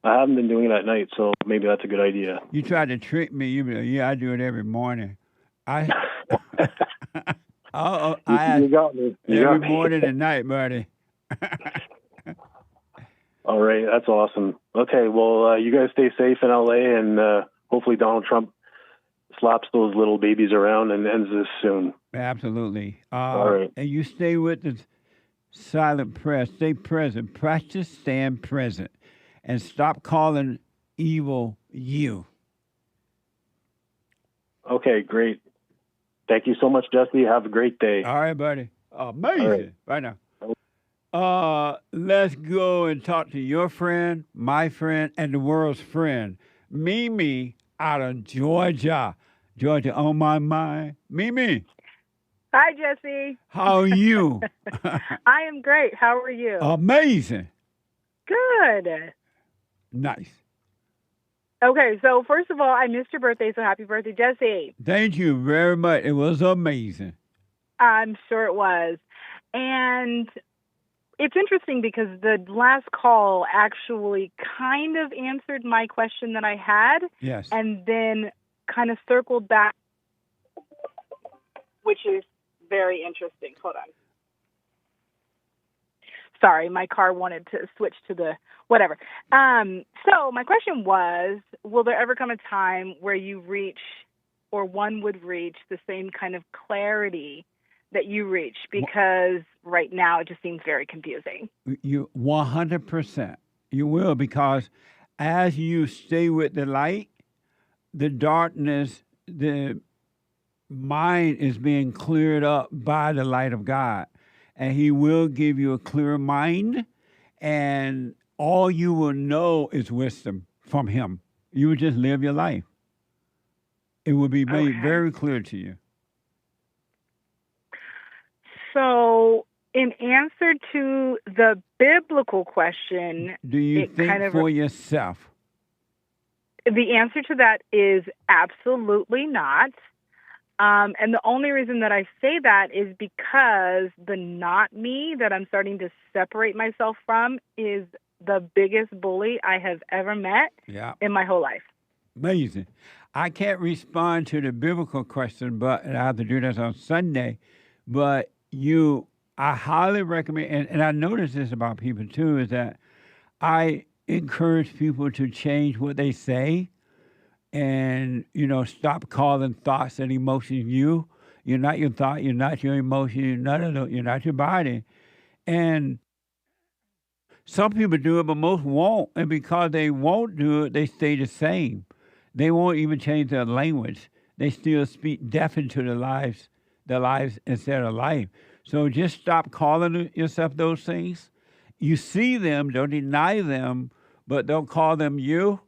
I haven't been doing it at night, so maybe that's a good idea. You tried to trick me. You be like, yeah, I do it every morning. I you got me. Every morning and night, buddy. All right, that's awesome. Okay, well, you guys stay safe in L.A., and hopefully Donald Trump slaps those little babies around and ends this soon. Absolutely. All right. And you stay with the silent prayer. Stay present. Practice staying present. And stop calling evil you. Okay, great. Thank you so much, Jesse. Have a great day. All right, buddy. Amazing. Right now. Let's go and talk to your friend, my friend, and the world's friend, Mimi out of Georgia. Georgia on my mind. Mimi. Hi, Jesse. How are you? I am great. How are you? Amazing. Good. Nice. Okay, so first of all, I missed your birthday, so happy birthday, Jesse. Thank you very much. It was amazing. I'm sure it was. And it's interesting because the last call actually kind of answered my question that I had. Yes. And then kind of circled back, which is very interesting. Hold on. Sorry, my car wanted to switch to the whatever. So my question was, will there ever come a time where you reach, or one would reach, the same kind of clarity that you reach? Because right now it just seems very confusing. You 100%. You will, because as you stay with the light, the darkness, the mind is being cleared up by the light of God. And he will give you a clear mind, and all you will know is wisdom from him. You will just live your life. It will be made very clear to you. So, in answer to the biblical question, do you think for yourself? The answer to that is absolutely not. And the only reason that I say that is because the not me that I'm starting to separate myself from is the biggest bully I have ever met in my whole life. Amazing. I can't respond to the biblical question, but I have to do this on Sunday. But I highly recommend, and I notice this about people too, is that I encourage people to change what they say. And, stop calling thoughts and emotions you. You're not your thought. You're not your emotion. You're not your body. And some people do it, but most won't. And because they won't do it, they stay the same. They won't even change their language. They still speak death into their lives instead of life. So just stop calling yourself those things. You see them, don't deny them, but don't call them you.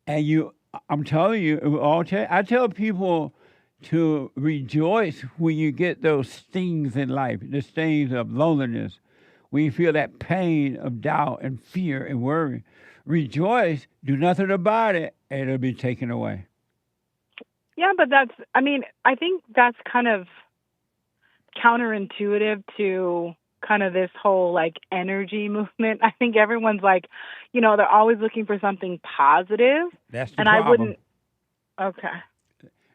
And I'm telling you, I tell people to rejoice when you get those stings in life, the stings of loneliness, when you feel that pain of doubt and fear and worry. Rejoice, do nothing about it, and it'll be taken away. Yeah, but I think that's kind of counterintuitive to kind of this whole energy movement. I think everyone's they're always looking for something positive. That's the problem. I wouldn't. Okay.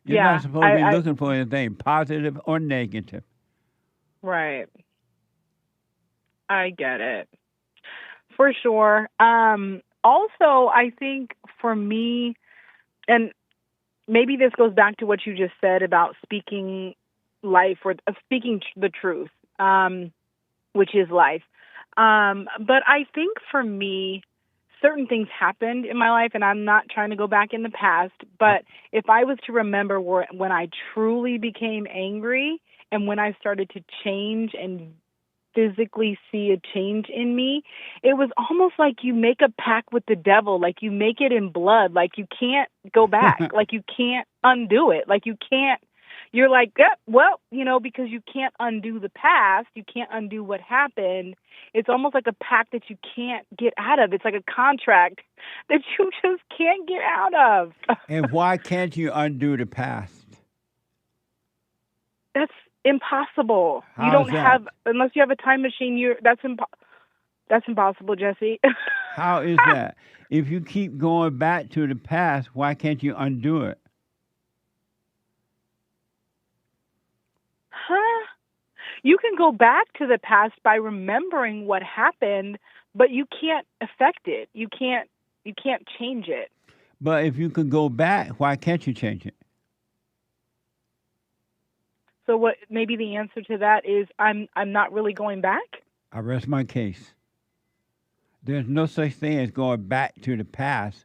You're not supposed to be looking for anything positive or negative. Right. I get it. For sure. Also, I think for me, and maybe this goes back to what you just said about speaking life or speaking the truth. Which is life. But I think for me, certain things happened in my life, and I'm not trying to go back in the past, but if I was to remember when I truly became angry and when I started to change and physically see a change in me, it was almost like you make a pact with the devil, like you make it in blood, like you can't go back, like you can't undo it, like you can't. You're like, because you can't undo the past, you can't undo what happened. It's almost like a pact that you can't get out of. It's like a contract that you just can't get out of. And why can't you undo the past? That's impossible. How you don't is that? have, unless you have a time machine. That's impossible, Jesse. How is that? If you keep going back to the past, why can't you undo it? You can go back to the past by remembering what happened, but you can't affect it. You can't change it. But if you can go back, why can't you change it? So what? Maybe the answer to that is I'm not really going back. I rest my case. There's no such thing as going back to the past.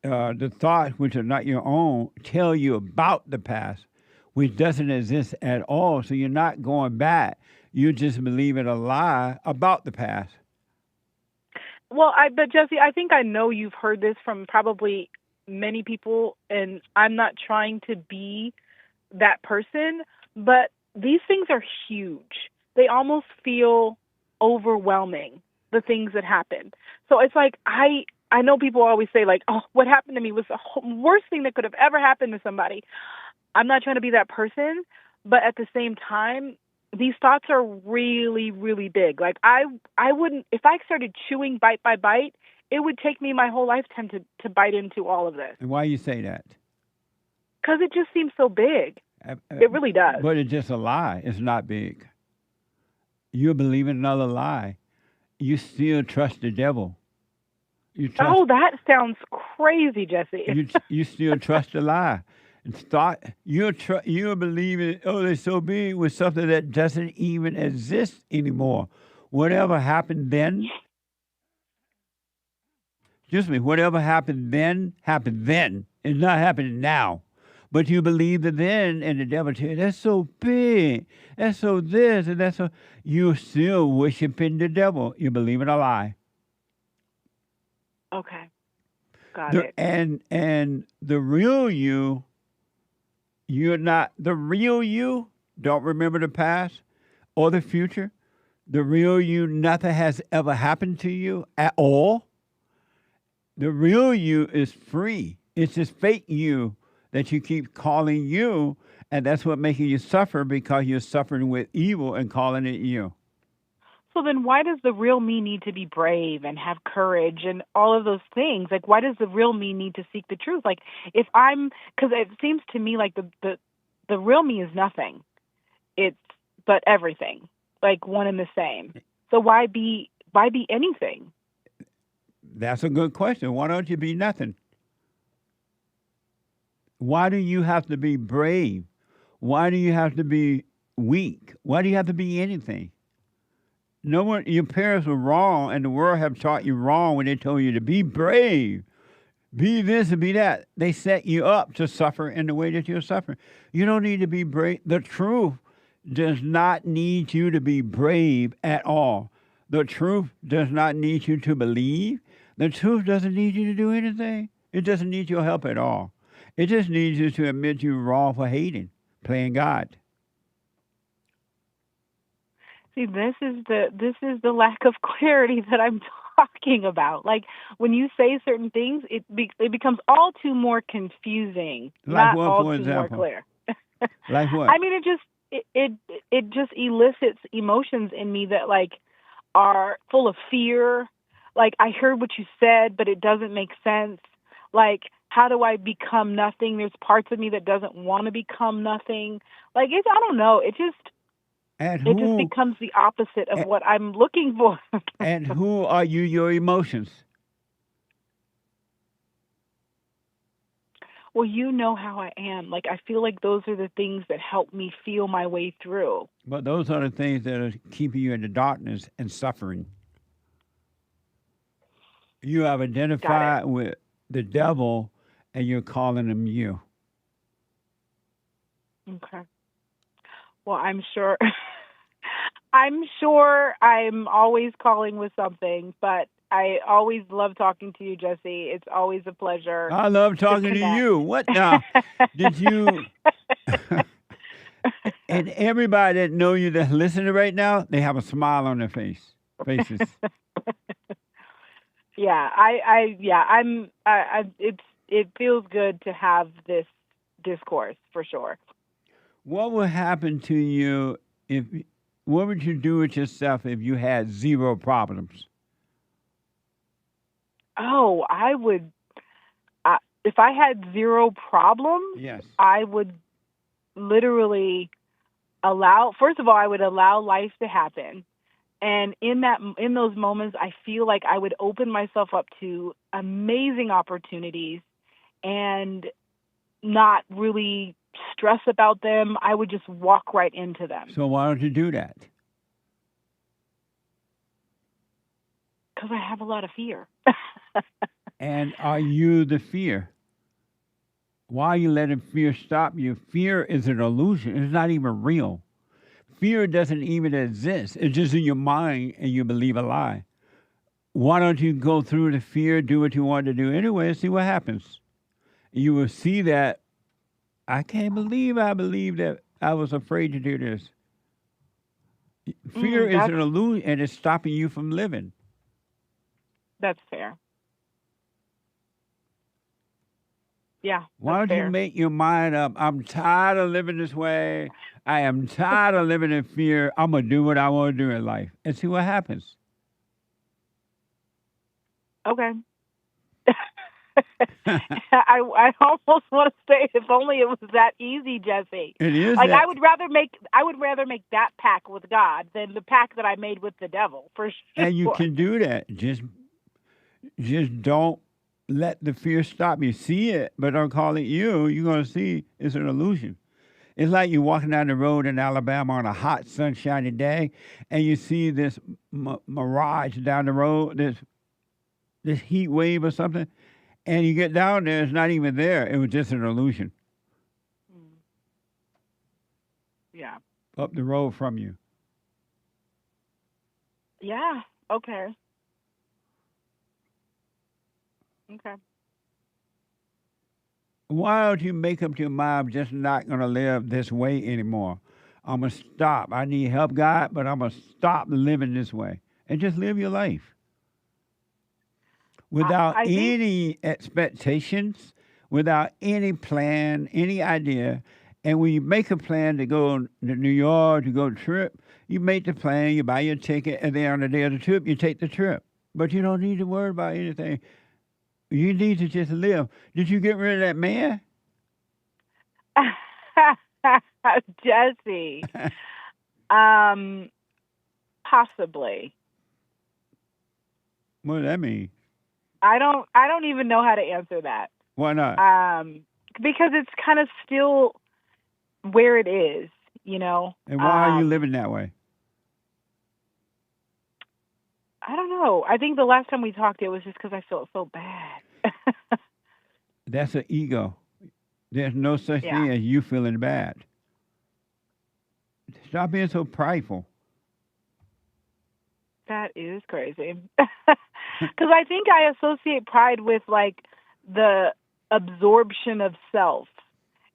The thoughts, which are not your own, tell you about the past, which doesn't exist at all. So you're not going back. You're just believing a lie about the past. Well, but Jesse, I think I know you've heard this from probably many people, and I'm not trying to be that person, but these things are huge. They almost feel overwhelming, the things that happen. So it's like, I know people always say what happened to me was the worst thing that could have ever happened to somebody. I'm not trying to be that person, but at the same time, these thoughts are really, really big. I wouldn't, if I started chewing bite by bite, it would take me my whole lifetime to bite into all of this. And why you say that? Because it just seems so big. It really does. But it's just a lie. It's not big. You're believing another lie. You still trust the devil. You trust, Oh, that sounds crazy, Jesse. you still trust the lie. You're believing, oh, they're so big with something that doesn't even exist anymore. Whatever happened then, whatever happened then. It's not happening now. But you believe the then, and the devil tell you, that's so big, that's so this, and that's so. You're still worshiping the devil. You're believing a lie. Okay. Got it. And the real you, you're not, the real you don't remember the past or the future. The real you, nothing has ever happened to you at all. The real you is free. It's this fake you that you keep calling you, and that's what making you suffer, because you're suffering with evil and calling it you. So then why does the real me need to be brave and have courage and all of those things? Like, why does the real me need to seek the truth? Like, because it seems to me like the real me is nothing. But everything, like one and the same. So why be anything? That's a good question. Why don't you be nothing? Why do you have to be brave? Why do you have to be weak? Why do you have to be anything? No one, your parents were wrong, and the world have taught you wrong when they told you to be brave, be this and be that. They set you up to suffer in the way that you're suffering. You don't need to be brave. The truth does not need you to be brave at all. The truth does not need you to believe. The truth doesn't need you to do anything. It doesn't need your help at all. It just needs you to admit you're wrong for hating, playing God. See, this is the lack of clarity that I'm talking about. Like, when you say certain things, it becomes all too more confusing, Like not what, all for too example? more clear. Like what? I mean, it just elicits emotions in me that like are full of fear. Like, I heard what you said, but it doesn't make sense. Like, how do I become nothing? There's parts of me that doesn't want to become nothing. Like, I don't know. It just becomes the opposite of what I'm looking for. And who are you, your emotions? Well, you know how I am. Like, I feel like those are the things that help me feel my way through. But those are the things that are keeping you in the darkness and suffering. You have identified with the devil, and you're calling him you. Okay. Well, I'm sure I'm always calling with something, but I always love talking to you, Jesse. It's always a pleasure. I love talking to you. What now? Did you... And everybody that know you that's listening right now, they have a smile on their faces. Yeah, it feels good to have this discourse for sure. What would happen to you what would you do with yourself if you had zero problems? Oh, I would, if I had zero problems, yes, I would literally first of all, I would allow life to happen. And in those moments, I feel like I would open myself up to amazing opportunities and not really stress about them. I would just walk right into them. So why don't you do that? Because I have a lot of fear. And are you the fear? Why are you letting fear stop you? Fear is an illusion. It's not even real. Fear doesn't even exist. It's just in your mind, and you believe a lie. Why don't you go through the fear, do what you want to do anyway, and see what happens? You will see that, I can't believe I believed that I was afraid to do this. Fear is an illusion, and it's stopping you from living. That's fair. Yeah. Why don't you make your mind up? I'm tired of living this way. I am tired of living in fear. I'm going to do what I want to do in life and see what happens. Okay. I almost want to say if only it was that easy, Jesse. It is. Like that. I would rather make that pact with God than the pact that I made with the devil, for sure. And you can do that. Just don't let the fear stop you. See it, but don't call it you. You're going to see it's an illusion. It's like you're walking down the road in Alabama on a hot, sunshiny day, and you see this mirage down the road, this heat wave or something, and you get down there, it's not even there. It was just an illusion. Yeah. Up the road from you. Yeah. Okay. Okay. Why don't you make up your mind, I'm just not going to live this way anymore? I'm going to stop. I need help, God, but I'm going to stop living this way. And just live your life. Without any expectations, without any plan, any idea. And when you make a plan to go to New York, to go to trip, you make the plan, you buy your ticket, and then on the day of the trip, you take the trip. But you don't need to worry about anything. You need to just live. Did you get rid of that man? Jesse. Possibly. What does that mean? I don't even know how to answer that. Why not? Because it's kind of still where it is, you know. And why are you living that way? I don't know. I think the last time we talked, it was just because I felt so bad. That's an ego. There's no such thing as you feeling bad. Stop being so prideful. That is crazy. Because I think I associate pride with, like, the absorption of self.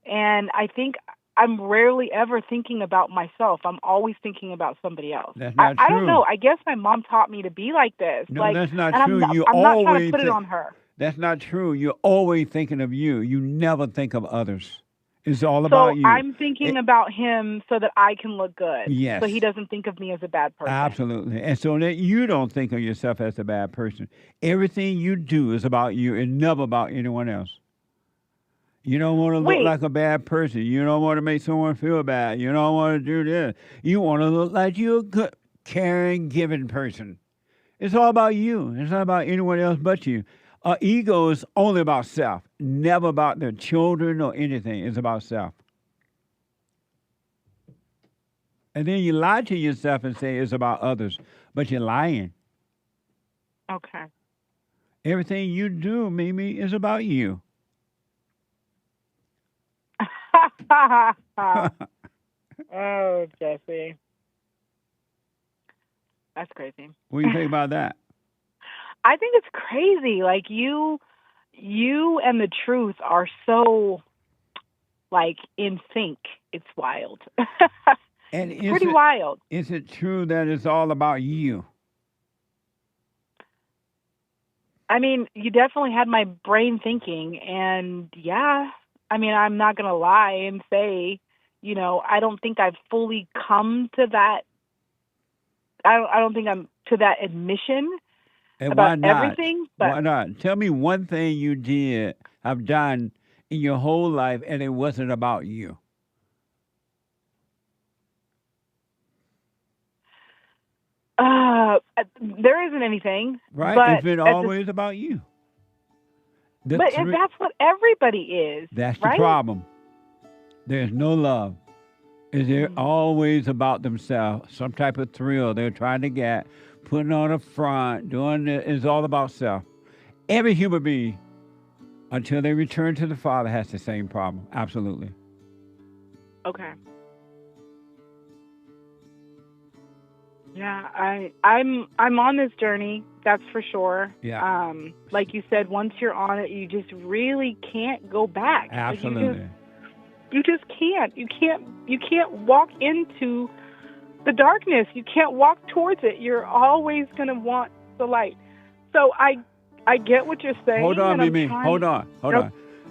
And I think I'm rarely ever thinking about myself. I'm always thinking about somebody else. That's not true. I don't know. I guess my mom taught me to be like this. No, like, that's not and true. I'm not trying to put it on her. That's not true. You're always thinking of you. You never think of others. It's all about you. So I'm thinking about him so that I can look good. Yes. So he doesn't think of me as a bad person. Absolutely. And so that you don't think of yourself as a bad person. Everything you do is about you and never about anyone else. You don't want to look like a bad person. You don't want to make someone feel bad. You don't want to do this. You want to look like you're a good, caring, giving person. It's all about you. It's not about anyone else but you. Ego is only about self, never about their children or anything. It's about self. And then you lie to yourself and say it's about others, but you're lying. Okay. Everything you do, Mimi, is about you. Oh, Jesse. That's crazy. What do you think about that? I think it's crazy. Like, you and the truth are so, like, in sync. It's wild. And it's pretty wild. Is it true that it's all about you? I mean, you definitely had my brain thinking, and yeah, I mean, I'm not going to lie and say, you know, I don't think I've fully come to that. I don't think I'm to that admission and about why not? everything. But why not? Tell me one thing you have done in your whole life, and it wasn't about you. There isn't anything. Right? But it's been always about you. That's what everybody is. That's right? the problem. There's no love. They're always about themselves, some type of thrill they're trying to get, putting on a front, doing it. It's all about self. Every human being, until they return to the Father, has the same problem. Absolutely. Okay. Yeah, I'm on this journey, that's for sure. Yeah. Like you said, once you're on it, you just really can't go back. Absolutely. Like you just can't. You can't walk into the darkness. You can't walk towards it. You're always going to want the light. So I get what you're saying. Hold on, Mimi. Hold on.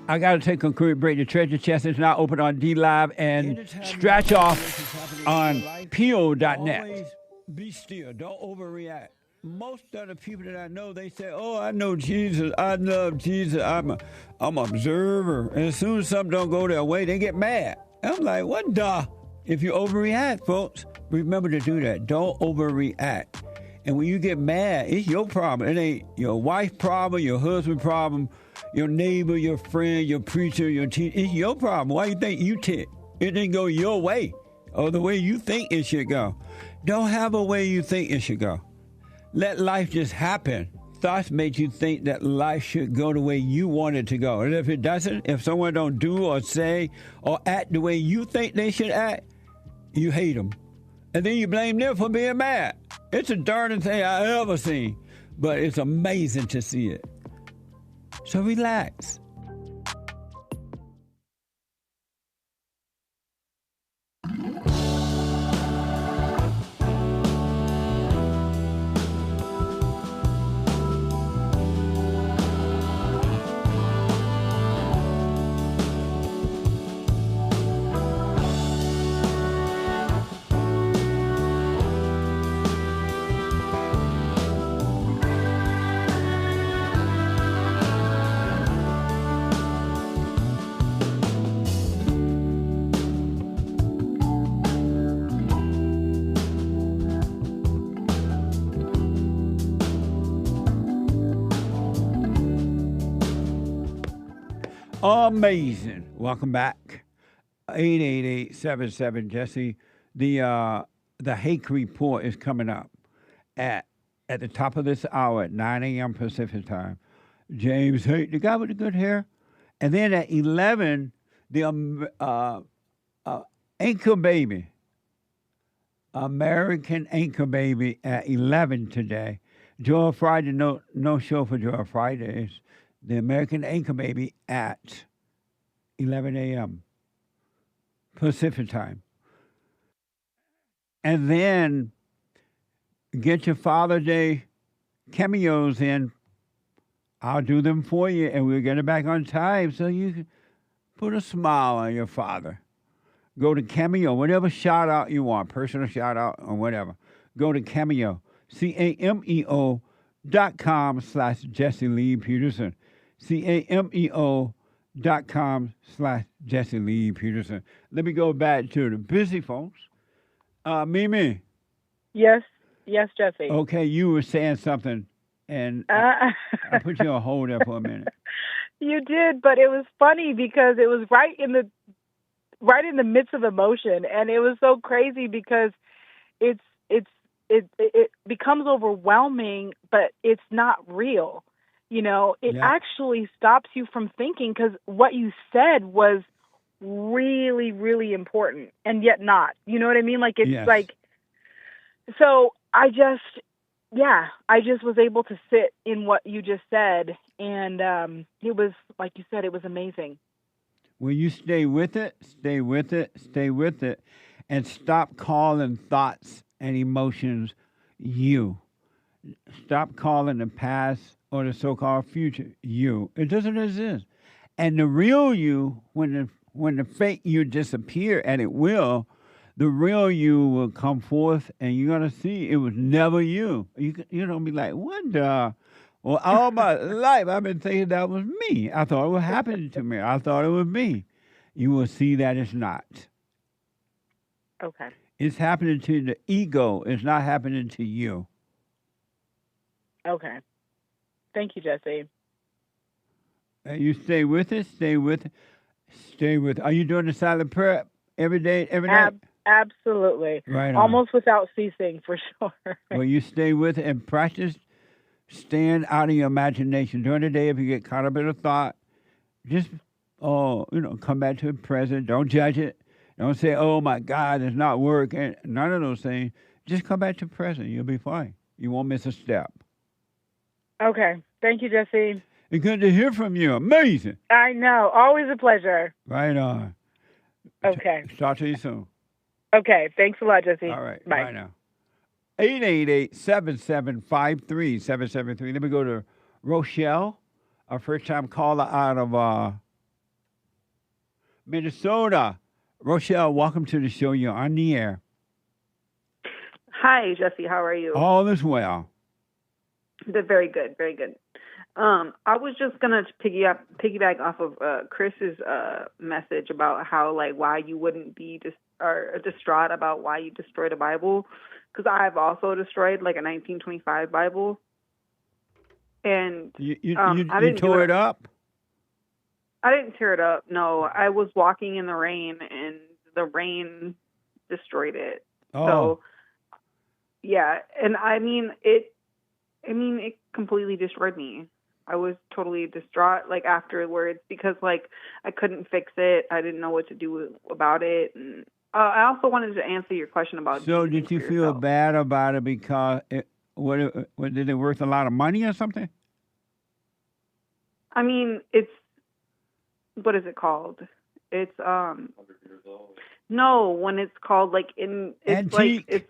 I got to take a quick break. The treasure chest is now open on DLive and scratch off on PO.net. Be still. Don't overreact. most of the people that I know, they say, "Oh, I know Jesus. I love Jesus. I'm an observer." And as soon as something don't go their way, they get mad. I'm like, what the? If you overreact, folks, remember to do that. Don't overreact. And when you get mad, it's your problem. It ain't your wife's problem, your husband's problem, your neighbor, your friend, your preacher, your teacher. It's your problem. Why you think you tick? It didn't go your way or the way you think it should go. Don't have a way you think it should go. Let life just happen. Thoughts make you think that life should go the way you want it to go. And if it doesn't, if someone don't do or say or act the way you think they should act, you hate them. And then you blame them for being mad. It's the darndest thing I ever seen. But it's amazing to see it. So relax. Amazing. Welcome back. 888-77-JESSE. The Hake Report is coming up at the top of this hour at 9 a.m. Pacific time. James Hake, the guy with the good hair. And then at 11, the Anchor Baby. American Anchor Baby at 11 today. Joy Friday, no show for Joy Fridays. The American Anchor Baby at 11 a.m. Pacific time. And then get your Father's Day cameos in. I'll do them for you, and we'll get it back on time so you can put a smile on your father. Go to Cameo, whatever shout out you want, personal shout out or whatever. Go to Cameo, CAMEO.com/Jesse Lee Peterson. CAMEO.com/Jesse Lee Peterson. Let me go back to the busy folks. Mimi. Yes, Jesse. Okay, you were saying something, and I put you on hold there for a minute. You did, but it was funny because it was right in the midst of emotion, and it was so crazy because it becomes overwhelming, but it's not real. You know, it actually stops you from thinking because what you said was really, really important and yet not. You know what I mean? Like, it's like, so I just was able to sit in what you just said. And it was, like you said, it was amazing. Will you stay with it, and stop calling thoughts and emotions you? Stop calling the past or the so-called future you. It doesn't exist. And the real you, when the fake you disappear, and it will, the real you will come forth, and you're going to see it was never you. You're going to be like, what the? Well, all my life I've been thinking that was me. I thought it was happening to me. I thought it was me. You will see that it's not. Okay. It's happening to the ego. It's not happening to you. Okay. Thank you, Jesse. You stay with it, stay with it, stay with it. Are you doing the silent prayer every day, every night? Absolutely. Right on. Almost without ceasing, for sure. Well, you stay with it and practice staying out of your imagination. During the day, if you get caught up in a thought, just, come back to the present. Don't judge it. Don't say, oh, my God, it's not working. None of those things. Just come back to the present. You'll be fine. You won't miss a step. Okay. Thank you, Jesse. It's good to hear from you. Amazing. I know. Always a pleasure. Right on. Okay. Talk to you soon. Okay. Thanks a lot, Jesse. All right. Bye. Bye now. 888-7753-773. Let me go to Rochelle, our first-time caller out of Minnesota. Rochelle, welcome to the show. You're on the air. Hi, Jesse. How are you? All is well. Very good, very good. I was just gonna piggyback off of Chris's message about how like why you wouldn't be distraught about why you destroyed a Bible, because I've also destroyed like a 1925 Bible, and You I didn't do tore it up? I didn't tear it up. No, I was walking in the rain, and the rain destroyed it. Oh. So, yeah, and I mean it completely destroyed me. I was totally distraught, like, afterwards, because, like, I couldn't fix it. I didn't know what to do about it. And I also wanted to answer your question about. So did you feel bad about it because did it worth a lot of money or something? I mean, it's, what is it called? It's no, when it's called like it's antique. Like it's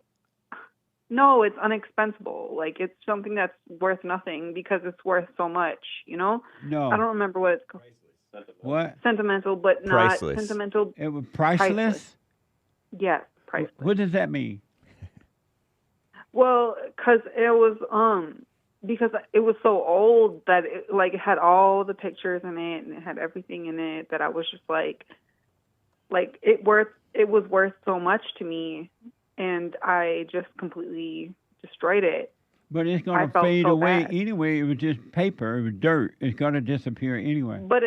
no, it's unexpensible. Like it's something that's worth nothing because it's worth so much. You know? No, I don't remember what it's called. What? Sentimental, but Priceless. not sentimental. It was priceless. Yes, priceless. What does that mean? Well, because it was so old that it had all the pictures in it and it had everything in it that I was just like it was worth so much to me, and I just completely destroyed it. But it's going to fade away anyway. It was just paper. It was dirt. It's going to disappear anyway. But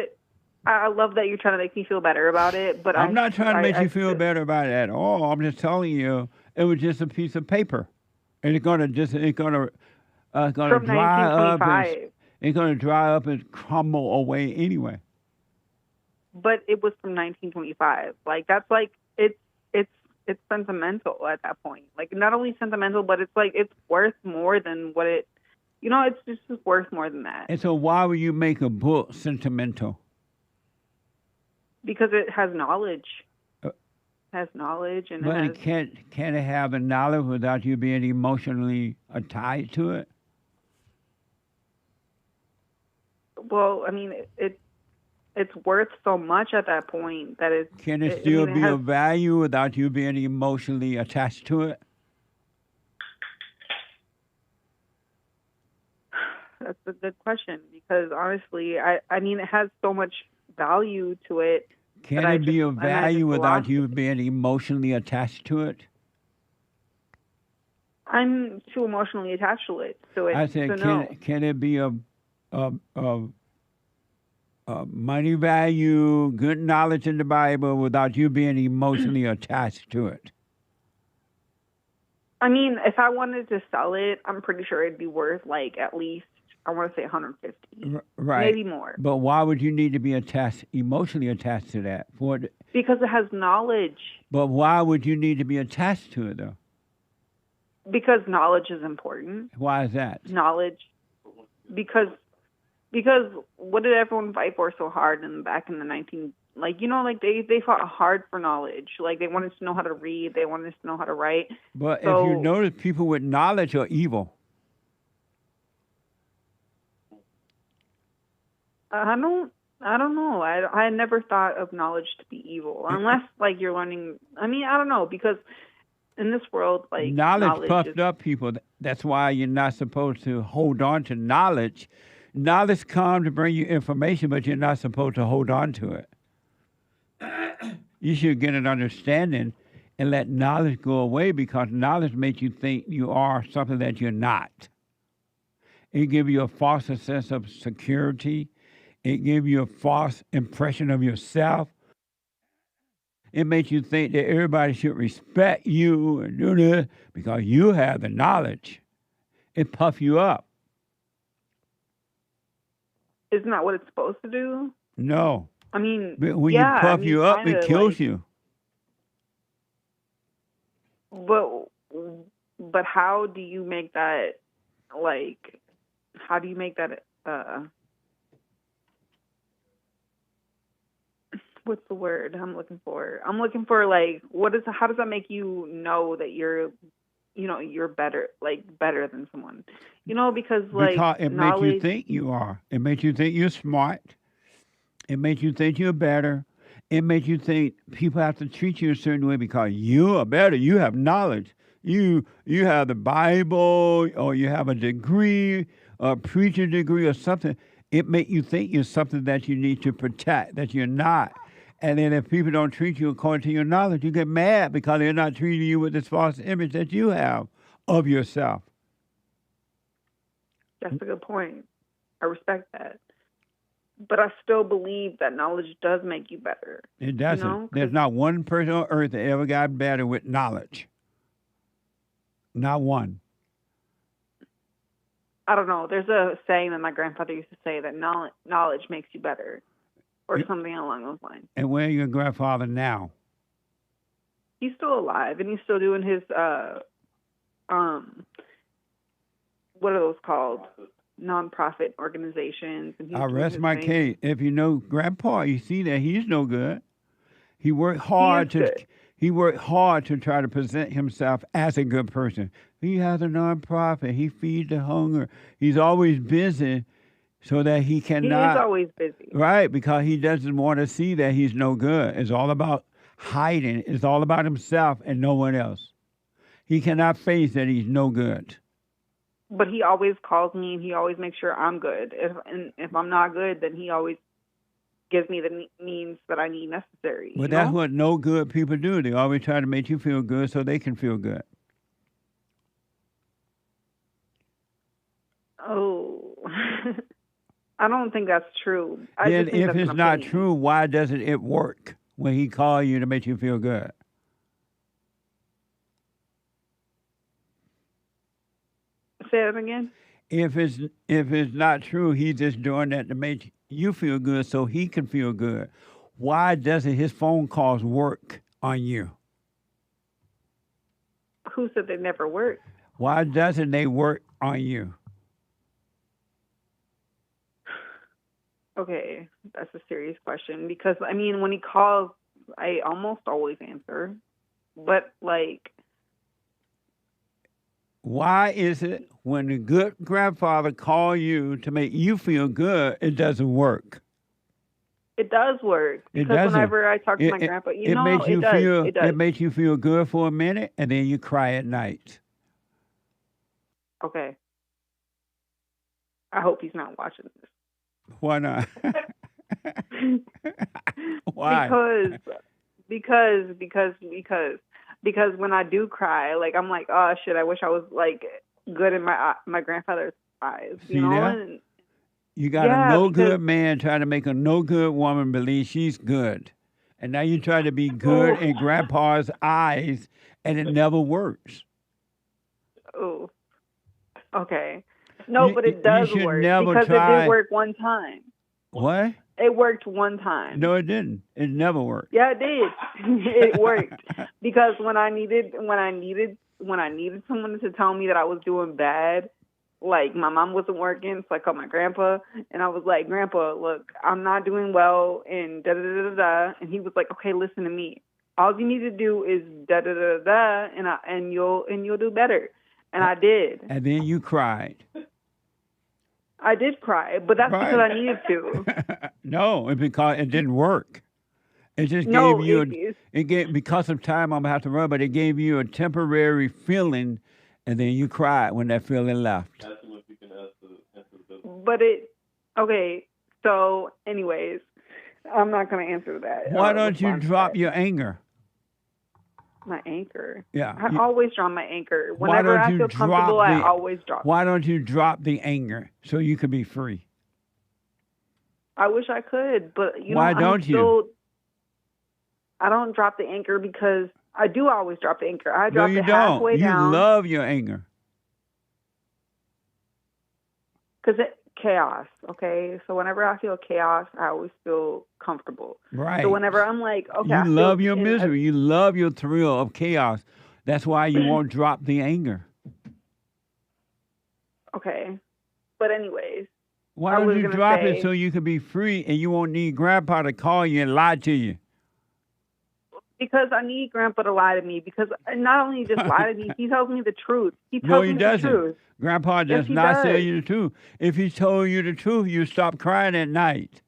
I love that you're trying to make me feel better about it. But I'm not trying to make you feel better about it at all. I'm just telling you it was just a piece of paper, and it's going to dry up. It's going to dry up and crumble away anyway. But it was from 1925. Like that's like it's sentimental at that point. Like not only sentimental, but it's like it's worth more than what it. You know, it's just worth more than that. And so, why would you make a book sentimental? Because it has knowledge. It has knowledge, and but it can't it have the knowledge without you being emotionally tied to it? Well, I mean, it's worth so much at that point that it's. Can it still be of value without you being emotionally attached to it? That's a good question because honestly, I mean, it has so much value to it. Can it be of value without you being emotionally attached to it? I'm too emotionally attached to it. I said, can it be of money value, good knowledge in the Bible without you being emotionally attached to it? I mean, if I wanted to sell it, I'm pretty sure it'd be worth like at least, I want to say 150, right? Maybe more. But why would you need to be emotionally attached to that? Because it has knowledge. But why would you need to be attached to it, though? Because knowledge is important. Why is that? Knowledge. Because what did everyone fight for so hard back in the they fought hard for knowledge. Like they wanted to know how to read, they wanted to know how to write. But if you notice, people with knowledge are evil. I don't know. I never thought of knowledge to be evil, unless like you're learning. I mean, I don't know, because in this world, like knowledge puffed up people. That's why you're not supposed to hold on to knowledge. Knowledge comes to bring you information, but you're not supposed to hold on to it. You should get an understanding and let knowledge go away, because knowledge makes you think you are something that you're not. It gives you a false sense of security. It gives you a false impression of yourself. It makes you think that everybody should respect you and do this because you have the knowledge. It puffs you up. Isn't that what it's supposed to do? No. I mean, but when you puff you up, it kills you. But how do you make that, like, how do you make that, what's the word I'm looking for? I'm looking for, like, how does that make you know that you're better, better than someone? Because it makes you think you are. It makes you think you're smart. It makes you think you're better. It makes you think people have to treat you a certain way because you are better. You have knowledge. You have the Bible, or you have a degree, a preacher degree or something, it make you think you're something that you need to protect, that you're not. And then if people don't treat you according to your knowledge, you get mad because they're not treating you with this false image that you have of yourself. That's a good point. I respect that. But I still believe that knowledge does make you better. It doesn't. You know? There's not one person on earth that ever got better with knowledge. Not one. I don't know. There's a saying that my grandfather used to say that knowledge makes you better, or something along those lines. And where's your grandfather now? He's still alive, and he's still doing his what are those called? Nonprofit organizations. And I rest my case. If you know Grandpa, you see that he's no good. He worked hard He worked hard to try to present himself as a good person. He has a nonprofit. He feeds the hunger. He's always busy so that he cannot. He is always busy. Right, because he doesn't want to see that he's no good. It's all about hiding. It's all about himself and no one else. He cannot face that he's no good. But he always calls me, and he always makes sure I'm good. If I'm not good, then he always gives me the means that I need necessary. But that's what no good people do. They always try to make you feel good so they can feel good. Oh, I don't think that's true. Then if it's not true, why doesn't it work when he calls you to make you feel good? Say that again? If it's not true, he's just doing that to make you feel good so he can feel good. Why doesn't his phone calls work on you? Who said they never work? Why doesn't they work on you? Okay, that's a serious question because, I mean, when he calls, I almost always answer. But, like... Why is it when a good grandfather calls you to make you feel good, it doesn't work? It does work. It Because doesn't. whenever I talk to my grandpa, it makes you feel good for a minute, and then you cry at night. Okay. I hope he's not watching this. Why not? Why? Because when I do cry, like I'm like, oh shit, I wish I was like good in my grandfather's eyes. See that? You got a no good man trying to make a no good woman believe she's good. And now you try to be good in grandpa's eyes and it never works. Oh. Okay. No, but it does work because try. It did work one time. What? It worked one time. No, it didn't. It never worked. Yeah, it did. It worked because when I needed someone to tell me that I was doing bad, like my mom wasn't working, so I called my grandpa and I was like, "Grandpa, look, I'm not doing well," and da da da da da. And he was like, "Okay, listen to me. All you need to do is da da da da, and you'll do better." And I did. And then you cried. I did cry, but that's because I needed to. No, it's because it didn't work. It just gave because of time I'm gonna have to run, but it gave you a temporary feeling, and then you cried when that feeling left. But okay. So, anyways, I'm not gonna answer that. Why don't you drop your anger? My anchor. Yeah. I always drop my anchor. Whenever I feel comfortable, I always drop it. Why don't you drop the anger so you can be free? I wish I could, but why don't you? I don't drop the anchor because I do always drop the anchor. I drop it halfway down. You love your anger. Because chaos, okay? So whenever I feel chaos, I always feel comfortable. Right. So whenever I'm like, okay, you love your misery. You love your thrill of chaos. That's why you won't drop the anger. Okay. But anyways. Why don't you drop it so you can be free and you won't need Grandpa to call you and lie to you? Because I need Grandpa to lie to me. Because not only just lie to me, he tells me the truth. He tells No, he me doesn't. the truth. Grandpa does not tell you the truth. If he told you the truth, you stop crying at night.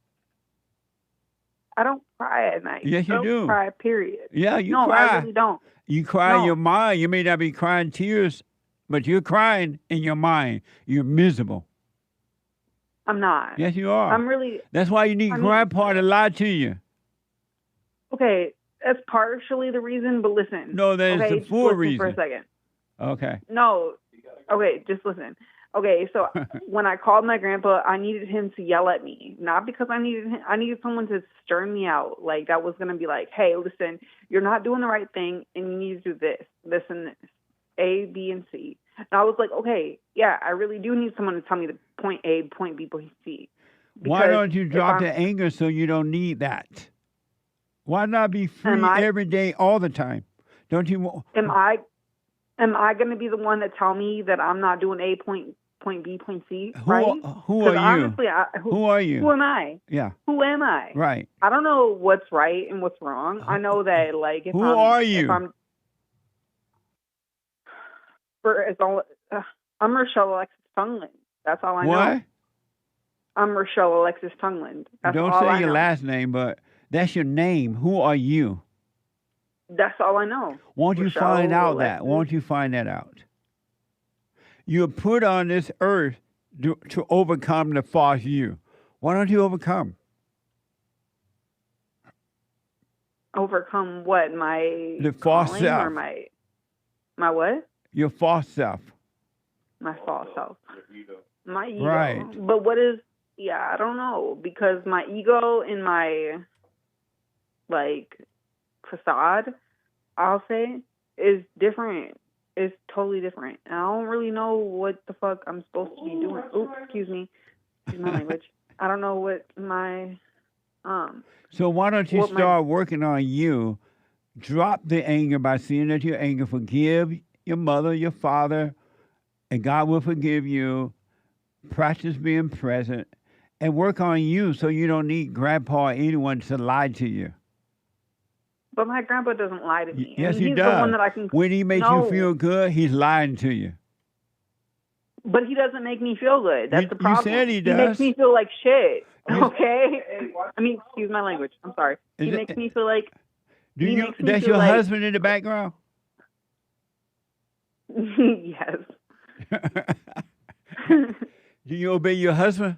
I don't cry at night. Yes, you do. I don't cry, period. Yeah, you cry. No, I really don't. You cry in your mind. You may not be crying tears, but you're crying in your mind. You're miserable. I'm not. Yes, you are. I'm really. That's why you need Grandpa to lie to you. Okay, that's partially the reason, but listen. No, that is okay, the just full listen reason. for a second. Okay. No. Okay, just listen. Okay, so when I called my grandpa, I needed him to yell at me, not because I needed someone to stern me out. Like that was gonna be like, hey, listen, you're not doing the right thing, and you need to do this, this, and this, A, B, and C. And I was like, okay, yeah, I really do need someone to tell me the point A, point B, point C. Why don't you drop the anger so you don't need that? Why not be free every day, all the time? Don't you? Am I going to be the one that tell me that I'm not doing A, point B, point C, right? Who are you? Honestly, who are you? Who am I? Yeah. Who am I? Right. I don't know what's right and what's wrong. I know that, like, Who are you? I'm Rochelle Alexis Tungland. That's all I know. What? I'm Rochelle Alexis Tungland. That's Don't all say I your know. last name, but that's your name. Who are you? That's all I know. Won't you Rochelle find out Alexis. that? Won't you find that out? You're put on this earth to overcome the false you. Why don't you overcome? Overcome what? My The false calling self. or my what? Your false self. My false self. My ego. Right. But what is? Yeah, I don't know, because my ego and my facade, I'll say, is different. It's totally different. And I don't really know what the fuck I'm supposed to be doing. Oops, excuse me. Excuse my language. I don't know what my So why don't you start working on you? Drop the anger by seeing that you're angry. Forgive your mother, your father, and God will forgive you. Practice being present and work on you so you don't need grandpa or anyone to lie to you. But my grandpa doesn't lie to me. Yes, I mean, he he's does. The one that I can... When he makes you feel good, he's lying to you. But he doesn't make me feel good. That's the problem. You said he does. He makes me feel like shit. Okay? I mean, excuse my language. I'm sorry. He makes me feel like... That's your husband in the background? Yes. Do you obey your husband?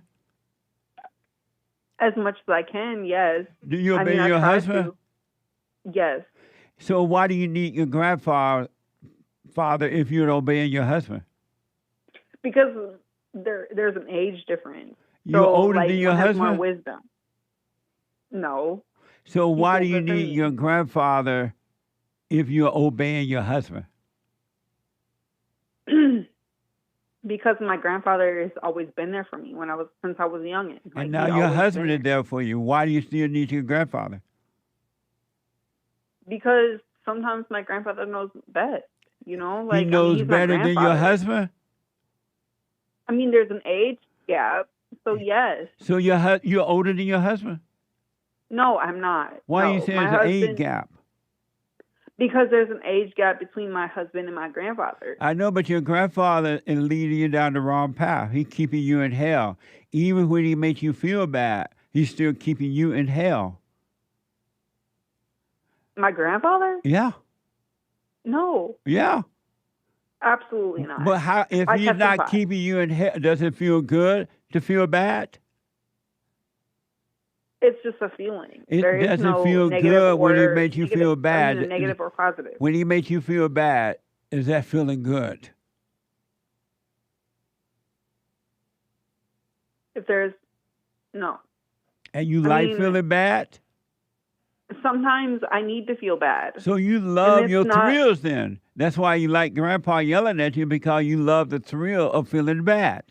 As much as I can, yes. Do you obey I your try husband? to. Yes. So why do you need your grandfather if you're obeying your husband? Because there's an age difference. You're so, older than your one has husband? more wisdom. No. So why do you need your grandfather if you're obeying your husband? Because my grandfather has always been there for me since I was young. And now your husband is there for you. Why do you still need your grandfather? Because sometimes my grandfather knows best. You know, He knows he's my better than your grandfather. husband? I mean, there's an age gap, so yes. So you're older than your husband? No, I'm not. Why no, are you saying my there's an age husband- gap? Because there's an age gap between my husband and my grandfather. I know, but your grandfather is leading you down the wrong path. He's keeping you in hell. Even when he makes you feel bad, he's still keeping you in hell. My grandfather? Yeah. No, Yeah. absolutely not. But how if I he's not testify. keeping you in hell, does it feel good to feel bad? It's just a feeling. It There is doesn't no feel negative good when he or makes you negative- feel I bad. mean, negative or positive. When he makes you feel bad, is that feeling good? If there's no. And you I like mean- feeling bad? Sometimes I need to feel bad. So you love it's your not- thrills then. That's why you like grandpa yelling at you, because you love the thrill of feeling bad.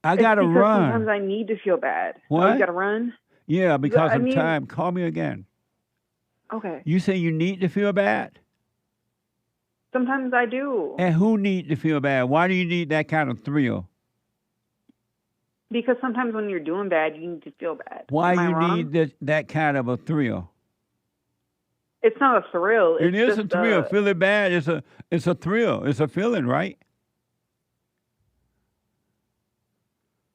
I It's gotta because run. Sometimes I need to feel bad. Oh, What? you gotta run? Yeah, because I of mean- time. Call me again. Okay. You say you need to feel bad? Sometimes I do. And who need to feel bad? Why do you need that kind of thrill? Because sometimes when you're doing bad, you need to feel bad. Why Am I you wrong? need that kind of a thrill? It's not a thrill. It is It's a just thrill. Feeling bad is a thrill. It's a feeling, right?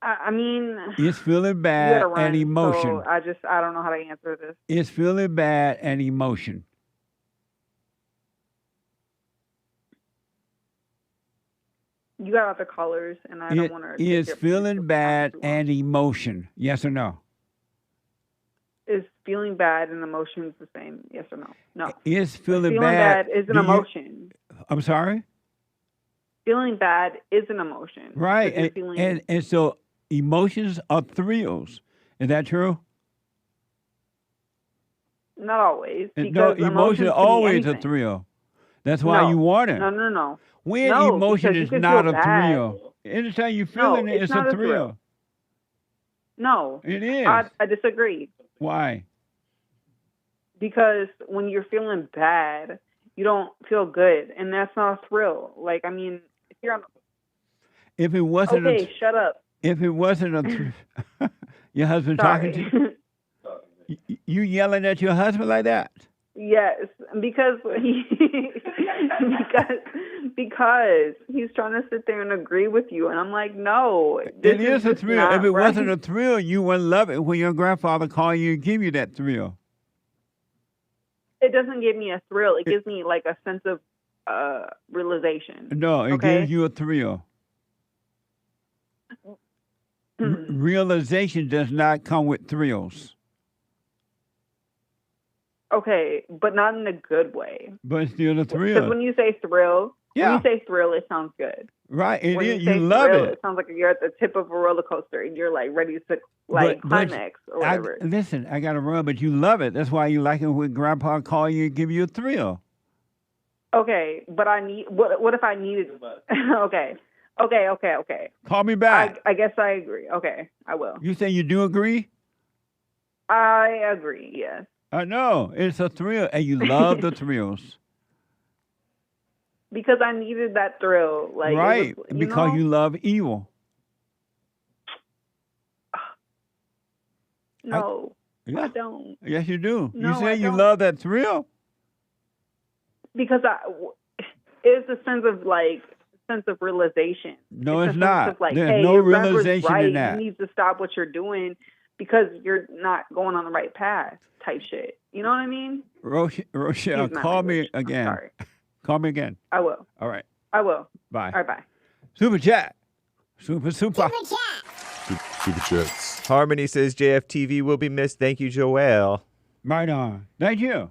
I mean, It's feeling you bad gotta run, and emotion. So I don't know how to answer this. It's feeling bad and emotion. you got other callers, and I don't want to. Is feeling bad and emotion? Yes or no? Is feeling bad and emotions the same? Yes or no? No. Is feeling bad is an emotion. I'm sorry? Feeling bad is an emotion. Right. And so emotions are thrills. Is that true? Not always. No, Because emotion is always a thrill. That's why you want it. No. When No, emotion because is you can not feel a bad. thrill. Anytime you're feeling it, it's not a a thrill. thrill. No. It is. I disagree. Why? Because when you're feeling bad, you don't feel good, and that's not a thrill. Like, I mean, if you're on... If it wasn't Okay, shut up. If it wasn't a your husband Sorry. talking to you, you yelling at your husband like that? Yes, because because he's trying to sit there and agree with you, and I'm like, no, It is a just thrill. not If it right. wasn't a thrill, you wouldn't love it when your grandfather called you and give you that thrill. It doesn't give me a thrill. It gives me like a sense of realization. No, it okay? gives you a thrill. Realization does not come with thrills. Okay, but not in a good way. But it's still a Because thrill. when you say thrill, Yeah. when you say thrill, it sounds good. Right, it when is. you say You love thrill, it. it sounds like you're at the tip of a roller coaster and you're like ready to like climax or whatever. Listen, I got to run, but you love it. That's why you like it when Grandpa call you and give you a thrill. Okay, but I need. What if I needed? Okay. Call me back. I guess I agree. Okay, I will. You say you do agree? I agree. Yes. I know. It's a thrill, and you love the thrills. Because I needed that thrill, like it right, was, because you love evil. No, Yeah. I don't. Yes, you do. No, you say I you don't. love that thrill. Because it's a sense of realization. No, it's it's a not. Sense of like, There's hey, no your grandpa's realization right. in that. You need to stop what you're doing because you're not going on the right path. Type shit. You know what I mean? Rochelle, Excuse my call me language. I'm again. sorry. Call me again. I will. All right. I will. Bye. All right. Bye. Super chat. Super. Super chats. Harmony says JFTV will be missed. Thank you, Joelle. Right on. Thank you.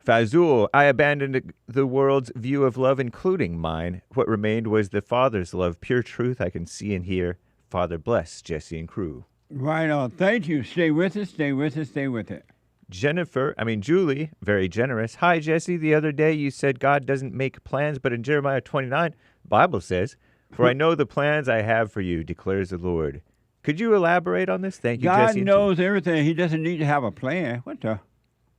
Fazul, I abandoned the world's view of love, including mine. What remained was the Father's love, pure truth I can see and hear. Father bless Jesse and crew. Right on. Thank you. Stay with us. Stay with us. Stay with it. Julie, very generous. Hi, Jesse. The other day you said God doesn't make plans, but in Jeremiah 29, Bible says, for I know the plans I have for you, declares the Lord. Could you elaborate on this? Thank you, God Jesse. knows everything. He doesn't need to have a plan. What the?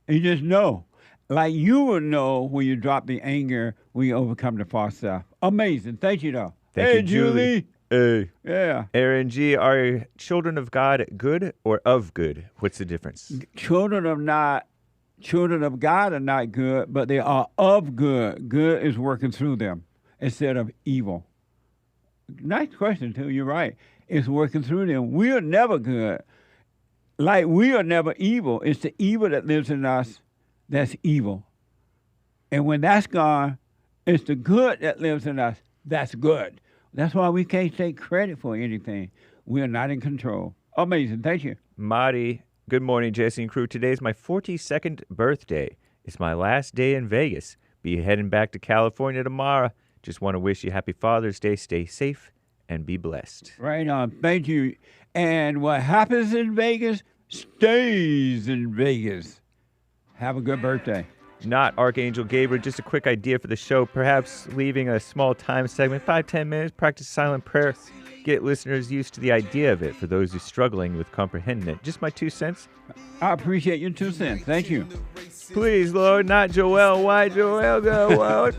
He just know. Like you will know when you drop the anger, when you overcome the false self. Amazing. Thank you, though. Thank hey, you, Julie. Hey. Yeah. Aaron G., are children of God good or of good? What's the difference? Children of God are not good, but they are of good. Good is working through them instead of evil. Nice question, too. You're right. It's working through them. We are never good. Like we are never evil. It's the evil that lives in us that's evil. And when that's gone, it's the good that lives in us that's good. That's why we can't take credit for anything. We are not in control. Amazing. Thank you. Marty, good morning, Jesse and crew. Today's my 42nd birthday. It's my last day in Vegas. Be heading back to California tomorrow. Just want to wish you happy Father's Day. Stay safe and be blessed. Right on. Thank you. And what happens in Vegas stays in Vegas. Have a good birthday. Not Archangel Gabriel, just a quick idea for the show. Perhaps leaving a small time segment, 5-10 minutes, practice silent prayer. Get listeners used to the idea of it for those who are struggling with comprehending it. Just my 2 cents. I appreciate your 2 cents. Thank you. Please, Lord, not Joelle. Why Joelle go out?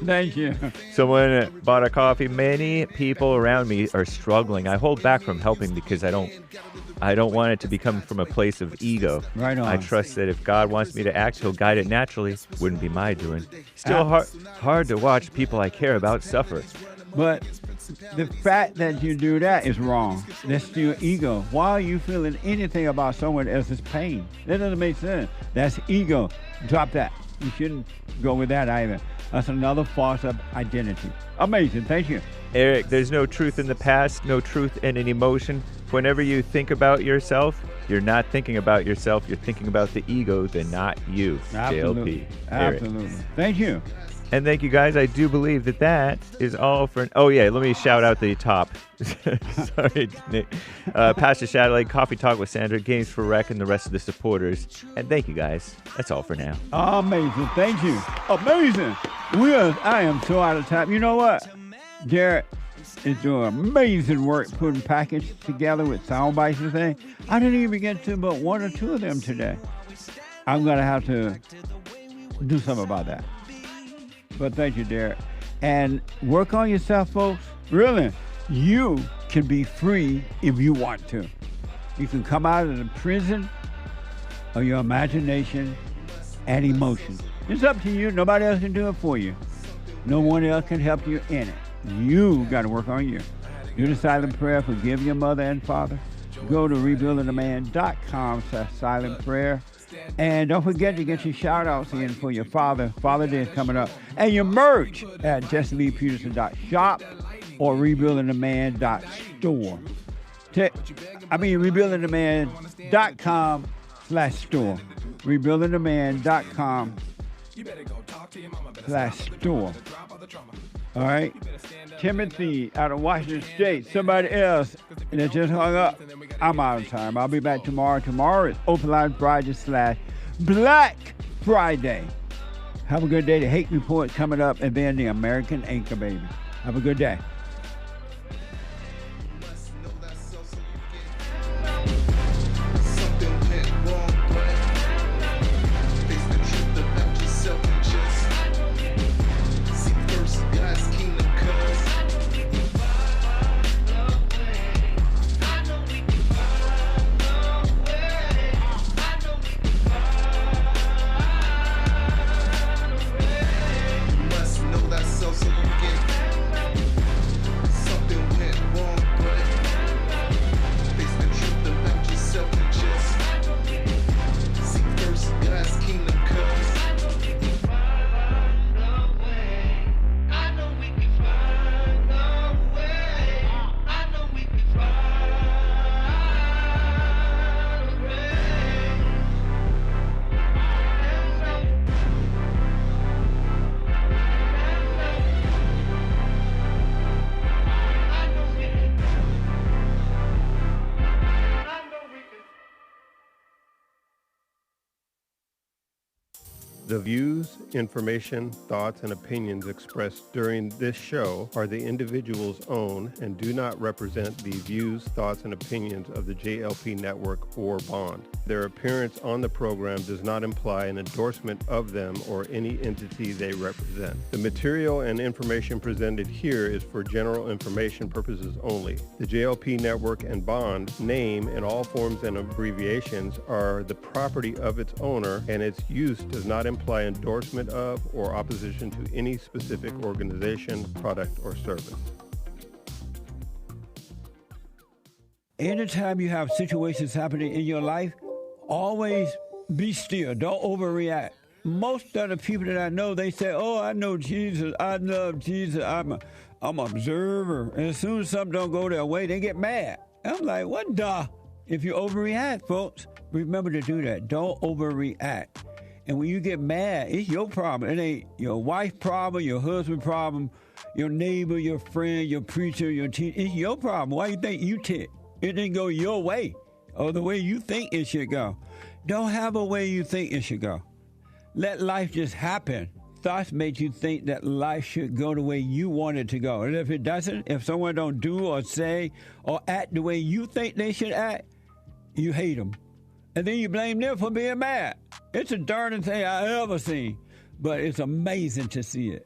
Thank you. Someone bought a coffee. Many people around me are struggling. I hold back from helping because I don't want it to become from a place of ego. Right on. I trust that if God wants me to act, he'll guide it naturally. Wouldn't be my doing. Still hard to watch people I care about suffer. But the fact that you do that is wrong. That's still ego. Why are you feeling anything about someone else's pain? That doesn't make sense. That's ego. Drop that. You shouldn't go with that either. That's another false identity. Amazing. Thank you. Eric, there's no truth in the past, no truth in an emotion. Whenever you think about yourself, you're not thinking about yourself. You're thinking about the ego, then not you. Absolutely. JLP. Absolutely. Eric. Thank you. And thank you, guys. I do believe that is all for... Oh, yeah. Let me shout out the top. Sorry, Nick. Pastor Shadley, Coffee Talk with Sandra, Games for Rec, and the rest of the supporters. And thank you, guys. That's all for now. Amazing. Thank you. Amazing. I am so out of time. You know what? Jared is doing amazing work putting packages together with sound bites and things. I didn't even get to but one or two of them today. I'm going to have to do something about that. But thank you, Derek. And work on yourself, folks. Really, you can be free if you want to. You can come out of the prison of your imagination and emotions. It's up to you. Nobody else can do it for you. No one else can help you in it. You got to work on you. Do the silent prayer. Forgive your mother and father. Go to rebuildingtheman.com/silent prayer. And don't forget to get your shout-outs in for your Father Day is coming up. And your merch at JesseLeePeterson.shop or rebuildingtheman.store. rebuildingtheman.com/store. rebuildingtheman.com/store. All right. Timothy out of Washington State. Somebody else that just hung up. I'm out of time. I'll be back tomorrow. Tomorrow is Open Line Friday/Black Friday. Have a good day. The Hate Report coming up, and then the American Anchor Baby. Have a good day. The views, information, thoughts, and opinions expressed during this show are the individual's own and do not represent the views, thoughts, and opinions of the JLP Network or Bond. Their appearance on the program does not imply an endorsement of them or any entity they represent. The material and information presented here is for general information purposes only. The JLP Network and Bond name and all forms and abbreviations are the property of its owner, and its use does not imply endorsement of or opposition to any specific organization, product, or service. Anytime you have situations happening in your life, always be still. Don't overreact. Most of the people that I know, they say, oh, I know Jesus. I love Jesus. I'm an observer. And as soon as something don't go their way, they get mad. I'm like, what the? If you overreact, folks, remember to do that. Don't overreact. And when you get mad, it's your problem. It ain't your wife's problem, your husband's problem, your neighbor, your friend, your preacher, your teacher. It's your problem. Why you think you tick? It didn't go your way or the way you think it should go. Don't have a way you think it should go. Let life just happen. Thoughts make you think that life should go the way you want it to go. And if it doesn't, if someone don't do or say or act the way you think they should act, you hate them. And then you blame them for being mad. It's the darndest thing I ever seen. But it's amazing to see it.